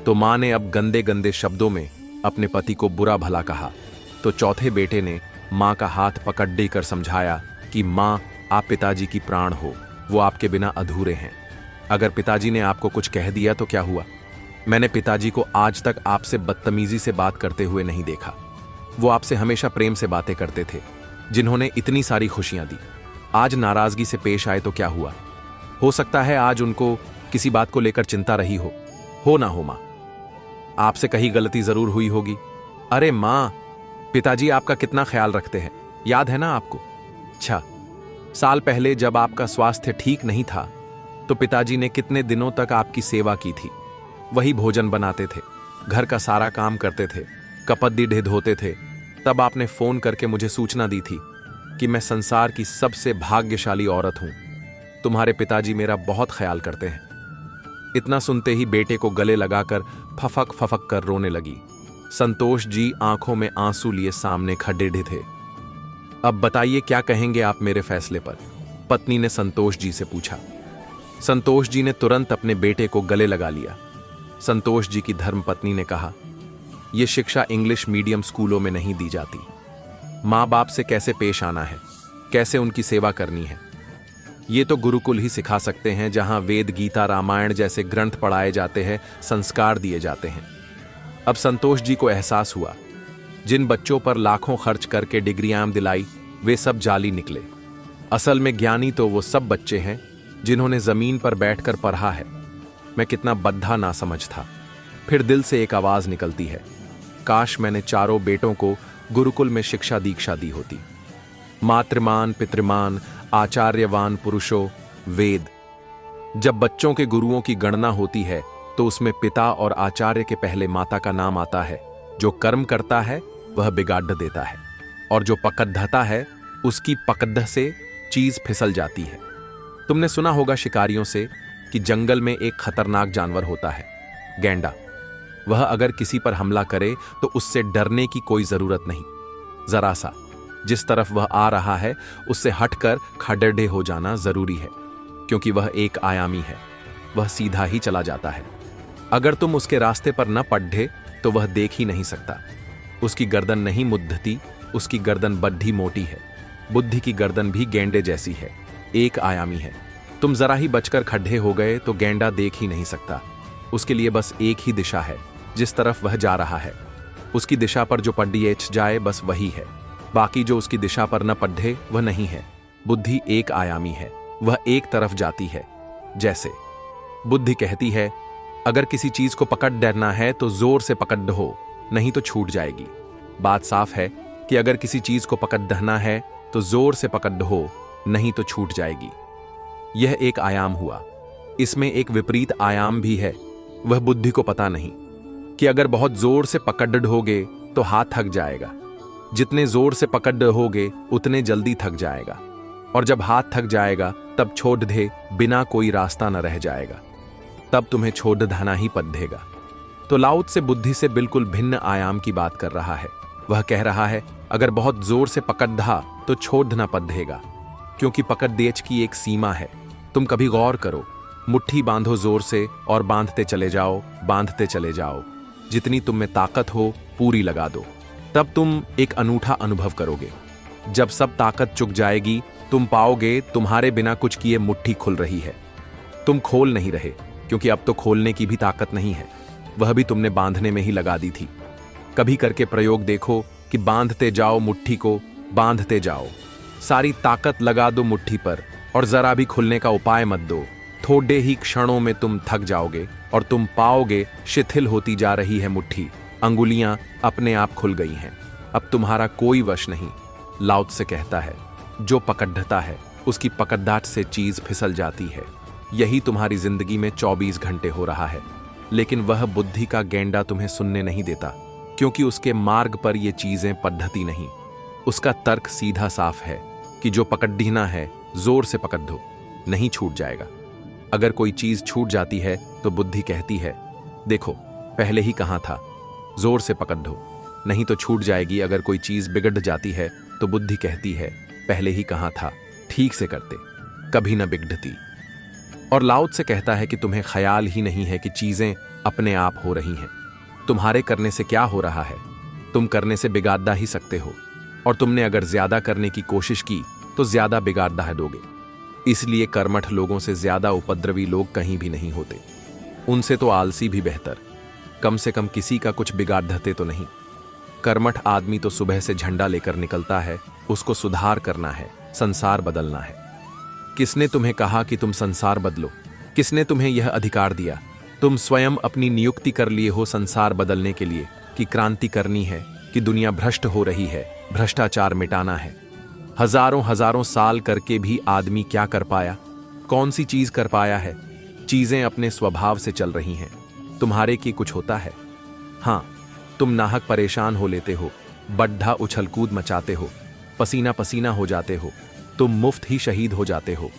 तो मां ने अब गंदे गंदे शब्दों में अपने पति को बुरा भला कहा। तो चौथे बेटे ने मां का हाथ पकड़ देकर समझाया कि मां, आप पिताजी की प्राण हो, वो आपके बिना अधूरे हैं। अगर पिताजी ने आपको कुछ कह दिया तो क्या हुआ? मैंने पिताजी को आज तक आपसे बदतमीजी से बात करते हुए नहीं देखा। वो आपसे हमेशा प्रेम से बातें करते थे, जिन्होंने इतनी सारी खुशियां दी। आज नाराजगी से पेश आए तो क्या हुआ? हो सकता है आज उनको किसी बात को लेकर चिंता रही हो ना हो। मां, आपसे कहीं गलती जरूर हुई होगी। अरे मां, पिताजी आपका कितना ख्याल रखते हैं, याद है ना आपको? 6 साल पहले जब आपका स्वास्थ्य ठीक नहीं था तो पिताजी ने कितने दिनों तक आपकी सेवा की थी। वही भोजन बनाते थे, घर का सारा काम करते थे, कपड़े धोते थे। तब आपने फोन करके मुझे सूचना दी थी कि मैं संसार की सबसे भाग्यशाली औरत हूं। तुम्हारे पिताजी मेरा बहुत ख्याल करते हैं। इतना सुनते ही बेटे को गले लगाकर फफक फफक कर रोने लगी। संतोष जी आंखों में आंसू लिए सामने खड़े थे। अब बताइए क्या कहेंगे आप मेरे फैसले पर? पत्नी ने संतोष जी से पूछा। संतोष जी ने तुरंत अपने बेटे को गले लगा लिया। संतोष जी की धर्मपत्नी ने कहा, यह शिक्षा इंग्लिश मीडियम स्कूलों में नहीं दी जाती। माँ बाप से कैसे पेश आना है, कैसे उनकी सेवा करनी है, ये तो गुरुकुल ही सिखा सकते हैं, जहां वेद, गीता, रामायण जैसे ग्रंथ पढ़ाए जाते हैं, संस्कार दिए जाते हैं। अब संतोष जी को एहसास हुआ, जिन बच्चों पर लाखों खर्च करके डिग्रियां दिलाई, वे सब जाली निकले। असल में ज्ञानी तो वो सब बच्चे हैं जिन्होंने जमीन पर बैठकर पढ़ा है। मैं कितना बद्धा ना समझ था। फिर दिल से एक आवाज निकलती है, काश मैंने चारों बेटों को गुरुकुल में शिक्षा दीक्षा दी होती। मातृमान, पितृमान, आचार्यवान पुरुषों, वेद। जब बच्चों के गुरुओं की गणना होती है तो उसमें पिता और आचार्य के पहले माता का नाम आता है। जो कर्म करता है वह बिगाड़ देता है, और जो पकड़ता है उसकी पकड़ से चीज फिसल जाती है। तुमने सुना होगा शिकारियों से कि जंगल में एक खतरनाक जानवर होता है, गैंडा। वह अगर किसी पर हमला करे तो उससे डरने की कोई जरूरत नहीं। जरा सा जिस तरफ वह आ रहा है उससे हटकर खड़े हो जाना जरूरी है, क्योंकि वह एक आयामी है, वह सीधा ही चला जाता है। अगर तुम उसके रास्ते पर न पढ़े तो वह देख ही नहीं सकता। उसकी गर्दन नहीं मुद्धती, उसकी गर्दन बड्ढी मोटी है। बुद्धि की गर्दन भी गेंडे जैसी है, एक आयामी है। तुम जरा ही बचकर खड्डे हो गए तो गेंडा देख ही नहीं सकता। उसके लिए बस एक ही दिशा है, जिस तरफ वह जा रहा है। उसकी दिशा पर जो पढ़ जाए बस वही है, बाकी जो उसकी दिशा पर न पढ़े वह नहीं है। बुद्धि एक आयामी है, वह एक तरफ जाती है। जैसे बुद्धि कहती है, अगर किसी चीज को पकड़ डरना है तो जोर से पकड़ हो, नहीं तो छूट जाएगी। बात साफ है कि अगर किसी चीज को पकड़ धरना है तो जोर से पकड़ हो, नहीं तो छूट जाएगी। यह एक आयाम हुआ। इसमें एक विपरीत आयाम भी है। वह बुद्धि को पता नहीं कि अगर बहुत जोर से पकड़ ढोगे तो हाथ थक जाएगा। जितने जोर से पकड़ ढोगे उतने जल्दी थक जाएगा, और जब हाथ थक जाएगा तब छोड़ दे, बिना कोई रास्ता न रह जाएगा। तब तुम्हें छोड़ धना ही पड़ेगा। तो लाओ त्से बुद्धि से बिल्कुल भिन्न आयाम की बात कर रहा है। वह कह रहा है, अगर बहुत जोर से पकड़ धा तो छोड़ धना पड़ेगा, क्योंकि पकड़ देच की एक सीमा है। तुम कभी गौर करो, मुट्ठी बांधो जोर से और बांधते चले जाओ, बांधते चले जाओ। जितनी तुम में ताकत हो पूरी लगा दो, तब तुम एक अनूठा अनुभव करोगे। जब सब ताकत चुक जाएगी, तुम पाओगे तुम्हारे बिना कुछ किए मुट्ठी खुल रही है। तुम खोल नहीं रहे, क्योंकि अब तो खोलने की भी ताकत नहीं है, वह भी तुमने बांधने में ही लगा दी थी। कभी करके प्रयोग देखो कि बांधते जाओ मुट्ठी को, बांधते जाओ, सारी ताकत लगा दो मुट्ठी पर, और जरा भी खुलने का उपाय मत दो। थोड़े ही क्षणों में तुम थक जाओगे और तुम पाओगे शिथिल होती जा रही है मुट्ठी। अंगुलियां अपने आप खुल गई हैं, अब तुम्हारा कोई वश नहीं। लाओ त्से कहता है, जो पकड़ता है उसकी पकड़दाट से चीज फिसल जाती है। यही तुम्हारी जिंदगी में 24 घंटे हो रहा है, लेकिन वह बुद्धि का गेंडा तुम्हें सुनने नहीं देता, क्योंकि उसके मार्ग पर ये चीजें पद्धति नहीं। उसका तर्क सीधा साफ है कि जो पकड़ना है जोर से पकड़ दो, नहीं छूट जाएगा। अगर कोई चीज छूट जाती है तो बुद्धि कहती है, देखो पहले ही कहा था, जोर से पकड़ दो, नहीं तो छूट जाएगी। अगर कोई चीज बिगड़ जाती है तो बुद्धि कहती है, पहले ही कहा था, ठीक से करते, कभी न बिगड़ती। और लाओ त्से कहता है कि तुम्हें ख्याल ही नहीं है कि चीजें अपने आप हो रही हैं। तुम्हारे करने से क्या हो रहा है? तुम करने से बिगाड़ ही सकते हो, और तुमने अगर ज्यादा करने की कोशिश की तो ज्यादा बिगाड़ दोगे। इसलिए कर्मठ लोगों से ज्यादा उपद्रवी लोग कहीं भी नहीं होते। उनसे तो आलसी भी बेहतर, कम से कम किसी का कुछ बिगाड़ धते तो नहीं। कर्मठ आदमी तो सुबह से झंडा लेकर निकलता है, उसको सुधार करना है, संसार बदलना है। किसने तुम्हें कहा कि तुम संसार बदलो? किसने तुम्हें यह अधिकार दिया? तुम स्वयं अपनी नियुक्ति कर लिए हो संसार बदलने के लिए, कि क्रांति करनी है, कि दुनिया भ्रष्ट हो रही है, भ्रष्टाचार मिटाना है। हजारों हजारों साल करके भी आदमी क्या कर पाया? कौन सी चीज कर पाया है? चीजें अपने स्वभाव से चल रही हैं। तुम्हारे की कुछ होता है? हाँ, तुम नाहक परेशान हो लेते हो, बड्ढा उछलकूद मचाते हो, पसीना पसीना हो जाते हो, तुम मुफ्त ही शहीद हो जाते हो।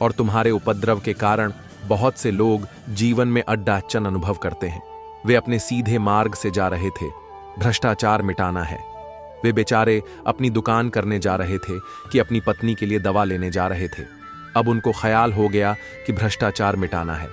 और तुम्हारे उपद्रव के कारण बहुत से लोग जीवन में अड्डाचन अनुभव करते हैं। वे अपने सीधे मार्ग से जा रहे थे, भ्रष्टाचार मिटाना है। वे बेचारे अपनी दुकान करने जा रहे थे कि अपनी पत्नी के लिए दवा लेने जा रहे थे। अब उनको ख्याल हो गया कि भ्रष्टाचार मिटाना है।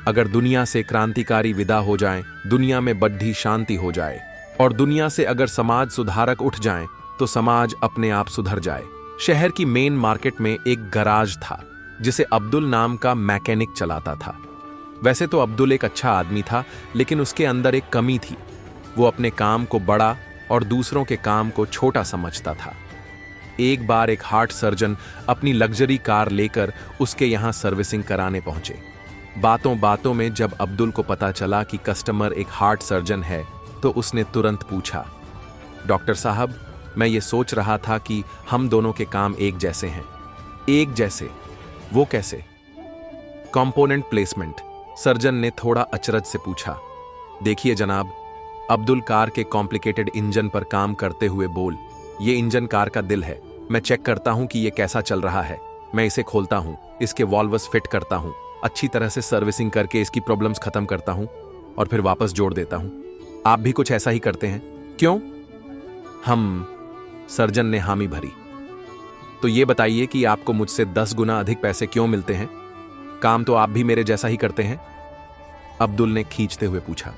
अगर दुनिया से क्रांतिकारी विदा हो जाएं, दुनिया में बड्ढी शांति हो जाए, और दुनिया से अगर समाज सुधारक उठ जाएं, तो समाज अपने आप सुधर जाए। शहर की मेन मार्केट में एक गराज था, जिसे अब्दुल नाम का मैकेनिक चलाता था। वैसे तो अब्दुल एक अच्छा आदमी था, लेकिन उसके अंदर एक कमी थी। वो अपने काम को बड़ा और दूसरों के काम को छोटा समझता था। एक बार एक हार्ट सर्जन अपनी लग्जरी कार लेकर उसके यहाँ सर्विसिंग कराने पहुंचे। बातों बातों में जब अब्दुल को पता चला कि कस्टमर एक हार्ट सर्जन है, तो उसने तुरंत पूछा, डॉक्टर साहब, मैं ये सोच रहा था कि हम दोनों के काम एक जैसे हैं। एक जैसे? वो कैसे? कंपोनेंट प्लेसमेंट, सर्जन ने थोड़ा अचरज से पूछा। देखिए जनाब, अब्दुल कार के कॉम्प्लिकेटेड इंजन पर काम करते हुए बोल, ये इंजन कार का दिल है। मैं चेक करता हूं कि ये कैसा चल रहा है। मैं इसे खोलता हूं, इसके वॉल्व्स फिट करता हूं, अच्छी तरह से सर्विसिंग करके इसकी प्रॉब्लम्स खत्म करता हूं और फिर वापस जोड़ देता हूं। आप भी कुछ ऐसा ही करते हैं क्यों? हम, सर्जन ने हामी भरी। तो ये बताइए कि आपको मुझसे 10 गुना अधिक पैसे क्यों मिलते हैं? काम तो आप भी मेरे जैसा ही करते हैं? अब्दुल ने खींचते हुए पूछा।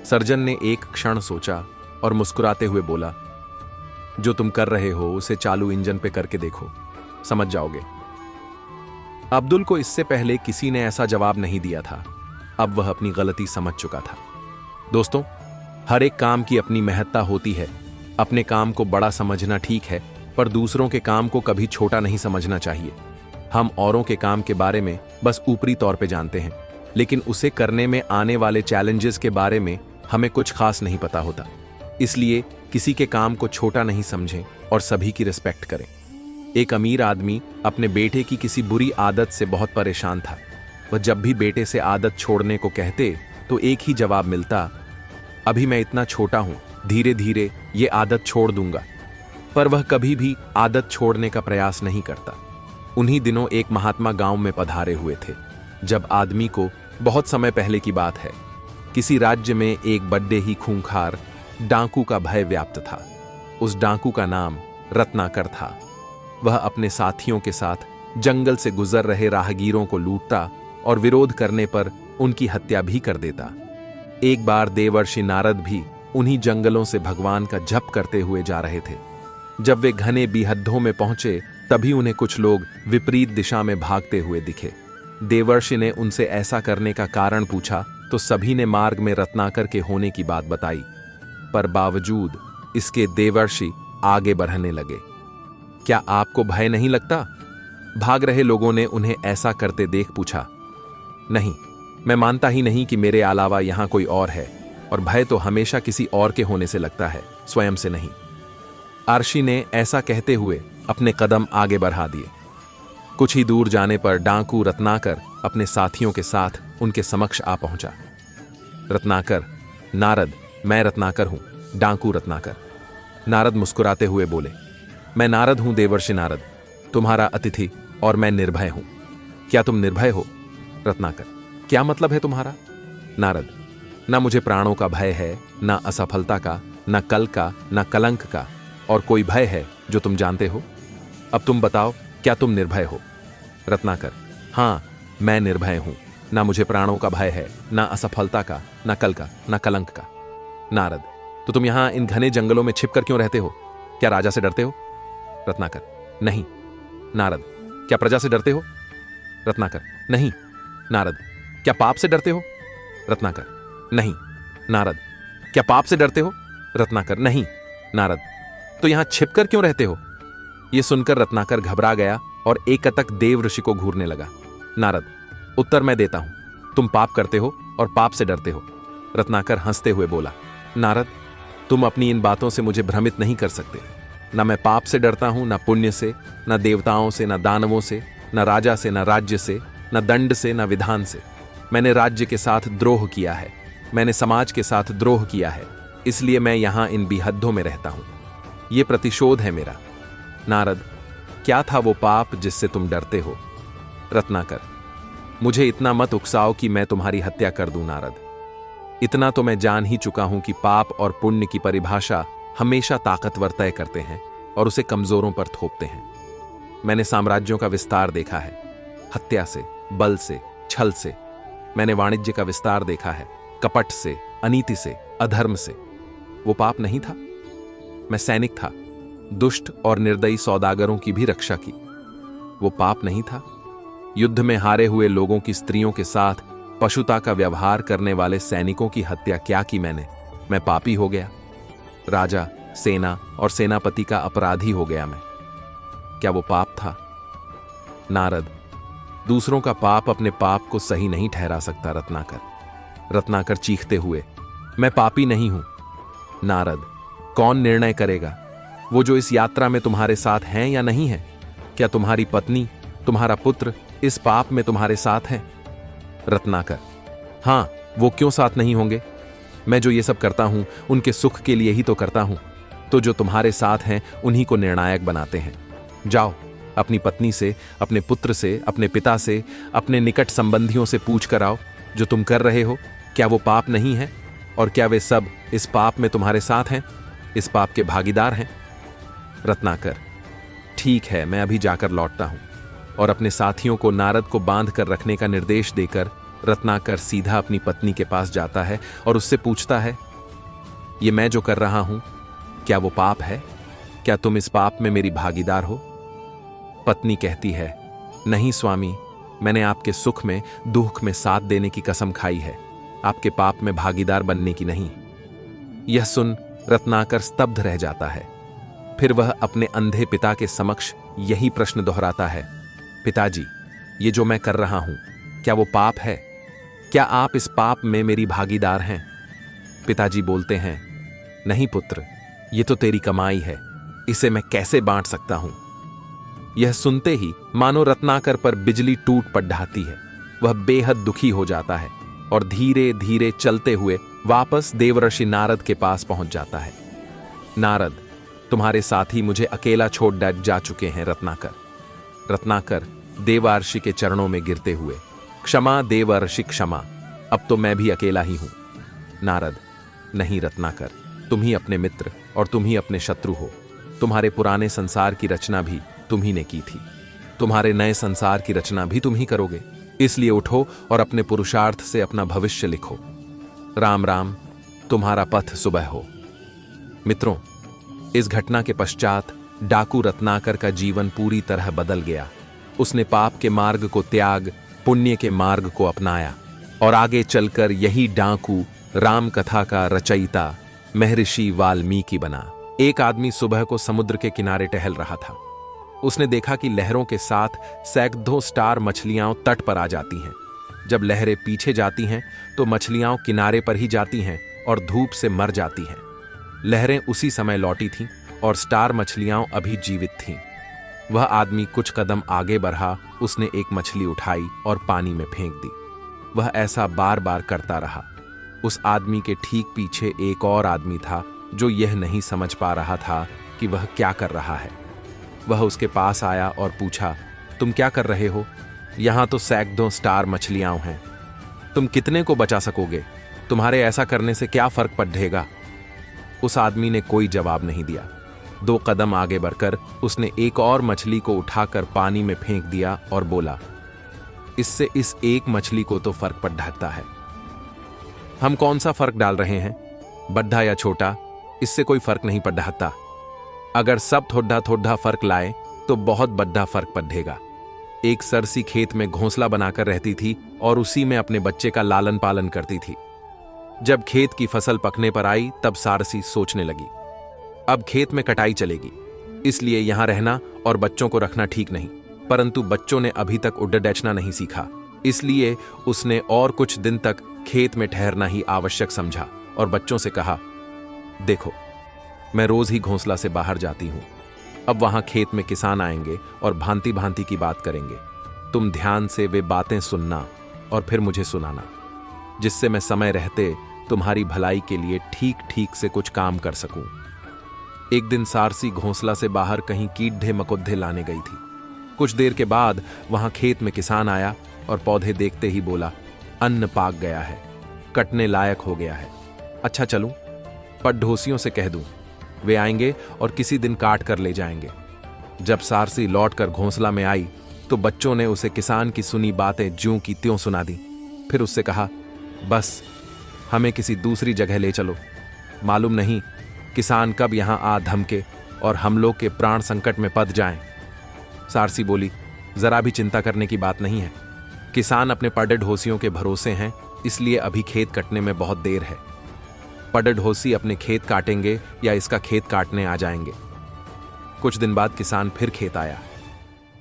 सर्जन ने एक क्षण सोचा और मुस्कुराते हुए बोला, जो तुम कर रहे हो उसे चालू इंजन पे करके देखो, समझ जाओगे। अब्दुल को इससे पहले किसी ने ऐसा जवाब नहीं दिया था। अब वह अपनी गलती समझ चुका था। दोस्तों, हर एक काम की अपनी महत्ता होती है। अपने काम को बड़ा समझना ठीक है, पर दूसरों के काम को कभी छोटा नहीं समझना चाहिए। हम औरों के काम के बारे में बस ऊपरी तौर पे जानते हैं, लेकिन उसे करने में आने वाले चैलेंजेस के बारे में हमें कुछ खास नहीं पता होता। इसलिए किसी के काम को छोटा नहीं समझें और सभी की रिस्पेक्ट करें। एक अमीर आदमी अपने बेटे की किसी बुरी आदत से बहुत परेशान था। वह जब भी बेटे से आदत छोड़ने को कहते तो एक ही जवाब मिलता, अभी मैं इतना छोटा हूं, धीरे धीरे ये आदत छोड़ दूंगा। पर वह कभी भी आदत छोड़ने का प्रयास नहीं करता। उन्हीं दिनों एक महात्मा गांव में पधारे हुए थे। जब आदमी को बहुत समय पहले की बात है, किसी राज्य में एक बड़े ही खूंखार डाकू का भय व्याप्त था। उस डाकू का नाम रत्नाकर था। वह अपने साथियों के साथ जंगल से गुजर रहे राहगीरों को लूटता और विरोध करने पर उनकी हत्या भी कर देता। एक बार देवर्षि नारद भी उन्हीं जंगलों से भगवान का जप करते हुए जा रहे थे। जब वे घने बीहद्दों में पहुंचे, तभी उन्हें कुछ लोग विपरीत दिशा में भागते हुए दिखे। देवर्षि ने उनसे ऐसा करने का कारण पूछा तो सभी ने मार्ग में रत्नाकर के होने की बात बताई, पर बावजूद इसके देवर्षि आगे बढ़ने लगे। क्या आपको भय नहीं लगता? भाग रहे लोगों ने उन्हें ऐसा करते देख पूछा। नहीं, मैं मानता ही नहीं कि मेरे अलावा यहां कोई और है, और भय तो हमेशा किसी और के होने से लगता है, स्वयं से नहीं। अर्षि ने ऐसा कहते हुए अपने कदम आगे बढ़ा दिए। कुछ ही दूर जाने पर डाकू रत्नाकर अपने साथियों के साथ उनके समक्ष आ पहुंचा। रत्नाकर, नारद, मैं रत्नाकर हूं, डाकू रत्नाकर। नारद मुस्कुराते हुए बोले, मैं नारद हूं, देवर्षि नारद, तुम्हारा अतिथि, और मैं निर्भय हूं। क्या तुम निर्भय हो? रत्नाकर, क्या मतलब है तुम्हारा? नारद, ना मुझे प्राणों का भय है, ना असफलता का, ना कल का, ना कलंक का, और कोई भय है जो तुम जानते हो? अब तुम बताओ, क्या तुम निर्भय हो? रत्नाकर, हां, मैं निर्भय हूं। ना मुझे प्राणों का भय है, ना असफलता का, ना कल का, ना कलंक का। नारद, तो तुम यहां इन घने जंगलों में छिपकर क्यों रहते हो? क्या राजा से डरते हो? रत्नाकर, नहीं। नारद, क्या प्रजा से डरते हो? रत्नाकर, नहीं। नारद, क्या पाप से डरते हो? रत्नाकर, नहीं। नारद, क्या पाप से डरते हो? रत्नाकर, नहीं। नारद, तो यहां छिपकर क्यों रहते हो? यह सुनकर रत्नाकर घबरा गया और एकटक देव ऋषि को घूरने लगा। नारद, उत्तर मैं देता हूं, तुम पाप करते हो और पाप से डरते हो। रत्नाकर हंसते हुए बोला, नारद, तुम अपनी इन बातों से मुझे भ्रमित नहीं कर सकते। ना मैं पाप से डरता हूं, ना पुण्य से, ना देवताओं से, ना दानवों से, ना राजा से, ना राज्य से, ना दंड से, ना विधान से। मैंने राज्य के साथ द्रोह किया है, मैंने समाज के साथ द्रोह किया है, इसलिए मैं यहां इन बीहद्दों में रहता हूं। यह प्रतिशोध है मेरा। नारद, क्या था वो पाप जिससे तुम डरते हो? रत्नाकर, मुझे इतना मत उकसाओ कि मैं तुम्हारी हत्या कर दूं। नारद, इतना तो मैं जान ही चुका हूं कि पाप और पुण्य की परिभाषा हमेशा ताकतवर तय करते हैं और उसे कमजोरों पर थोपते हैं। मैंने साम्राज्यों का विस्तार देखा है, हत्या से, बल से, छल से। मैंने वाणिज्य का विस्तार देखा है, कपट से, अनीति से, अधर्म से। वो पाप नहीं था? मैं सैनिक था, दुष्ट और निर्दयी सौदागरों की भी रक्षा की। वो पाप नहीं था? युद्ध में हारे हुए लोगों की स्त्रियों के साथ पशुता का व्यवहार करने वाले सैनिकों की हत्या क्या की मैंने? मैं पापी हो गया? राजा, सेना और सेनापति का अपराधी हो गया मैं। क्या वो पाप था? नारद, दूसरों का पाप अपने पाप को सही नहीं ठहरा सकता। रत्नाकर। रत्नाकर चीखते हुए, मैं पापी नहीं हूं। नारद, कौन निर्णय करेगा? वो जो इस यात्रा में तुम्हारे साथ हैं या नहीं है? क्या तुम्हारी पत्नी, तुम्हारा पुत्र इस पाप में तुम्हारे साथ हैं? रत्नाकर, हां, वो क्यों साथ नहीं होंगे? मैं जो ये सब करता हूं उनके सुख के लिए ही तो करता हूं। तो जो तुम्हारे साथ हैं उन्हीं को निर्णायक बनाते हैं। जाओ, अपनी पत्नी से, अपने पुत्र से, अपने पिता से, अपने निकट संबंधियों से पूछ कर आओ, जो तुम कर रहे हो क्या वो पाप नहीं है? और क्या वे सब इस पाप में तुम्हारे साथ हैं, इस पाप के भागीदार हैं? रत्नाकर, ठीक है, मैं अभी जाकर लौटता हूं। और अपने साथियों को नारद को बांध कर रखने का निर्देश देकर रत्नाकर सीधा अपनी पत्नी के पास जाता है और उससे पूछता है, ये मैं जो कर रहा हूं क्या वो पाप है? क्या तुम इस पाप में मेरी भागीदार हो? पत्नी कहती है, नहीं स्वामी, मैंने आपके सुख में दुख में साथ देने की कसम खाई है, आपके पाप में भागीदार बनने की नहीं। यह सुन रत्नाकर स्तब्ध रह जाता है। फिर वह अपने अंधे पिता के समक्ष यही प्रश्न दोहराता है, पिताजी, ये जो मैं कर रहा हूं, क्या वो पाप है? क्या आप इस पाप में मेरी भागीदार हैं? पिताजी बोलते हैं, नहीं पुत्र, ये तो तेरी कमाई है, इसे मैं कैसे बांट सकता हूं? यह सुनते ही मानो रत्नाकर पर बिजली टूट पड़ ढाती है। वह बेहद दुखी हो जाता है और धीरे धीरे चलते हुए वापस देवर्षि नारद के पास पहुंच जाता है। नारद, तुम्हारे साथी मुझे अकेला छोड़ जा चुके हैं रत्नाकर। रत्नाकर देवर्षि के चरणों में गिरते हुए, क्षमा देवर्षि क्षमा, अब तो मैं भी अकेला ही हूं। नारद, नहीं रत्नाकर, तुम ही अपने मित्र और तुम ही अपने शत्रु हो। तुम्हारे पुराने संसार की रचना भी तुम ही ने की थी, तुम्हारे नए संसार की रचना भी तुम ही करोगे। इसलिए उठो और अपने पुरुषार्थ से अपना भविष्य लिखो। राम राम, तुम्हारा पथ सुबह हो। मित्रों, इस घटना के पश्चात डाकू रत्नाकर का जीवन पूरी तरह बदल गया। उसने पाप के मार्ग को त्याग पुण्य के मार्ग को अपनाया और आगे चलकर यही डाकू राम कथा का रचयिता महर्षि वाल्मीकि बना। एक आदमी सुबह को समुद्र के किनारे टहल रहा था। उसने देखा कि लहरों के साथ सैकड़ों स्टार मछलियां तट पर आ जाती हैं। जब लहरें पीछे जाती हैं तो मछलियां किनारे पर ही जाती हैं और धूप से मर जाती हैं। लहरें उसी समय लौटी थीं और स्टार मछलियां अभी जीवित थीं। वह आदमी कुछ कदम आगे बढ़ा, उसने एक मछली उठाई और पानी में फेंक दी। वह ऐसा बार बार करता रहा। उस आदमी के ठीक पीछे एक और आदमी था जो यह नहीं समझ पा रहा था कि वह क्या कर रहा है। वह उसके पास आया और पूछा, तुम क्या कर रहे हो? यहां तो सैकड़ों स्टार मछलियां हैं, तुम कितने को बचा सकोगे? तुम्हारे ऐसा करने से क्या फर्क पड़ेगा? उस आदमी ने कोई जवाब नहीं दिया। 2 कदम आगे बढ़कर उसने एक और मछली को उठाकर पानी में फेंक दिया और बोला, इससे इस एक मछली को तो फर्क पड़ जाता है। हम कौन सा फर्क डाल रहे हैं, बड़ा या छोटा, इससे कोई फर्क नहीं पड़ जाता। अगर सब थोड़ा थोड़ा फर्क लाए तो बहुत बड़ा फर्क पड़ेगा। एक सरसी खेत में घोंसला बनाकर रहती थी और उसी में अपने बच्चे का लालन पालन करती थी। जब खेत की फसल पकने पर आई तब सारसी सोचने लगी, अब खेत में कटाई चलेगी, इसलिए यहां रहना और बच्चों को रखना ठीक नहीं। परंतु बच्चों ने अभी तक उड़ना नहीं सीखा, इसलिए उसने और कुछ दिन तक खेत में ठहरना ही आवश्यक समझा और बच्चों से कहा, देखो, मैं रोज ही घोंसला से बाहर जाती हूं। अब वहां खेत में किसान आएंगे और भांति भांति की बात करेंगे। तुम ध्यान से वे बातें सुनना और फिर मुझे सुनाना, जिससे मैं समय रहते तुम्हारी भलाई के लिए ठीक ठीक से कुछ काम कर सकूं। एक दिन सारसी घोंसला से बाहर कहीं कीड़े मकोड़े लाने गई थी। कुछ देर के बाद वहां खेत में किसान आया और पौधे देखते ही बोला, अन्न पाक गया है, कटने लायक हो गया है। अच्छा चलूं, पड़ोसियों से कह दूं, वे आएंगे और किसी दिन काट कर ले जाएंगे। जब सारसी लौटकर घोंसला में आई तो बच्चों ने उसे किसान की सुनी बातें ज्यों की त्यों सुना दी। फिर उससे कहा, बस हमें किसी दूसरी जगह ले चलो, मालूम नहीं किसान कब यहां आ धमके और हम लोग के प्राण संकट में पड़ जाएं। सारसी बोली, जरा भी चिंता करने की बात नहीं है। किसान अपने पड़ोसियों के भरोसे हैं, इसलिए अभी खेत कटने में बहुत देर है। पड़ोसी अपने खेत काटेंगे या इसका खेत काटने आ जाएंगे। कुछ दिन बाद किसान फिर खेत आया।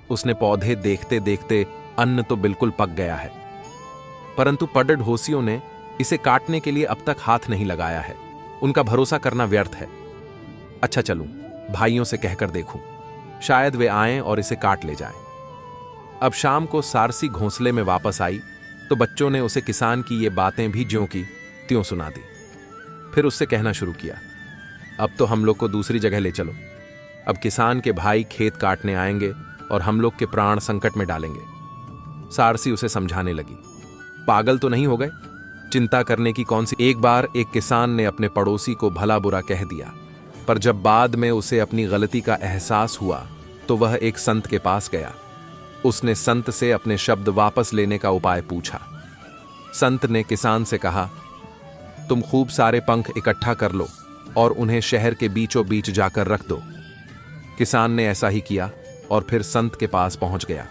उसने पौधे देखते देखते अन्न तो बिल्कुल पक गया है, परंतु पड़ोसियों ने इसे काटने के लिए अब तक हाथ नहीं लगाया है। उनका भरोसा करना व्यर्थ है। अच्छा चलूं, भाइयों से कहकर देखूं, शायद वे आएं और इसे काट ले जाएं। अब शाम को सारसी घोंसले में वापस आई तो बच्चों ने उसे किसान की ये बातें भी ज्यों की त्यों सुना दी। फिर उससे कहना शुरू किया, अब तो हम लोग को दूसरी जगह ले चलो। अब किसान के भाई खेत काटने आएंगे और हम लोग के प्राण संकट में डालेंगे। सारसी उसे समझाने लगी, पागल तो नहीं हो गए, चिंता करने की कौन सी। एक बार एक किसान ने अपने पड़ोसी को भला बुरा कह दिया, पर जब बाद में उसे अपनी गलती का एहसास हुआ तो वह एक संत के पास गया। उसने संत से अपने शब्द वापस लेने का उपाय पूछा। संत ने किसान से कहा, तुम खूब सारे पंख इकट्ठा कर लो और उन्हें शहर के बीचों बीच जाकर रख दो। किसान ने ऐसा ही किया और फिर संत के पास पहुंच गया।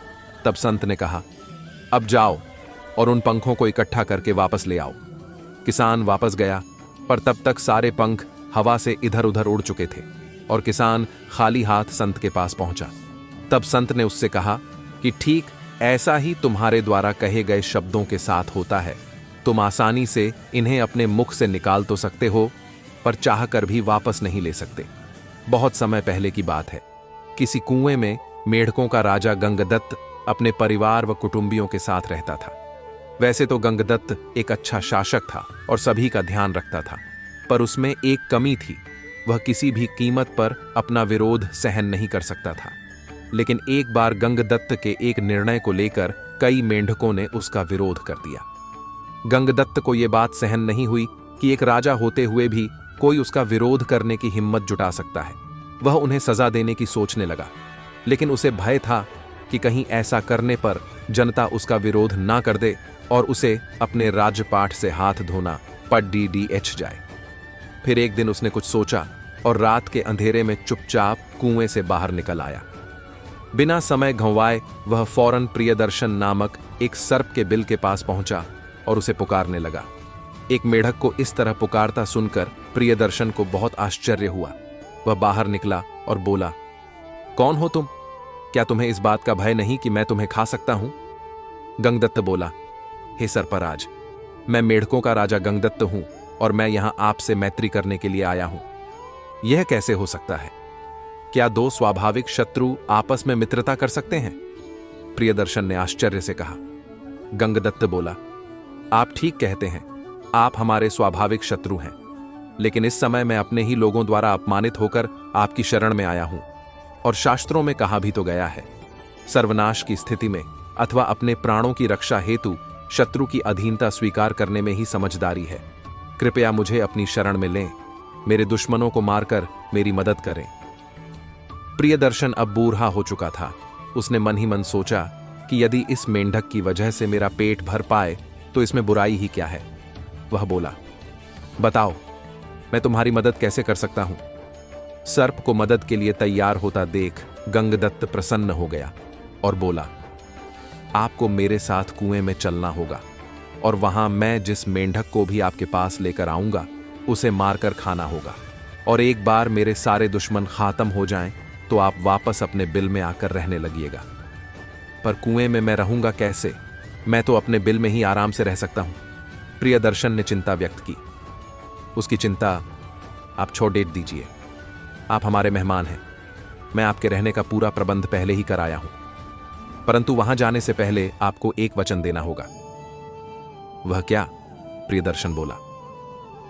तब संत ने कहा, अब जाओ और उन पंखों को इकट्ठा करके वापस ले आओ। किसान वापस गया, पर तब तक सारे पंख हवा से इधर उधर उड़ चुके थे और किसान खाली हाथ संत के पास पहुंचा। तब संत ने उससे कहा कि ठीक ऐसा ही तुम्हारे द्वारा कहे गए शब्दों के साथ होता है। तुम आसानी से इन्हें अपने मुख से निकाल तो सकते हो, पर चाहकर भी वापस नहीं ले सकते। बहुत समय पहले की बात है। किसी कुएं में मेढकों का राजा गंगदत्त अपने परिवार व कुटुंबियों के साथ रहता था। वैसे तो गंगदत्त एक अच्छा शासक था और सभी का ध्यान रखता था, पर उसमें एक कमी थी। वह किसी भी कीमत पर अपना विरोध सहन नहीं कर सकता था। लेकिन एक बार गंगदत्त के एक निर्णय को लेकर कई मेंढकों ने उसका विरोध कर दिया। गंगदत्त को यह बात सहन नहीं हुई कि एक राजा होते हुए भी कोई उसका विरोध करने की हिम्मत जुटा सकता है। वह उन्हें सजा देने की सोचने लगा, लेकिन उसे भय था कि कहीं ऐसा करने पर जनता उसका विरोध ना कर दे और उसे अपने राजपाट से हाथ धोना पड़ीडीएच जाए। फिर एक दिन उसने कुछ सोचा और रात के अंधेरे में चुपचाप कुएं से बाहर निकल आया। बिना समय गंवाए वह फौरन प्रियदर्शन नामक एक सर्प के बिल के पास पहुंचा और उसे पुकारने लगा। एक मेढक को इस तरह पुकारता सुनकर प्रियदर्शन को बहुत आश्चर्य हुआ। वह बाहर निकला और बोला, कौन हो तुम? क्या तुम्हें इस बात का भय नहीं कि मैं तुम्हें खा सकता हूं? गंगदत्त बोला, हे सर्पराज, मैं मेढकों का राजा गंगदत्त हूं और मैं यहां आपसे मैत्री करने के लिए आया हूं। यह कैसे हो सकता है? क्या दो स्वाभाविक शत्रु आपस में मित्रता कर सकते हैं? प्रियदर्शन ने आश्चर्य से कहा। गंगदत्त बोला, आप ठीक कहते हैं, आप हमारे स्वाभाविक शत्रु हैं, लेकिन इस समय मैं अपने ही लोगों द्वारा अपमानित होकर आपकी शरण में आया हूं। और शास्त्रों में कहा भी तो गया है, सर्वनाश की स्थिति में अथवा अपने प्राणों की रक्षा हेतु शत्रु की अधीनता स्वीकार करने में ही समझदारी है। कृपया मुझे अपनी शरण में लें, मेरे दुश्मनों को मारकर मेरी मदद करें। प्रियदर्शन अब बूढ़ा हो चुका था। उसने मन ही मन सोचा कि यदि इस मेंढक की वजह से मेरा पेट भर पाए तो इसमें बुराई ही क्या है। वह बोला, बताओ, मैं तुम्हारी मदद कैसे कर सकता हूं? सर्प को मदद के लिए तैयार होता देख गंगदत्त प्रसन्न हो गया और बोला, आपको मेरे साथ कुएं में चलना होगा और वहां मैं जिस मेंढक को भी आपके पास लेकर आऊंगा उसे मारकर खाना होगा, और एक बार मेरे सारे दुश्मन खात्म हो जाएं तो आप वापस अपने बिल में आकर रहने लगिएगा। पर कुएं में मैं रहूंगा कैसे? मैं तो अपने बिल में ही आराम से रह सकता हूं। प्रियदर्शन ने चिंता व्यक्त की। उसकी चिंता आप छोड़ दीजिए, आप हमारे मेहमान हैं। मैं आपके रहने का पूरा प्रबंध पहले ही कराया हूं, परंतु वहां जाने से पहले आपको एक वचन देना होगा। वह क्या? प्रियदर्शन बोला,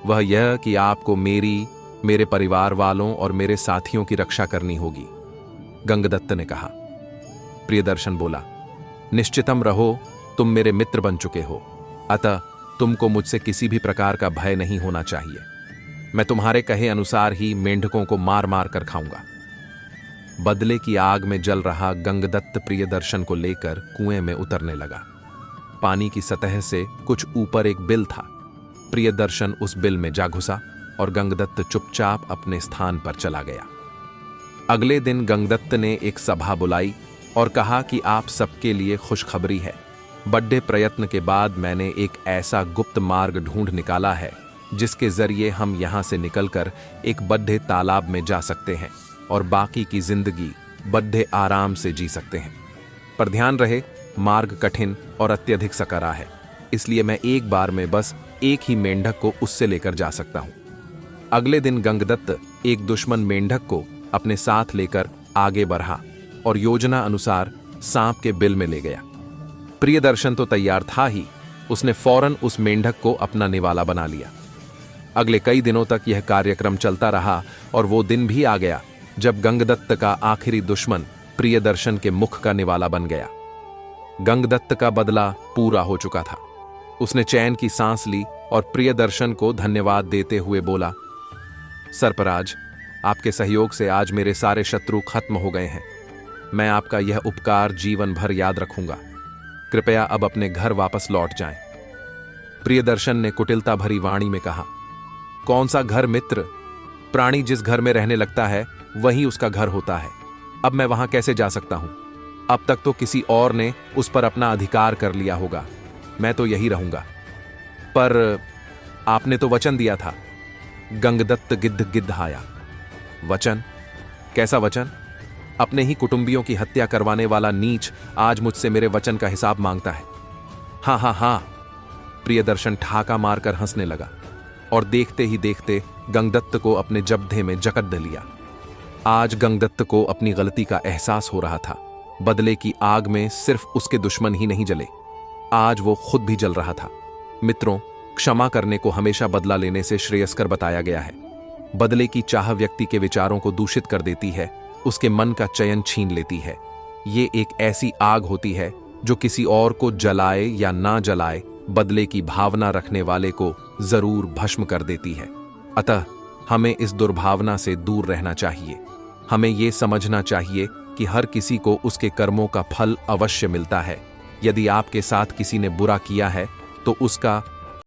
वह यह कि आपको मेरे परिवार वालों और मेरे साथियों की रक्षा करनी होगी। गंगदत्त ने कहा। प्रियदर्शन बोला, निश्चितम रहो, तुम मेरे मित्र बन चुके हो, अतः तुमको मुझसे किसी भी प्रकार का भय नहीं होना चाहिए। मैं तुम्हारे कहे अनुसार ही मेंढकों को मार मार कर खाऊंगा। बदले की आग में जल रहा गंगदत्त प्रियदर्शन को लेकर कुएं में उतरने लगा। पानी की सतह से कुछ ऊपर एक बिल था। प्रियदर्शन उस बिल में जा घुसा और गंगदत्त चुपचाप अपने स्थान पर चला गया। अगले दिन गंगदत्त ने एक सभा बुलाई और कहा कि आप सबके लिए खुशखबरी है। बड़े प्रयत्न के बाद मैंने एक ऐसा गुप्त मार्ग ढूंढ निकाला है जिसके जरिए हम यहां से निकलकर एक बड़े तालाब में जा सकते हैं और बाकी की जिंदगी बड़े आराम से जी सकते हैं। पर ध्यान रहे, मार्ग कठिन और अत्यधिक सकरा है, इसलिए मैं एक बार में बस एक ही मेंढक को उससे लेकर जा सकता हूं। अगले दिन गंगदत्त एक दुश्मन मेंढक को अपने साथ लेकर आगे बढ़ा और योजना अनुसार सांप के बिल में ले गया। प्रियदर्शन तो तैयार था ही, उसने फौरन उस मेंढक को अपना निवाला बना लिया। अगले कई दिनों तक यह कार्यक्रम चलता रहा और वो दिन भी आ गया जब गंगदत्त का आखिरी दुश्मन प्रियदर्शन के मुख का निवाला बन गया। गंगदत्त का बदला पूरा हो चुका था। उसने चैन की सांस ली और प्रियदर्शन को धन्यवाद देते हुए बोला, सर्पराज, आपके सहयोग से आज मेरे सारे शत्रु खत्म हो गए हैं। मैं आपका यह उपकार जीवन भर याद रखूंगा। कृपया अब अपने घर वापस लौट जाएं। प्रियदर्शन ने कुटिलता भरी वाणी में कहा, कौन सा घर मित्र? प्राणी जिस घर में रहने लगता है वही उसका घर होता है। अब मैं वहां कैसे जा सकता हूं? अब तक तो किसी और ने उस पर अपना अधिकार कर लिया होगा, मैं तो यही रहूंगा। पर आपने तो वचन दिया था। गंगदत्त गिद्ध गिद्धाया। वचन? कैसा वचन? अपने ही कुटुंबियों की हत्या करवाने वाला नीच आज मुझसे मेरे वचन का हिसाब मांगता है। हाँ हाँ हाँ, प्रियदर्शन ठाका मारकर हंसने लगा और देखते ही देखते गंगदत्त को अपने जब्धे में जकड़ लिया। आज गंगदत्त को अपनी गलती का एहसास हो रहा था। बदले की आग में सिर्फ उसके दुश्मन ही नहीं जले, आज वो खुद भी जल रहा था। मित्रों, क्षमा करने को हमेशा बदला लेने से श्रेयस्कर बताया गया है। बदले की चाह व्यक्ति के विचारों को दूषित कर देती है, उसके मन का चयन छीन लेती है। ये एक ऐसी आग होती है जो किसी और को जलाए या ना जलाए, बदले की भावना रखने वाले को जरूर भस्म कर देती है। अतः हमें इस दुर्भावना से दूर रहना चाहिए। हमें ये समझना चाहिए कि हर किसी को उसके कर्मों का फल अवश्य मिलता है। यदि आपके साथ किसी ने बुरा किया है तो उसका